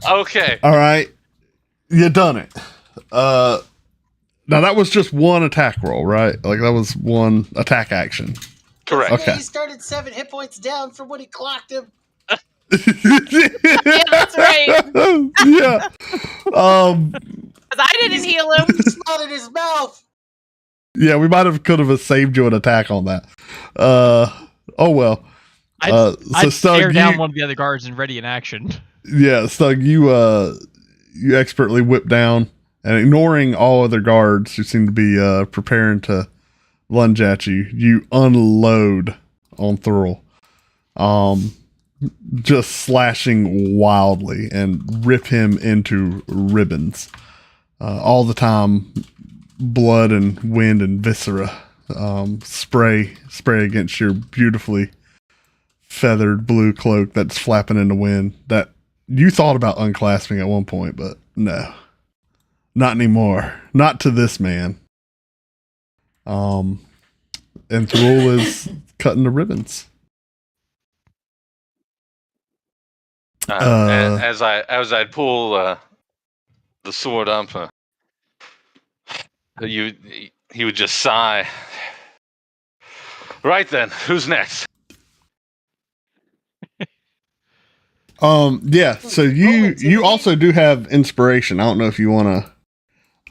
Okay. All right, you done it. Now that was just one attack roll, right? Like that was one attack action. Correct. Okay. He started 7 hit points down from when he clocked him. Yeah, that's right. Yeah. Because I didn't heal him. Snot in his mouth. Yeah, we could have saved you an attack on that. Oh well. I'd Stug, stare down one of the other guards and ready in action. Yeah, Stug, you expertly whip down and ignoring all other guards who seem to be preparing to lunge at you. You unload on Thurl, just slashing wildly and rip him into ribbons. All the time, blood and wind and viscera spray against your beautifully feathered blue cloak that's flapping in the wind that you thought about unclasping at one point, but No. Not anymore. Not to this man. And Thrul is cutting the ribbons. As I pull the sword up, he would just sigh. Right then, who's next? Yeah, so you also do have inspiration. I don't know if you want to.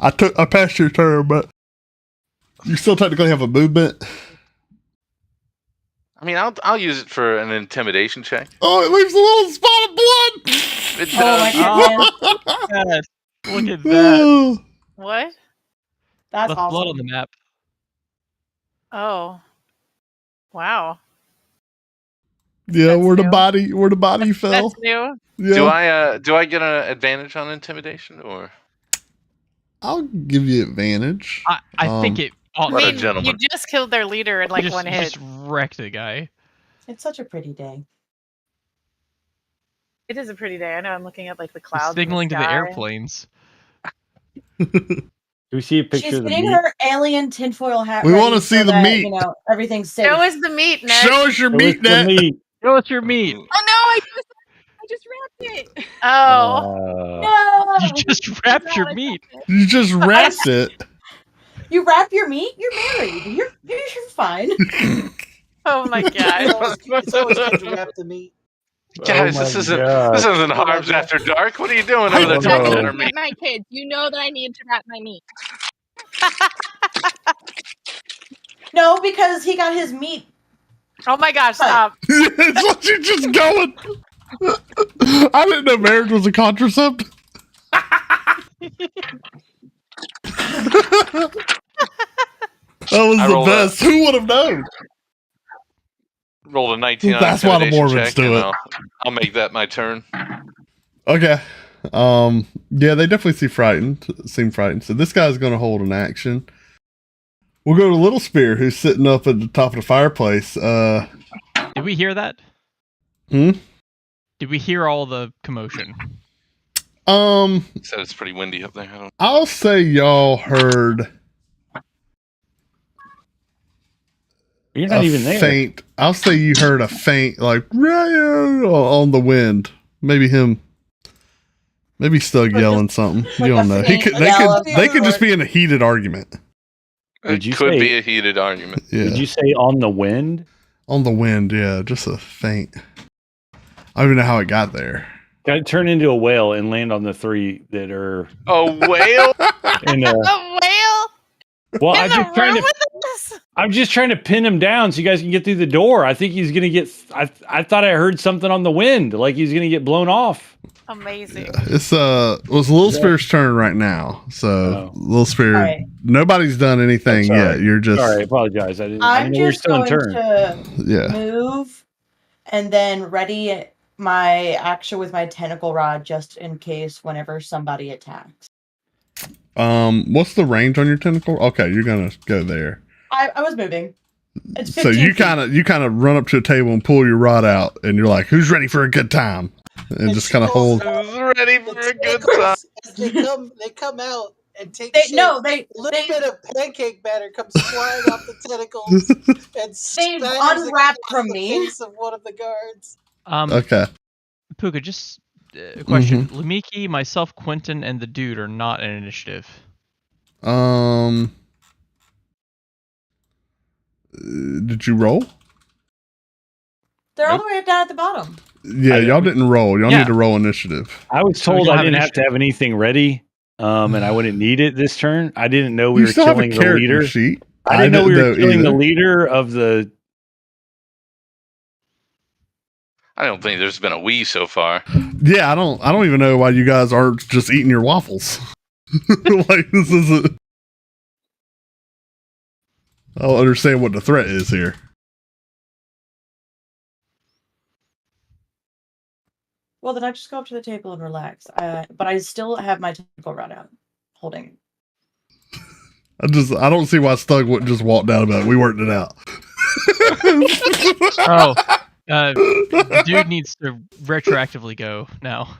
I passed your turn, but you still technically have a movement. I mean, I'll use it for an intimidation check. Oh, it leaves a little spot of blood. It Oh my does. goodness. Yes. Look at that. What? That's Left awesome. blood on the map. Wow. Yeah, That's where the new. body fell. That's new. Yeah. Do I get an advantage on intimidation or? I'll give you advantage. I think it. I What a mean, you gentleman. just killed their leader in like one you hit. just wrecked the guy. It's such a pretty day. It is a pretty day. I know. I'm looking at like the He's clouds. signaling to the sky. airplanes. Do we see a picture She's of the getting meat? her alien tinfoil hat. We ready wanna see so the that, meat. You know, everything's safe. Show us the meat, Ned. Show us your Show meat, us the Ned. meat. Show us your meat. Oh no, I just wrapped it. Oh. No! You just wrapped your meat. You just wrapped it. You wrap your meat? You're married. You're fine. Oh my It's god. always good to wrap the meat. Guys, my this isn't God. Harbs After Dark. What are you doing I over there don't talking know. to our meat? My kids, you know that I need to wrap my meat. No, because he got his meat. Oh my gosh, stop. It's like you're just going. I didn't know marriage was a contracept. That was I the rolled best. Who would have known? Rolled a 19 on That's why the intimidation Mormons check, do and it. I'll make that my turn. Okay. Yeah, they definitely seem frightened. So this guy's going to hold an action. We'll go to Little Spear, who's sitting up at the top of the fireplace. Did we hear that? Hmm? Did we hear all the commotion? He said it's pretty windy up there. I'll say y'all heard You're not even there. faint. I'll say you heard a faint, like, on the wind. Maybe him. Maybe Stug yelling something. like You don't a know. faint They could just be in a heated argument. Did you It could say- be a heated argument. Yeah. Did you say on the wind? On the wind, yeah. Just a faint. I don't even know how it got there. Got to turn into a whale and land on the three that are A whale? in a. A whale Well, in the room with us? I'm just trying to pin him down so you guys can get through the door. I think he's gonna get. I thought I heard something on the wind, like he's gonna get blown off. Amazing. It's Little Spear's turn right now. So Oh. Little Spear, All right. nobody's done anything Sorry. yet. You're just Sorry, I apologize. I didn't know I'm we were just still in going turn. to yeah. move and then ready my action with my tentacle rod just in case whenever somebody attacks. What's the range on your tentacle? Okay, you're gonna go there. I was moving. It's So 15 you feet. kind of run up to a table and pull your rod out, and you're like, "Who's ready for a good time?" And just kind of hold. Who's ready for a good time? As they come out and take They, shape. no, they A little bit of pancake batter comes flying off the tentacles and spatters unwrapped across from the me. face of one of the guards. Okay. Puka, just a question. Mm-hmm. Lumiki, myself, Quentin, and the dude are not an initiative. Did you roll? they're all the way down at the bottom. Yeah, I- y'all didn't roll. Y'all Yeah. need to roll initiative. I was So we told don't I have didn't have to have anything ready, and I wouldn't need it this turn. I didn't know we You were still have a killing the character leader. sheet. I didn't know we were killing the either. leader of the. I don't think there's been a Wii so far. Yeah, I don't even know why you guys aren't just eating your waffles. Like this isn't. I don't understand what the threat is here. Well, then I just go up to the table and relax. But I still have my tentacle rod out, holding. I don't see why Stug wouldn't just walk down about it. We worked it out. Oh, the dude needs to retroactively go now.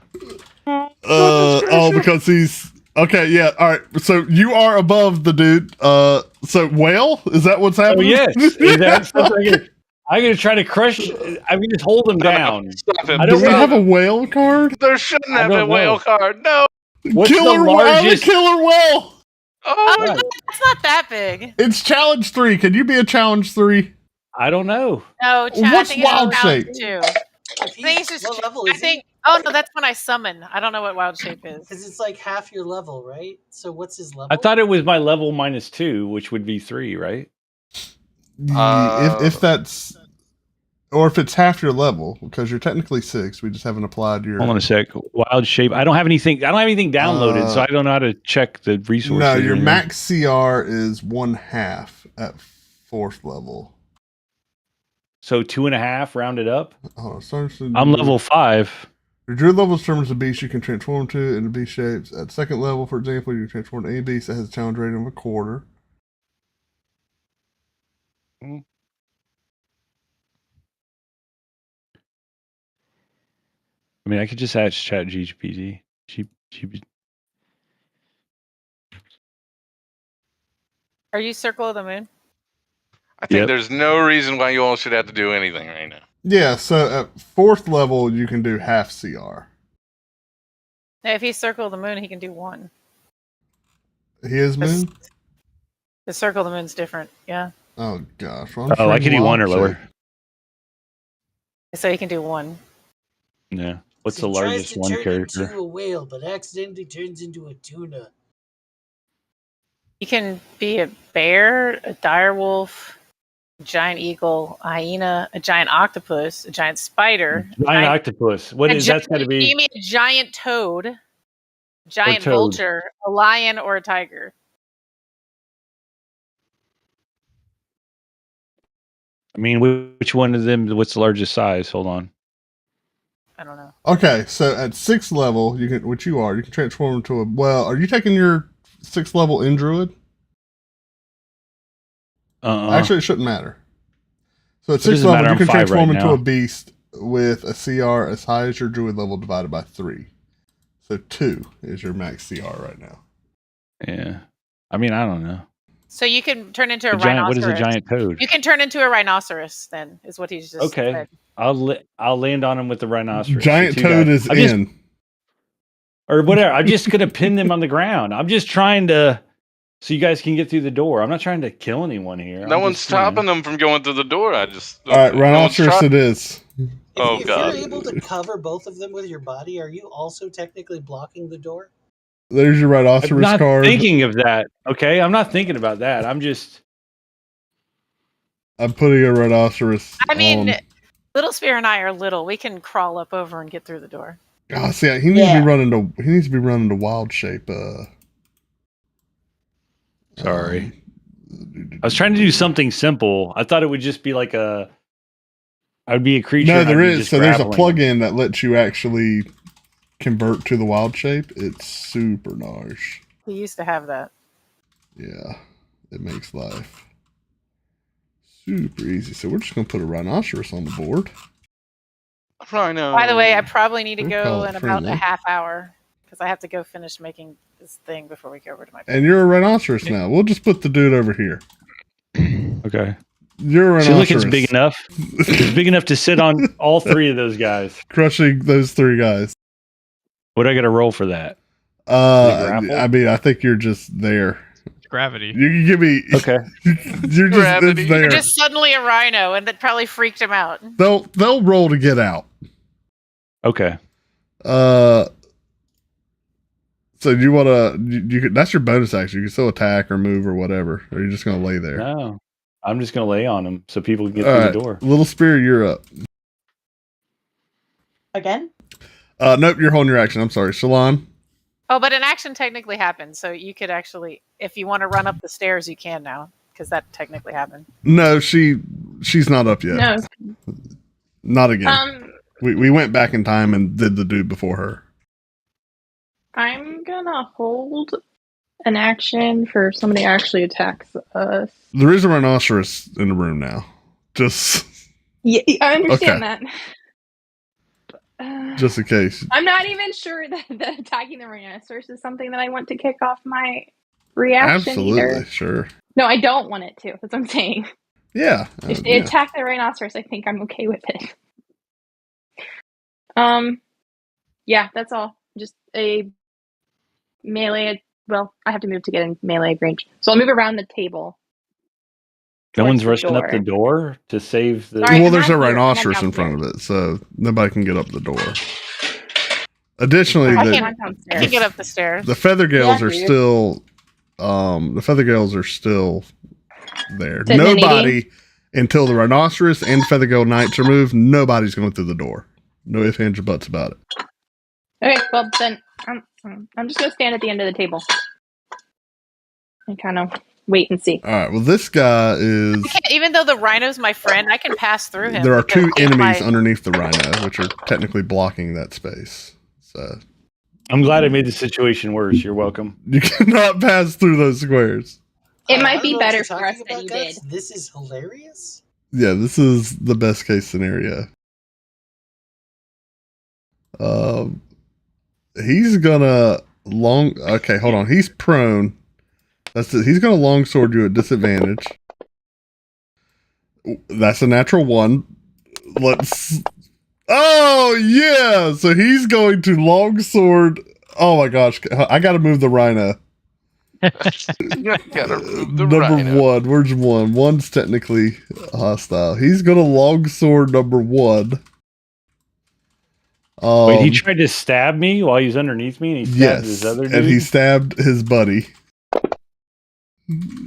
Because he's okay. Yeah. All right. So you are above the dude. So whale, is that what's Oh happening? yes, is that something? I'm gonna try to crush. I'm gonna just hold him down. Stop him. I Do don't we know. have a whale card? There shouldn't I have been don't a whale know. card. No. What's the I'm a largest? killer whale. Oh, Oh, Right. that's not that big. It's challenge 3. Can you be a challenge 3? I don't know. No, Chad, I What's think it's wild challenge shape? 2. If I think it's just. what level I is think. he? Oh no, that's when I summon. I don't know what wild shape is. Because it's like half your level, right? So what's his level? I thought it was my level -2, which would be 3, right? If that's, or if it's half your level, because you're technically 6. We just haven't applied your. Hold on a sec. Wild shape. I don't have anything. I don't have anything downloaded, so I don't know how to check the resources. No, or your anything. max CR is 1/2 at 4th level. So 2.5 rounded up. Oh, I'm level 5. Your druid level determines the beast you can transform to into beast shapes. At 2nd level, for example, you can transform to any beast that has a challenge rating of 1/4. I mean, I could just ask Chat GPT. Are you Circle of the Moon? I think Yep. there's no reason why you all should have to do anything right now. Yeah, so at 4th level, you can do half CR. No, if he's Circle of the Moon, he can do 1. He is That's- moon? The Circle of the Moon's different. Yeah, Oh, gosh. Well, I'm Oh, I trying could do 1 or wild lower. shape. so he can do 1. Yeah. What's So the he tries largest to one turn character? into a whale, but accidentally turns into a tuna. You can be a bear, a direwolf, a giant eagle, a hyena, a giant octopus, a giant spider, Giant octopus. What a is that's got to Can you be? give me a giant toad, giant toad. vulture, a lion, or a tiger? I mean, which one of them? What's the largest size? Hold on. I don't know. Okay, so at 6th level, you can, which you are, you can transform into a. Well, are you taking your 6th level in druid? Actually, it shouldn't matter. So at 6th doesn't level, matter, you can I'm 5 transform right into now. a beast with a CR as high as your druid level divided by 3. So 2 is your max CR right now. Yeah. I mean, I don't know. So you can turn into a A giant. What rhinoceros. is a giant toad? You can turn into a rhinoceros. Then is what he's just Okay. said. I'll land on him with the rhinoceros. Giant The 2 toad guys. is in. Or whatever. I'm just gonna pin them on the ground. I'm just trying to, so you guys can get through the door. I'm not trying to kill anyone here. No I'm one's just, you know. stopping them from going through the door. I just. All right, no one's rhinoceros try- it is. Oh, If God. you're able to cover both of them with your body, are you also technically blocking the door? There's your I'm rhinoceros not card. thinking of that. Okay, I'm not thinking about that. I'm just. I'm putting a rhinoceros. I mean, on. Little Spear and I are little. We can crawl up over and get through the door. Oh, see, he needs to be running to. He needs to be running to wild shape. Sorry. I was trying to do something simple. I thought it would just be like a. I would be a creature. No, and I'd there be is. just So there's a grappling. plugin that lets you actually convert to the wild shape. It's super nice. We used to have that. Yeah, it makes life super easy. So we're just gonna put a rhinoceros on the board. Rhino. By the way, I probably need to We'll call go it in about friendly. a half hour because I have to go finish making this thing before we go over to my. And you're a rhinoceros now. We'll just put the dude over here. Okay. You're a See, look, rhinoceros. it's big enough. It's big enough to sit on all 3 of those guys. Crushing those 3 guys. What do I got to roll for that? grapple? I mean, I think you're just there. It's gravity. You can give me. Okay. You're just Gravity. it's there. You're just suddenly a rhino, and that probably freaked him out. They'll roll to get out. Okay. So you want to? You could, that's your bonus action. You can still attack or move or whatever. Or you're just gonna lay there. No. I'm just going to lay on them so people can get All through right, the door. Little Spear, you're up. Again? Nope, you're holding your action. I'm sorry, Shalon. Oh, but an action technically happened, so you could actually, if you want to run up the stairs, you can now because that technically happened. No, she's not up yet. No. Not again. We went back in time and did the dude before her. I'm gonna hold an action for somebody actually attacks us. There is a rhinoceros in the room now. Just Yeah, I understand Okay. that. just in case. I'm not even sure that the attacking the rhinoceros is something that I want to kick off my reaction Absolutely, either. sure. No, I don't want it to. That's what I'm saying. Yeah. If they yeah. attack the rhinoceros, I think I'm okay with it. Yeah, that's all. Just a melee. Well, I have to move to get in melee range, so I'll move around the table. No towards one's the rushing up the door. door to save the. Sorry. Well, I'm there's a not here. I'm rhinoceros in front of it, so nobody can get up the door. Additionally, I I can- want I downstairs. can get up the stairs. the feather gales Yeah, are dude. still there. Sitting in Nobody until the rhinoceros and feather gale knights are moved. Nobody's going through the door. No ifs, ands, or buts about it. Okay, well then I'm just gonna stand at the end of the table and kind of wait and see. All right. Well, this guy is. I can't, even though the rhino's my friend, I can pass through him. There are because two he's enemies my- underneath the rhino, which are technically blocking that space. So I'm glad I made the situation worse. You're welcome. you cannot pass through those squares. It I might don't be know what better you're for talking us that about, you guys. did. This is hilarious. Yeah, this is the best case scenario. He's gonna okay, hold on. He's prone. That's it. He's gonna longsword you at disadvantage. That's a natural one. Let's. Oh yeah! So he's going to longsword. Oh my gosh! I got to move the rhino. Gotta move the Number rhino. one. Where's one? One's technically hostile. He's gonna longsword number one. Wait, he tried to stab me while he was underneath me, and he stabbed his other dude. and he stabbed his buddy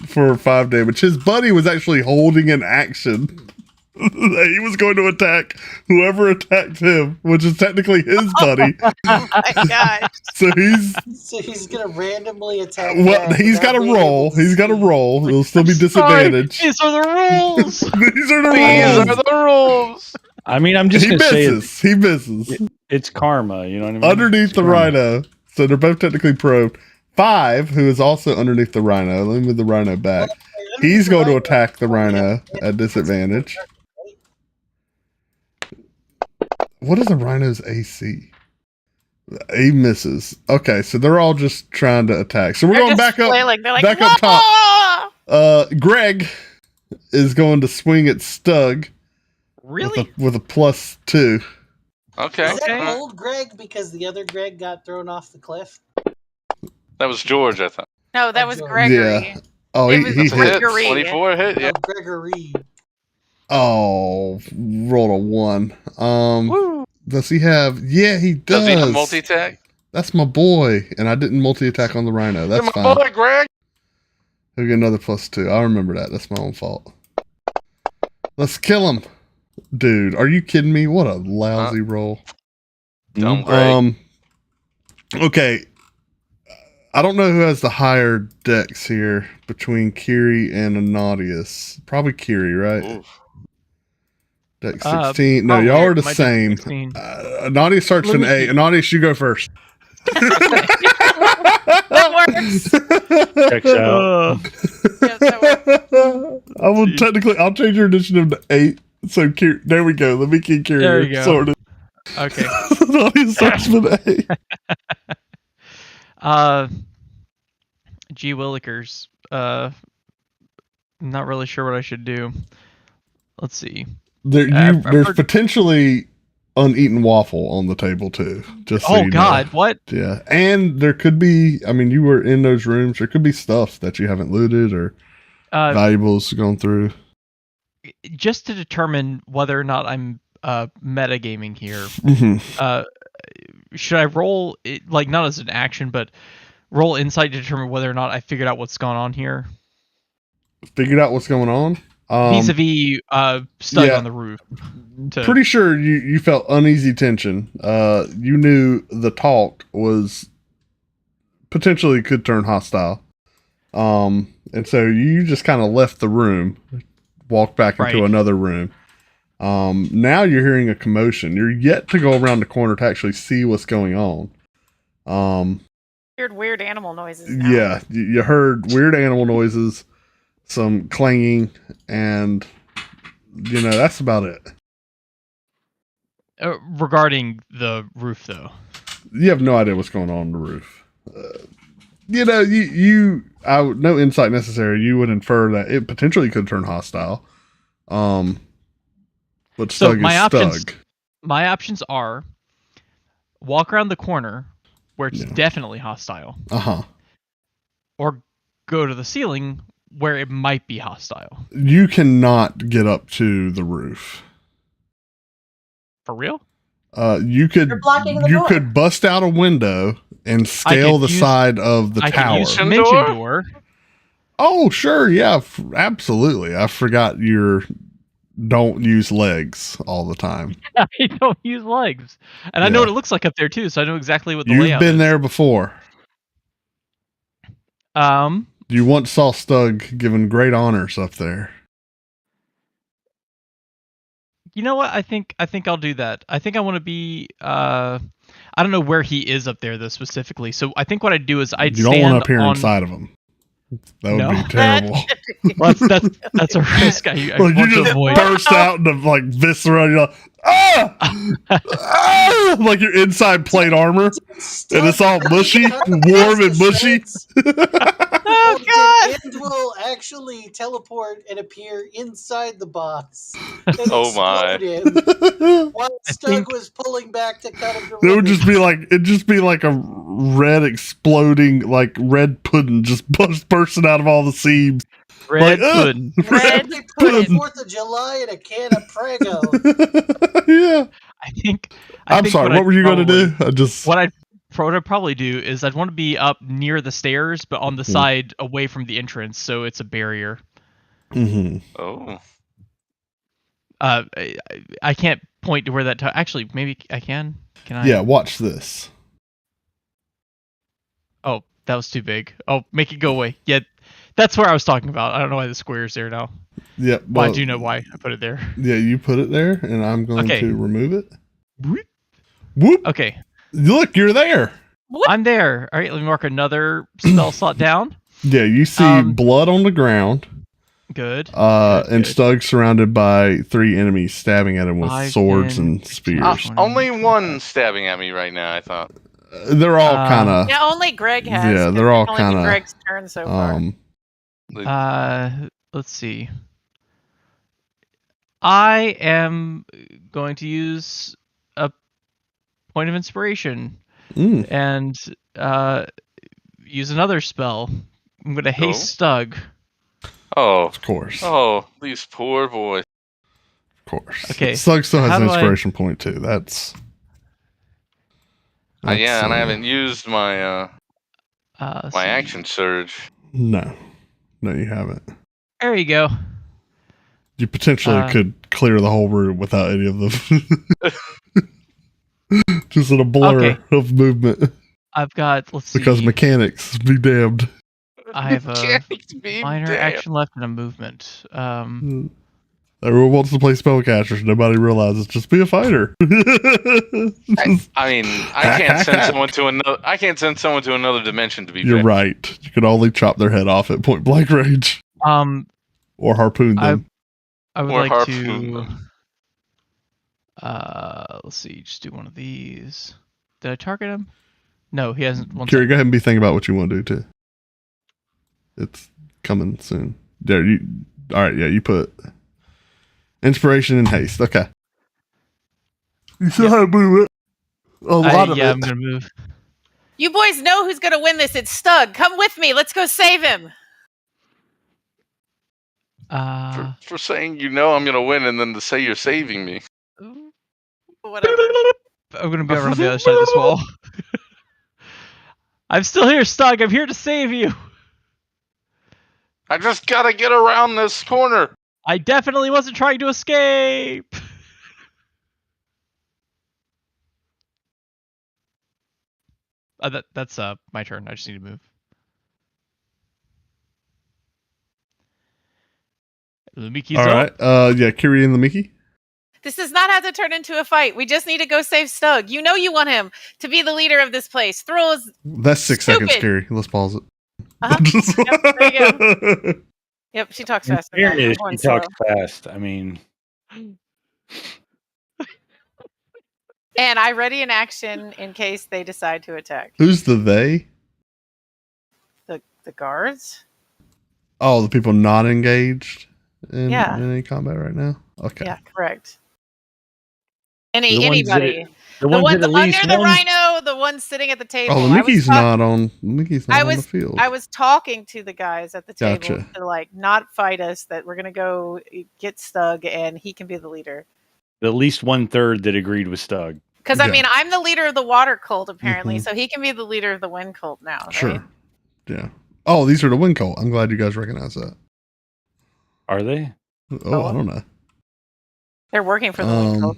for 5 damage. His buddy was actually holding an action. He was going to attack whoever attacked him, which is technically his buddy. Oh my god! So he's So he's gonna randomly attack. well, back he's without got to being roll. able to He's got to see. roll. He'll still be Sorry, disadvantaged. these are the rules. These are the These rules. are the rules. I mean, I'm just He gonna say misses. He misses. it's karma. You know what I mean? Underneath It's the karma. rhino. So they're both technically prone. 5, who is also underneath the rhino. Let me move the rhino back. He's going to attack the rhino at disadvantage. What is a rhino's AC? He misses. Okay, so they're all just trying to attack. So we're They're going just back up. flailing. They're like, back up top. Greg is going to swing at Stug Really? with a +2. Okay. Is that Okay. old Greg because the other Greg got thrown off the cliff? That was George, I thought. No, that was Yeah. Gregory. Oh, It he was hit. Hit. Gregory. 24 hit, yeah. Oh, Gregory. Oh, rolled a 1. Woo. Does he have? Yeah, he does. Does he have multi-attack? That's my boy, and I didn't multi-attack on the rhino. That's You're fine. my boy, Greg. He'll get another +2. I'll remember that. That's my own fault. Let's kill him, dude. Are you kidding me? What a lousy roll. Dumb Greg. Okay. I don't know who has the higher dex here between Kiri and Anadius. Probably Kiri, right? Oof. Dex 16. No, probably. y'all are the Might be same. 16. Anadius starts with an A. Anadius, you go first. That works. Checks out. Yes, that works. I will technically. I'll change your initiative to 8. So there we go. Let me keep Kiri There you go. sorted. Okay. Anadius starts with A. Gee Willikers. Not really sure what I should do. Let's see. There's potentially uneaten waffle on the table too. Just so Oh you God, know. what? Yeah, and there could be. I mean, you were in those rooms. There could be stuff that you haven't looted or valuables gone through. Just to determine whether or not I'm metagaming here, should I roll it, like not as an action, but roll insight to determine whether or not I figured out what's gone on here? Figured out what's going on. Vis-a-vis Stug on the roof. Pretty sure you felt uneasy tension. You knew the talk was potentially could turn hostile. And so you just kind of left the room, walked back into another room. Now you're hearing a commotion. You're yet to go around the corner to actually see what's going on. Weird animal noises. Now. Yeah, you heard weird animal noises, some clanging, and that's about it. regarding the roof, though. You have no idea what's going on the roof. You know, no insight necessary. You would infer that it potentially could turn hostile. But So Stug my is options, Stug. my options are walk around the corner where it's Yeah. definitely hostile, or go to the ceiling where it might be hostile. You cannot get up to the roof. For real? You could You're blocking the you door. could bust out a window and scale the side of the I tower. could use dimension door. Oh, sure, yeah, absolutely. I forgot don't use legs all the time. I don't use legs, and I know what it looks like up there too, so I know exactly what the You've layout been is. there before. You once saw Stug given great honors up there. You know what? I think I'll do that. I think I want to be. I don't know where he is up there though specifically. So I think what I'd do is I'd You don't stand want to appear on... inside of him. That would No. be terrible. Well, that's a risk I Like want you to just avoid. burst out into like viscera. You're like, ah! Like your inside plate armor, and it's all mushy, warm and mushy. Oh god! End will actually teleport and appear inside the boss and Oh my! explode him while Stug was pulling back to cut him to It would ribbons. just be like a red exploding, like red pudding just bursting out of all the seams. Red like, pudding. Red pudding. 4th of July in a can of Prego. Yeah. I'm sorry. What were you going to do? What I'd probably do is I'd want to be up near the stairs, but on the side away from the entrance, so it's a barrier. Mm-hmm. Oh. I can't point to where that. Actually, maybe I can. Can I? Yeah. Watch this. Oh, that was too big. Oh, make it go away. Yeah, that's where I was talking about. I don't know why the square is there now. Yeah. Well, I do know why I put it there. Yeah, you put it there, and I'm going to remove it. Whoop. Okay. Look, you're there. I'm there. All right, let me mark another spell slot down. Yeah, you see blood on the ground. Good. And Stug surrounded by 3 enemies stabbing at him with swords and spears. Only one stabbing at me right now, I thought. They're all kind of... Yeah, only Greg has. Yeah, they're all Only kind of... Greg's turn so far. Let's see. I am going to use a point of inspiration and use another spell. I'm going to haste Stug. Oh, of course. Oh, these poor boys. Of course. Okay. Stug still has an inspiration point too. That's yeah, and I haven't used my my action surge. No, you haven't. There you go. You potentially could clear the whole room without any of them. Just in a blur of movement. I've got, let's see. Because mechanics, be damned. I have a minor action left and a movement. Everyone wants to play spellcasters. Nobody realizes. Just be a fighter. I mean, I can't send someone to another. I can't send someone to another dimension to be. You're right. You can only chop their head off at point blank range. Or harpoon them. I would like to. Let's see. Just do one of these. Did I target him? No, he hasn't. Kiri, go ahead and be thinking about what you want to do too. It's coming soon. There, you. All right, yeah, you put inspiration and haste. Okay. You still have to move it. A lot of it. Yeah, I'm gonna move. You boys know who's gonna win this. It's Stug. Come with me. Let's go save him. For saying I'm gonna win and then to say you're saving me. Whatever. I'm gonna be over on the other side of this wall. I'm still here, Stug. I'm here to save you. I just gotta get around this corner. I definitely wasn't trying to escape. That's my turn. I just need to move. Lumiki's all right. Yeah, Kiri and Lumiki. This does not have to turn into a fight. We just need to go save Stug. You know you want him to be the leader of this place. Thrill is That's 6 seconds, Kiri. Let's pause it. Yep, there you go. Yep, she talks fast. She talks fast. I mean, And I ready in action in case they decide to attack. Who's the they? The guards? Oh, the people not engaged in Yeah. any combat right now? Okay. Yeah, correct. The ones that Anybody. The The ones one that at least under the one. rhino, the one sitting at the table. Oh, Mickey's not on the field. I was talking to the guys at the table Gotcha. to like not fight us, that we're gonna go get Stug and he can be the leader. At least 1/3 that agreed with Stug. Because Yeah. I mean, I'm the leader of the water cult apparently, Mhm. so he can be the leader of the wind cult now, right? Sure. Yeah. Oh, these are the wind cult. I'm glad you guys recognize that. Are they? Oh, I don't know. They're working for the wind cult.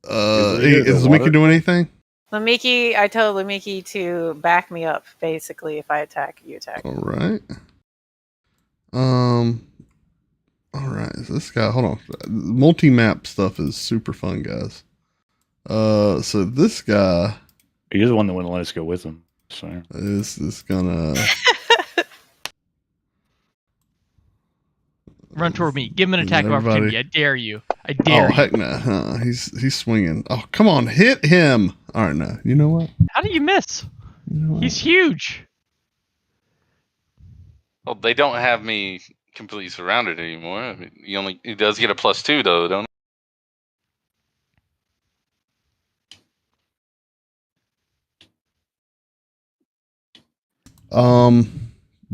Is Mickey doing anything? Lumiki, I told Lumiki to back me up, basically. If I attack, you attack. All right. All right. Is this guy? Hold on. Multi-map stuff is super fun, guys. So this guy You're the one that wouldn't let us go with him. So is gonna Run toward me. Give him an attack of Everybody- opportunity. I dare you. I dare Oh you. heck no! He's swinging. Oh come on, hit him! All right, no. You know what? How do you miss? You know what? He's huge. Well, they don't have me completely surrounded anymore. I mean, he does get a +2 though, don't he? Bump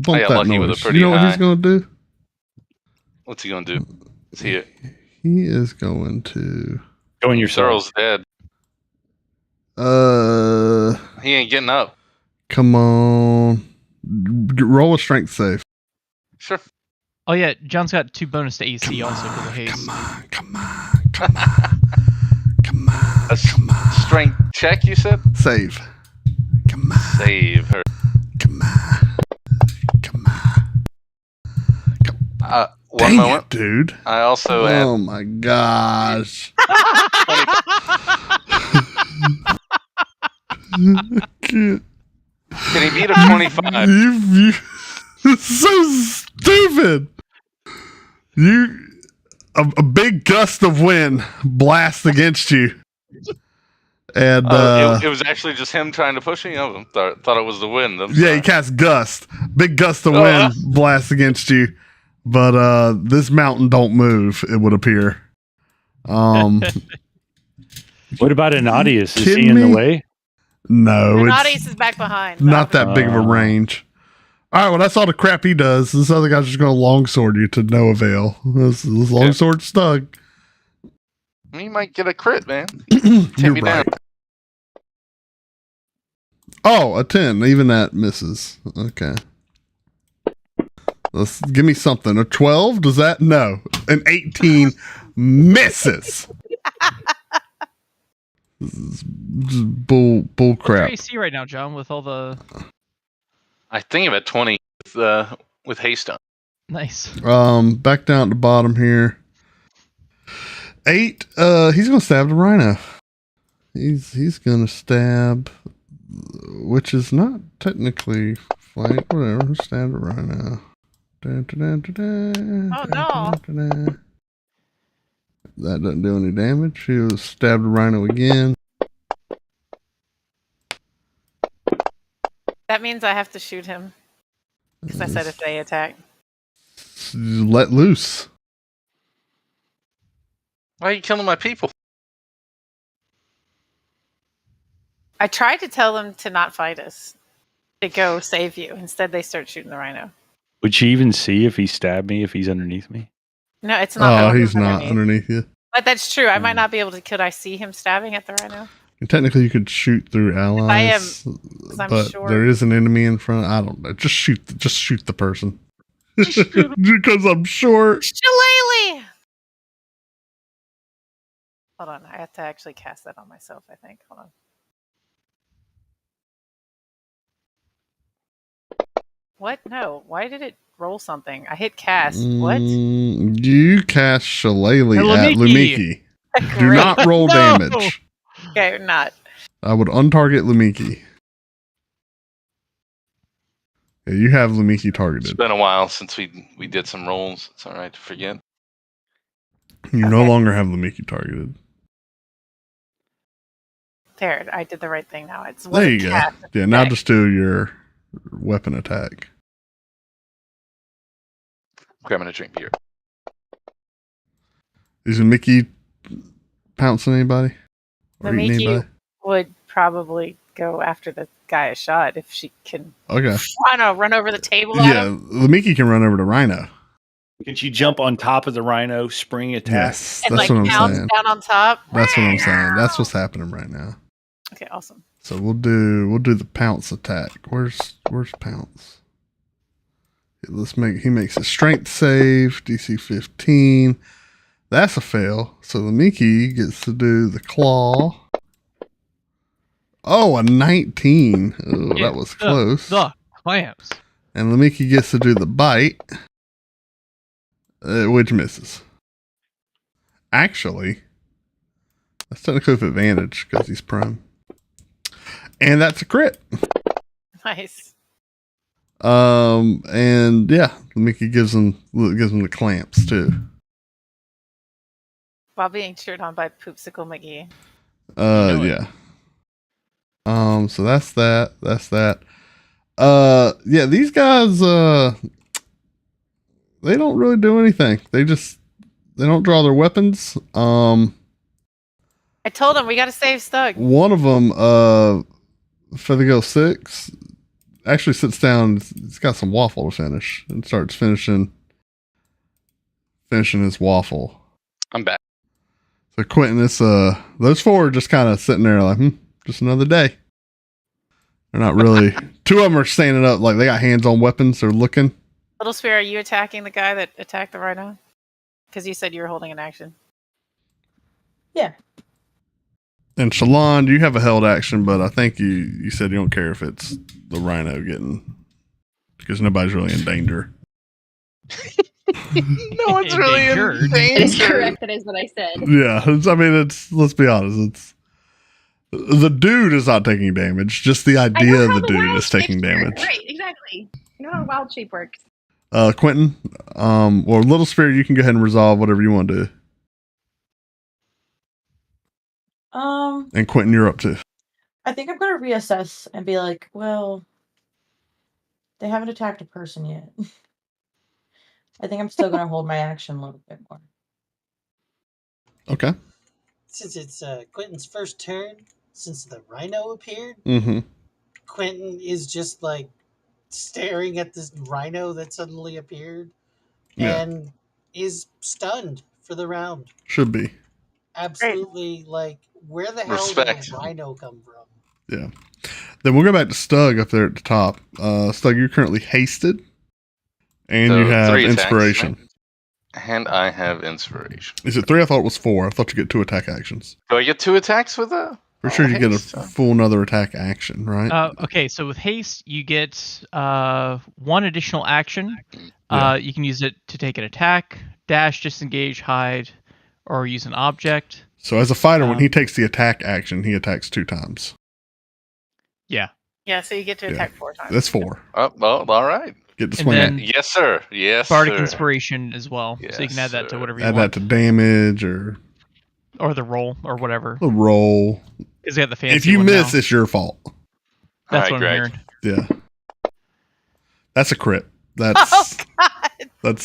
I got that lucky with a noise. pretty You know what high. he's gonna do? What's he gonna do? See it. He is going to. go in yourself. Searle's dead. He ain't getting up. Come on. Roll a strength save. Sure. Oh yeah, John's got 2 bonus to AC also because of haste. Come on. A strength check, you said? Save. Come on. Save her. Come on. One Dang moment. it, dude. I also have Oh my gosh. Can't. Can he beat a 25? You so stupid. A big gust of wind blasts against you. And It was actually just him trying to push me. I thought it was the wind. I'm yeah, sorry. he cast gust. Big gust of wind blasts against you. But this mountain don't move, it would appear. What about Anadius? Is he Kidding in the me? way? No, Renatius is back behind. not that big of a range. All right, well, that's all the crap he does. This other guy's just going to longsword you to no avail. This longsword Stug. He might get a crit, man. You're Take me down. right. Oh, a 10. Even that misses. Okay. Let's give me something. A 12? Does that? No. An 18 misses. This is just bull What's your crap. AC right now, John, with all the... I think I'm at 20 with haste on. Nice. Back down at the bottom here. 8. He's gonna stab the rhino. He's gonna stab, which is not technically flank. Whatever. Stab the rhino. Oh no. That doesn't do any damage. He'll stab the rhino again. That means I have to shoot him. Because I said if they attack. Let loose. Why are you killing my people? I tried to tell them to not fight us. To go save you. Instead they start shooting the rhino. Would she even see if he stabbed me if he's underneath me? No, it's not. Oh, he's not underneath you. But that's true. I might not be able to. Could I see him stabbing at the rhino? And technically, you could shoot through allies, I'm but short. there is an enemy in front. I don't know. Just shoot the person. Because I'm short. Shillelagh! Hold on. I have to actually cast that on myself, I think. Hold on. What? No. Why did it roll something? I hit cast. What? You cast Shillelagh at Lumiki. Lumiki. Do not roll No! damage. Okay, not. I would untarget Lumiki. Yeah, you have Lumiki It's targeted. been a while since we did some rolls. It's all right to forget. You no longer have Lumiki targeted. There, I did the right thing now. It's There you go. cat. Yeah, now Okay. just do your weapon attack. Grabbing a drink beer. Is Mickey pouncing anybody? The Or eating Mickey anybody? would probably go after the guy I shot if she can. Okay. I don't know, run over the table at Yeah, him. the Mickey can run over to Rhino. Can she jump on top of the rhino, spring attack? Yes, And that's like what I'm pounce saying. down on top. That's what I'm saying. That's what's happening right now. Okay, awesome. So we'll do the pounce attack. Where's pounce? He makes a strength save, DC 15. That's a fail. So the Mickey gets to do the claw. Oh, a 19. Oh, that was close. The clamps. And the Mickey gets to do the bite, which misses. Actually, that's technically with advantage because he's prone. And that's a crit. Nice. And yeah, Mickey gives him the clamps too. While being cheered on by Poopsicle McGee. Yeah. So that's that. That's that. Yeah, these guys, they don't really do anything. They don't draw their weapons. I told him we got to save Stug. One of them, Feathergill 6, actually sits down. He's got some waffle to finish and starts finishing his waffle. I'm back. So Quentin, those four are just kind of sitting there like, just another day. They're not really. Two of them are standing up like they got hands on weapons. They're looking. Little Spear, are you attacking the guy that attacked the rhino? Because you said you were holding an action. Yeah. And Shalon, you have a held action, but I think you said you don't care if it's the rhino getting, because nobody's really in danger. No one's really in Endangered. That is danger. correct. That is what I said. Yeah, let's be honest. The dude is not taking damage. Just the I idea know of how the the dude wild is taking shape damage. works. Right, exactly. I know how wild shape works. Quentin, or Little Spirit, you can go ahead and resolve whatever you want to do. And Quentin, you're up too. I think I'm gonna reassess and be like, well, they haven't attacked a person yet. I think I'm still gonna hold my action a little bit more. Okay. Since it's Quentin's first turn, since the rhino appeared, Mm-hmm. Quentin is just like staring at this rhino that suddenly appeared Yeah. and is stunned for the round. Should be. Absolutely, like, where the hell Respect. did a rhino come from? Yeah. Then we'll go back to Stug up there at the top. Stug, you're currently hasted. And So you have 3 attacks, inspiration. right? And I have inspiration. Is it 3? I thought it was 4. I thought you get 2 attack actions. Do I get 2 attacks with that? For sure you get a haste, so- full another attack action, right? Okay, so with haste, you get 1 additional action. Yeah. You can use it to take an attack, dash, disengage, hide, or use an object. So as a fighter, when he takes the attack action, he attacks 2 times. Yeah. Yeah, so you get to Yeah. attack 4 times. That's 4. Oh, well, all right. Get to And swing then- it. Yes, sir. Yes, Bardic sir. Inspiration as well. So you can add that to Yes, whatever you Add want. that to damage or Or the roll, or whatever. a roll. Because they got the fancy If you one miss, now. it's your fault. That's All right, what I'm Greg. hearing. Yeah. That's a crit. That's Oh, God.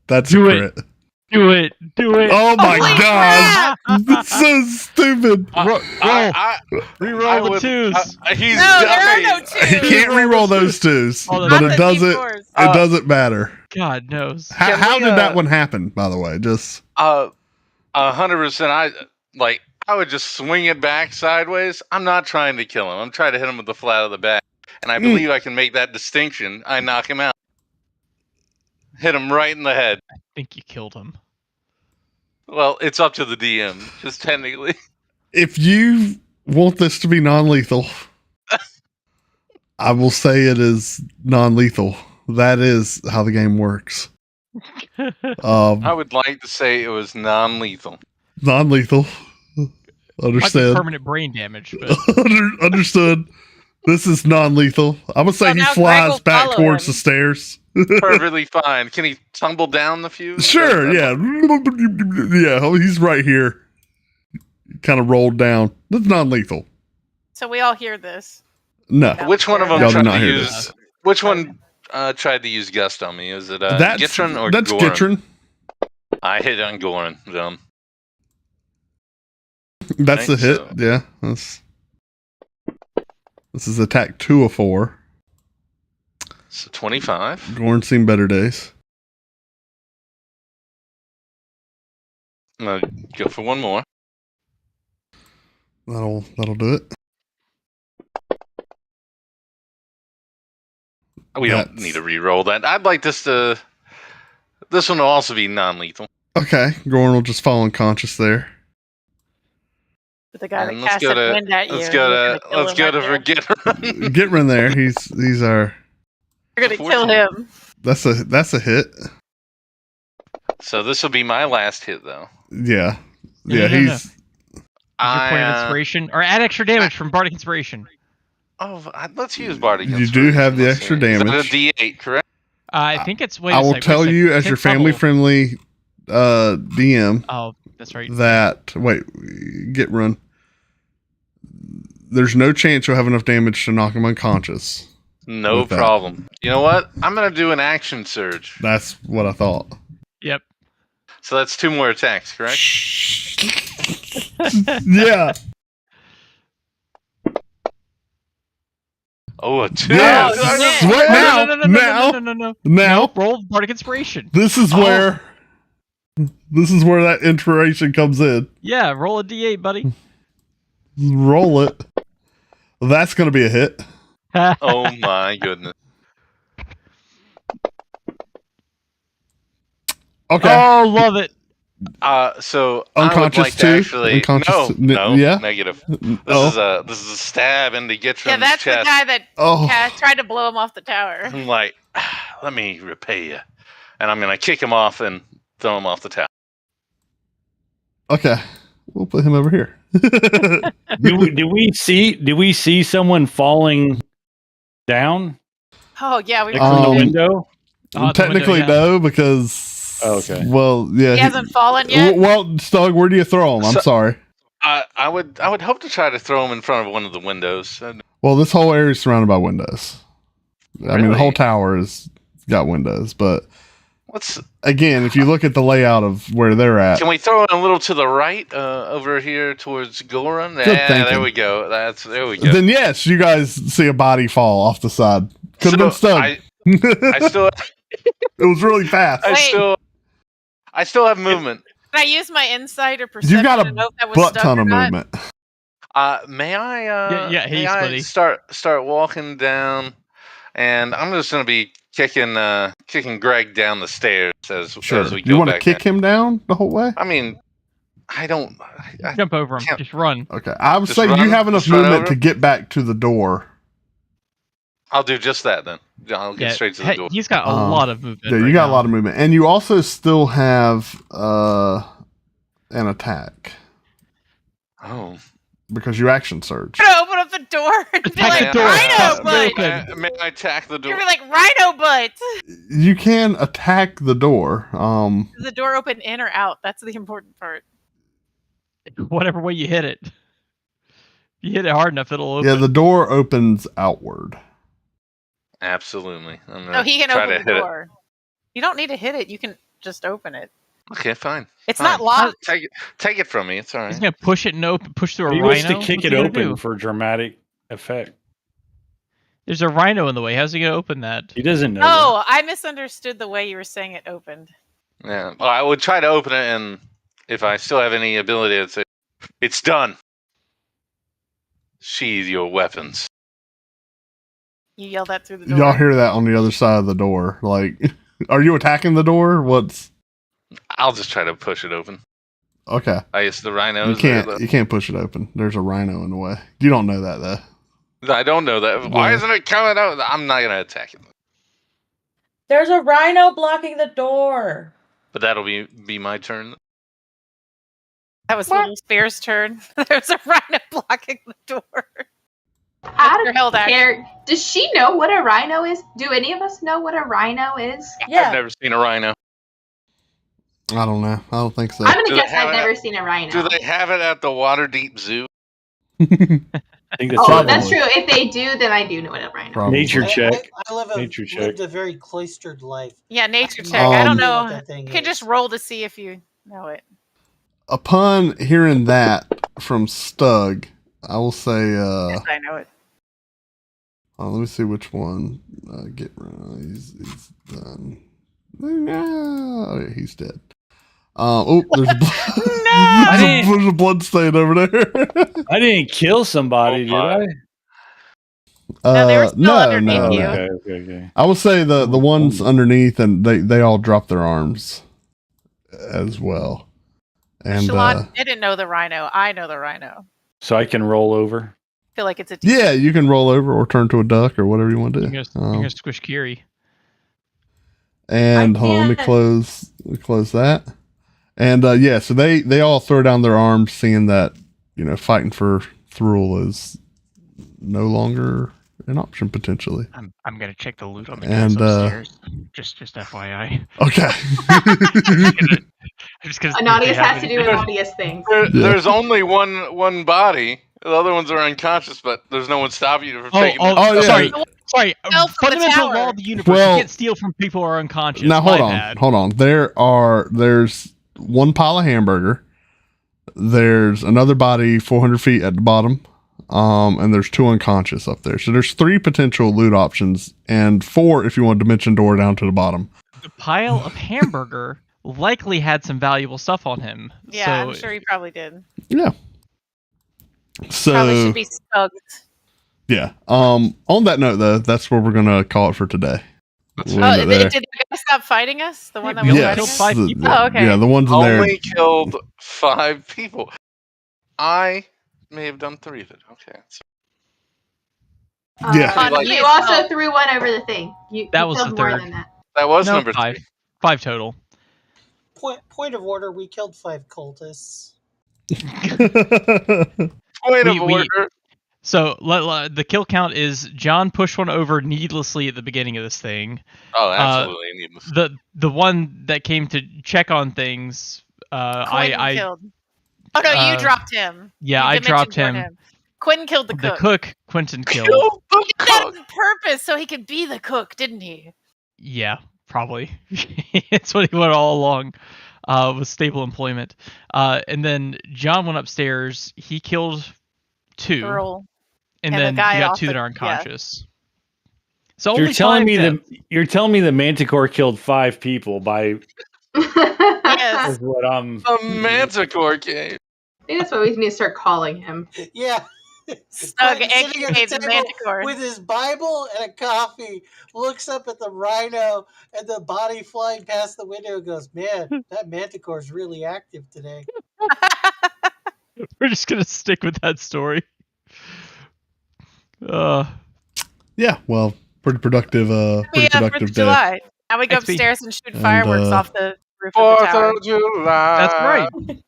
that's Do a it. crit. Do it. Do it. Oh my Holy god! That's so stupid. I Reroll the would- twos. He's No, there are dying. no He twos. can't re-roll those 2s, Oh, but that's it doesn't. D4s. It doesn't matter. God knows. Can How we, did that one happen? By the way, just 100%. I would just swing it back sideways. I'm not trying to kill him. I'm trying to hit him with the flat of the bat. And I believe I can make that distinction. I knock him out. Hit him right in the head. I think you killed him. Well, it's up to the DM, just technically. if you want this to be non-lethal, I will say it is non-lethal. That is how the game works. I would like to say it was non-lethal. Non-lethal. Might be Understood. permanent brain damage, but Understood. This is non-lethal. I'm gonna say Well, he now Greg flies will back follow towards him. the stairs. Perfectly fine. Can he tumble down the fuse? Sure, yeah. Yeah, he's right here. Kind of rolled down. That's non-lethal. So we all hear this. No. Which one of them Y'all did tried not to hear use? this. Which one tried to use gust on me? Is it That's Gitron or that's Goran? Gitron. I hit on Goran. That's the Right, hit. so- Yeah. This is attack 2 of 4. So 25. Goran's seen better days. I'm gonna go for one more. That'll do it. We don't need to re-roll that. I'd like this to. This one will also be non-lethal. Okay, Goran will just fall unconscious there. But the guy And that cast that wind at you. let's go to forget. Gitron there. He's our. You're gonna kill him. That's a hit. So this will be my last hit, though. Yeah. No, Yeah, no, he's. Your point of inspiration, or add extra damage from Bardic Inspiration. Oh, let's use Bardic You Inspiration. do have the Let's extra see. Is that damage. a D8, correct? I think it's. Wait, I a will sec, tell wait a sec. you as your 10th level. family-friendly DM. Oh, that's right. That get run. There's no chance you'll have enough damage to knock him unconscious. No with that. problem. You know what? I'm gonna do an action surge. That's what I thought. Yep. So that's 2 more attacks, correct? Yeah. Oh, a 2. Yes. Oh, shit. Sweat now. No. Now. Roll Bardic Inspiration. This is where that inspiration comes in. Yeah, roll a D8, buddy. Roll it. That's going to be a hit. Oh my goodness. Okay. Oh, love it. So Unconscious I would like too? to actually Unconscious no, yeah? negative. Oh. This is a stab into Gitron's Yeah, that's chest. the guy that Oh. tried to blow him off the tower. I'm like, let me repay you, and I'm gonna kick him off and throw him off the tower. Okay. We'll put him over here. Do we see someone falling down Oh yeah, we like, from the Um, window? Technically, window, yeah. no, because. Oh, okay. Well, yeah. he hasn't fallen yet. Well, Stug, where do you throw him? I'm sorry. I would hope to try to throw him in front of one of the windows. Well, this whole area is surrounded by windows. I mean, the Really? whole tower has got windows, but Let's. again, if you look at the layout of where they're at, Can we throw it a little to the right, over here towards Goran? Good Yeah, there thinking. we go. There we go. then yes, you guys see a body fall off the side. Could have been Stug. I still, It was really fast. I still have movement. Can I use my insight or perception You got to know if that a was butt stuck ton or of not? movement. May I? Yeah, may hey, I buddy. start walking down, and I'm just gonna be kicking Greg down the stairs as Sure. as we go You want to back kick him down the whole way? I mean, I don't. Jump over him. can't- Just run. Okay. I would Just say you run- have enough just run movement over? to get back to the door. I'll do just that then. I'll get straight to the door. He's got a lot of movement. Yeah, you got a lot of movement, and you also still have an attack Oh. because you action surge. I'm gonna open up the door and be Attack like, the door. Rhino May- butt! May I attack the door? You're gonna be like, Rhino butt! You can attack the door. Is the door open in or out? That's the important part. Whatever way you hit it. If you hit it hard enough, it'll open. Yeah, the door opens outward. Absolutely. I'm No, gonna he can try open to the hit door. You don't need to hit it. You can just open it. it. Okay, fine. It's Fine. not locked. Take it from me. It's all He's right. gonna push it and push through a He rhino. wants to kick What's it he gonna open do? for dramatic effect. There's a rhino in the way. How's he gonna open that? He doesn't know. Oh, I misunderstood the way you were saying it opened. Yeah. Well, I would try to open it, and if I still have any ability, I'd say, "It's done. Sheathe your weapons." You yell that through the door. Y'all hear that on the other side of the door. Like, are you attacking the door? What's I'll just try to push it open. okay? I guess the rhinos. You can't push it open. There's a rhino in the way. You don't know that though. I don't know that. Why Yeah. isn't it coming out? I'm not gonna attack it. There's a rhino blocking the door. But that'll be my turn. That was Little Spear's turn. There's a rhino blocking the door. Out Your held of action. care. Does she know what a rhino is? Do any of us know what a rhino is? I've Yeah. never seen a rhino. I don't know. I don't think so. I'm gonna Do they guess have I've it never seen a rhino. Do they have it at the Waterdeep Zoo? I think that's Oh, Probably. that's true. If they do, then I do know what a rhino. Probably. Nature check. I Nature check. lived a very cloistered life. Yeah, nature I check. I don't Um, know. what that thing You can just is. roll to see if you know it. Upon hearing that from Stug, I will say, Yes, I know it. let me see which one. He's done. Oh, yeah, he's dead. There's a there's a blood stain over there. I didn't kill somebody, did I? No, they were still underneath no, you. no. Okay. I will say the ones underneath, and they all drop their arms as well. And Shalon didn't know the rhino. I know the rhino. So I can roll over. I feel like it's a yeah, you can roll over or turn to a duck or whatever you want to do. You're gonna squish Kiri. And hold on, let me close that. And yeah, so they all throw down their arms, seeing that fighting for Thrul is no longer an option potentially. I'm gonna check the loot on the And, guys upstairs. Just FYI. Okay. Ananias has to do Ananias things. There's only one body. The other ones are unconscious, but there's no one stopping you from taking them. Yeah. Sorry. Fell from the Fundamental tower. law of the universe. Well, you can't steal from people who are unconscious. Now My hold bad. on. There's one pile of hamburger. There's another body 400 feet at the bottom. And there's 2 unconscious up there. So there's 3 potential loot options and 4 if you want dimension door down to the bottom. The pile of hamburger likely had some valuable stuff on him. Yeah, so, I'm sure he probably did. Yeah. So Probably should be stugged. yeah. On that note though, that's where we're gonna call it for today. We'll end it there. Did the guy stop fighting us? The one that we was only fighting killed us? 5 people. Oh, okay. Yeah, the ones in there. Only killed 5 people. I may have done 3 of it. Okay. Yeah. You also threw one over the thing. That you was killed the more third. than that. That was No, number 5. 3. 5 total. Point of order: we killed 5 cultists. Point of order. So the kill count is John pushed one over needlessly at the beginning of this thing. Oh, absolutely needless. The one that came to check on things, I killed. Oh no, you dropped him. Yeah, You I dimension dropped poured him. Quentin killed the The cook. cook, Quentin killed. He did that on purpose so he could be the cook, didn't he? Yeah, probably. It's what he went all along. With stable employment. And then John went upstairs. He killed 2. Girl. And And then the guy you got off 2 that the- are unconscious. So You're only telling 5 me then. you're telling me the Manticore killed 5 people by Yes. is what I'm. A manticore game. I think that's what we need to start calling him. Yeah. Stug, Quentin sitting at aka the the table Manticore. with his Bible and a coffee, looks up at the rhino and the body flying past the window and goes, "Man, that Manticore's really active today." We're just gonna stick with that story. Yeah, well, pretty productive. Pretty Yeah, 4th productive of day. July. Now we go XP. upstairs and shoot And, fireworks off the roof of the 4th tower. of July. That's right.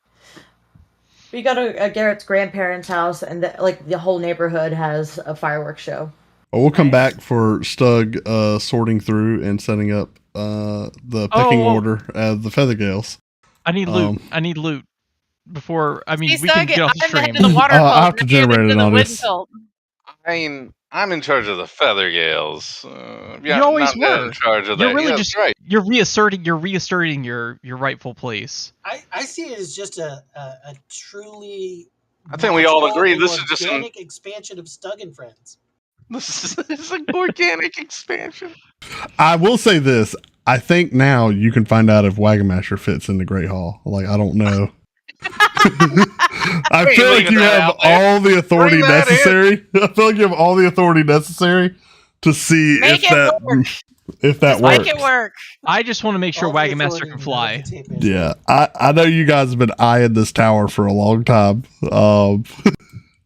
We go to Garrett's grandparents' house, and the whole neighborhood has a fireworks show. Well, we'll come back for Stug sorting through and setting up the pecking order of the Feathergales. I need loot. I need loot. Before, I mean, See, we can Stug, get off the I'm the head stream. of the water cult. I'll have to and you're the generate head it of on the this. wind cult. I mean, I'm in charge of the Feathergales. Yeah, You always not were. in charge of You're that. really Yeah, just that's right. you're reasserting your rightful place. I see it as just a truly. I think we all natural agree and this is just an organic expansion of Stug and Friends. this is an organic expansion. I will say this. I think now you can find out if Wagon Master fits in the Great Hall. Like, I don't know. I feel like you have all the authority Bring that in. necessary. I feel like you have all the authority necessary to see Make if it that work. if that works. Make it work. I just want to make sure All the Wagon Master authority, can none of fly. the tape measure. Yeah, I know you guys have been eyeing this tower for a long time.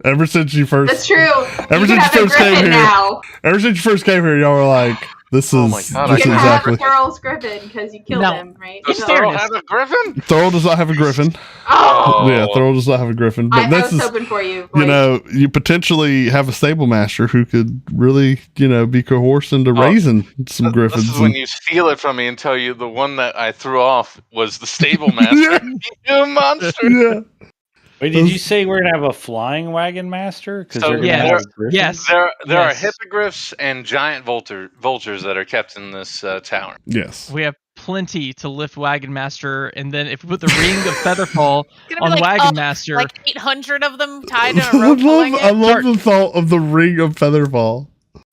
Ever since you first, That's true. Ever You since can you have first a came griffin here, now. ever since you first came here, y'all were like, "This is Oh my God, this You is can have exactly." Thurl's griffin because you killed Now, him, right? Does In Thurl fairness- have a griffin? Thurl does not have a griffin. Oh, Yeah, Thurl does not have a griffin. But I this was is, hoping for you. you Roy. know, you potentially have a stable master who could really, be coerced into raising some griffins. This is when you steal it from me and tell you the one that I threw off was the stable master. Yeah. You monster. Yeah. Wait, did you say we're gonna have a flying wagon master? Because So they're gonna yes, have griffins? yes. There are Yes. hippogriffs and giant vultures that are kept in this tower. Yes. We have plenty to lift Wagon Master, and then if we put the ring of Featherfall It's gonna on be like Wagon up, Master, like 800 of them tied in a rope. I love the thought of the ring of Featherfall.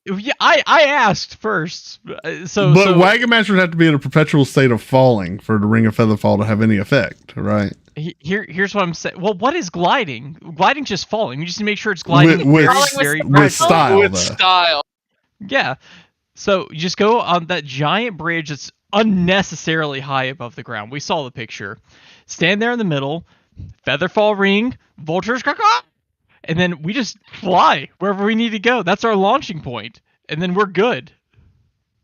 yeah, I asked first. So Wagon Master would have to be in a perpetual state of falling for the ring of Featherfall to have any effect, right? Here's what I'm saying. Well, what is gliding? Gliding's just falling. You just need to make sure it's gliding With very with style, With though. style. Yeah. So you just go on that giant bridge that's unnecessarily high above the ground. We saw the picture. Stand there in the middle, Featherfall ring, vultures, and then we just fly wherever we need to go. That's our launching point, and then we're good.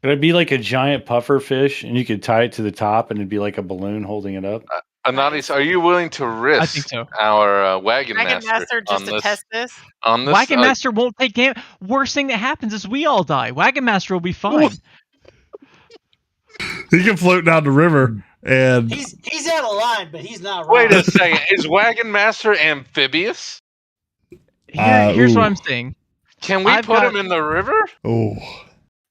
Could it be like a giant puffer fish, and you could tie it to the top, and it'd be like a balloon holding it up? Anadis, are you willing to risk I think so. our Wagon Master just on to this? test this. On this, Wagon Master won't take damage. Worst thing that happens is we all die. Wagon Master will be fine. He can float down the river, and He's out of line, but he's not wrong. wait a second. Is Wagon Master amphibious? Here's what ooh. I'm saying. Can we put him in the river? oh,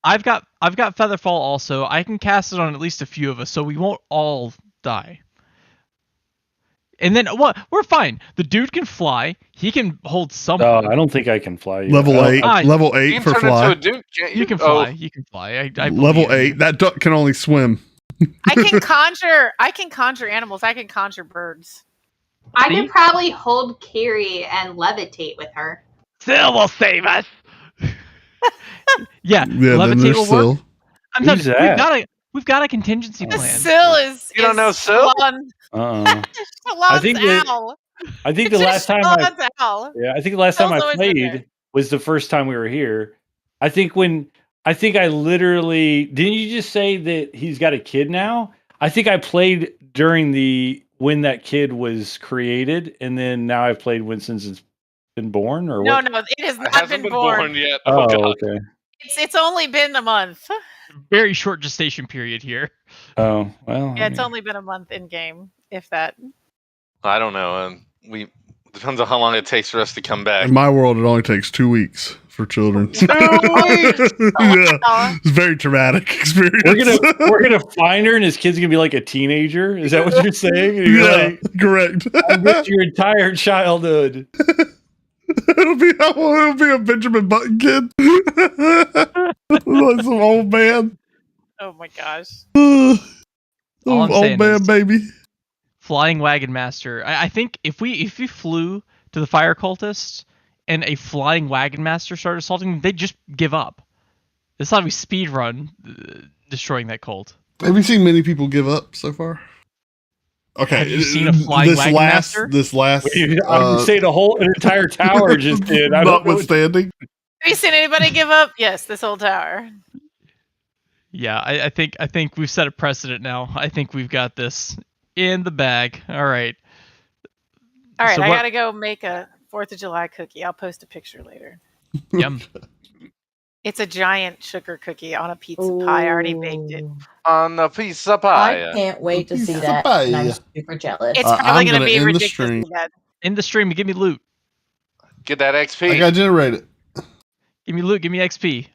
I've got Featherfall also. I can cast it on at least a few of us, so we won't all die. And then what? We're fine. The dude can fly. He can hold something. No, I don't think I can fly. level 8, level You 8 can for turn fly. into a duke, can't you? You can fly. You can fly. I Level believe you. 8. That duck can only swim. I can conjure animals. I can conjure birds. I See? could probably hold Carrie and levitate with her. Syl will save us. Yeah, yeah, then levitate there's will work. still. I'm telling Who's you, that? we've got a contingency The plan. Syl is. You don't know Syl? I Shalon's think that- owl. I think It's the just last time Shalon's owl. I think the last time I Syl's always been there. played was the first time we were here. I think I literally didn't you just say that he's got a kid now? I think I played during when that kid was created, and then now I've played since it's been born, or No, what? no, it has It not hasn't been born. yet. Oh, God. okay. It's only been a month. Very short gestation period here. Oh, well. Yeah, it's only been a month in game, if that. I don't know. We depends on how long it takes for us to come back. In my world, it only takes 2 weeks for children. 2 weeks. Yeah, it's a very traumatic experience. We're gonna find her, and his kid's gonna be like a teenager. Is that what you're saying? And you're Yeah, like, correct. I missed your entire childhood. It'll be a Benjamin Button kid, like some old man, Oh my gosh. All I'm old saying man is- baby. Flying Wagon Master. I think if we flew to the fire cultists and a flying Wagon Master started assaulting them, they'd just give up. That's how we speed run destroying that cult. Have you seen many people give up so far? Okay, Have you seen a flying Wagon Master? This last, I'm saying an entire tower just did. I don't know what- notwithstanding. Have you seen anybody give up? Yes, this whole tower. Yeah, I think we've set a precedent now. I think we've got this in the bag. All right. All right, So I what- gotta go make a 4th of July cookie. I'll post a picture later. Yum. It's a giant sugar cookie on a pizza pie. I already baked it. Ooh. On a piece of I pie. can't wait to see Piece of that. pie. And I'm super jealous. It's I'm probably gonna gonna be end the ridiculously stream. bad. In the stream, give me loot. Get that I XP. got generated. Give me loot. Give me XP.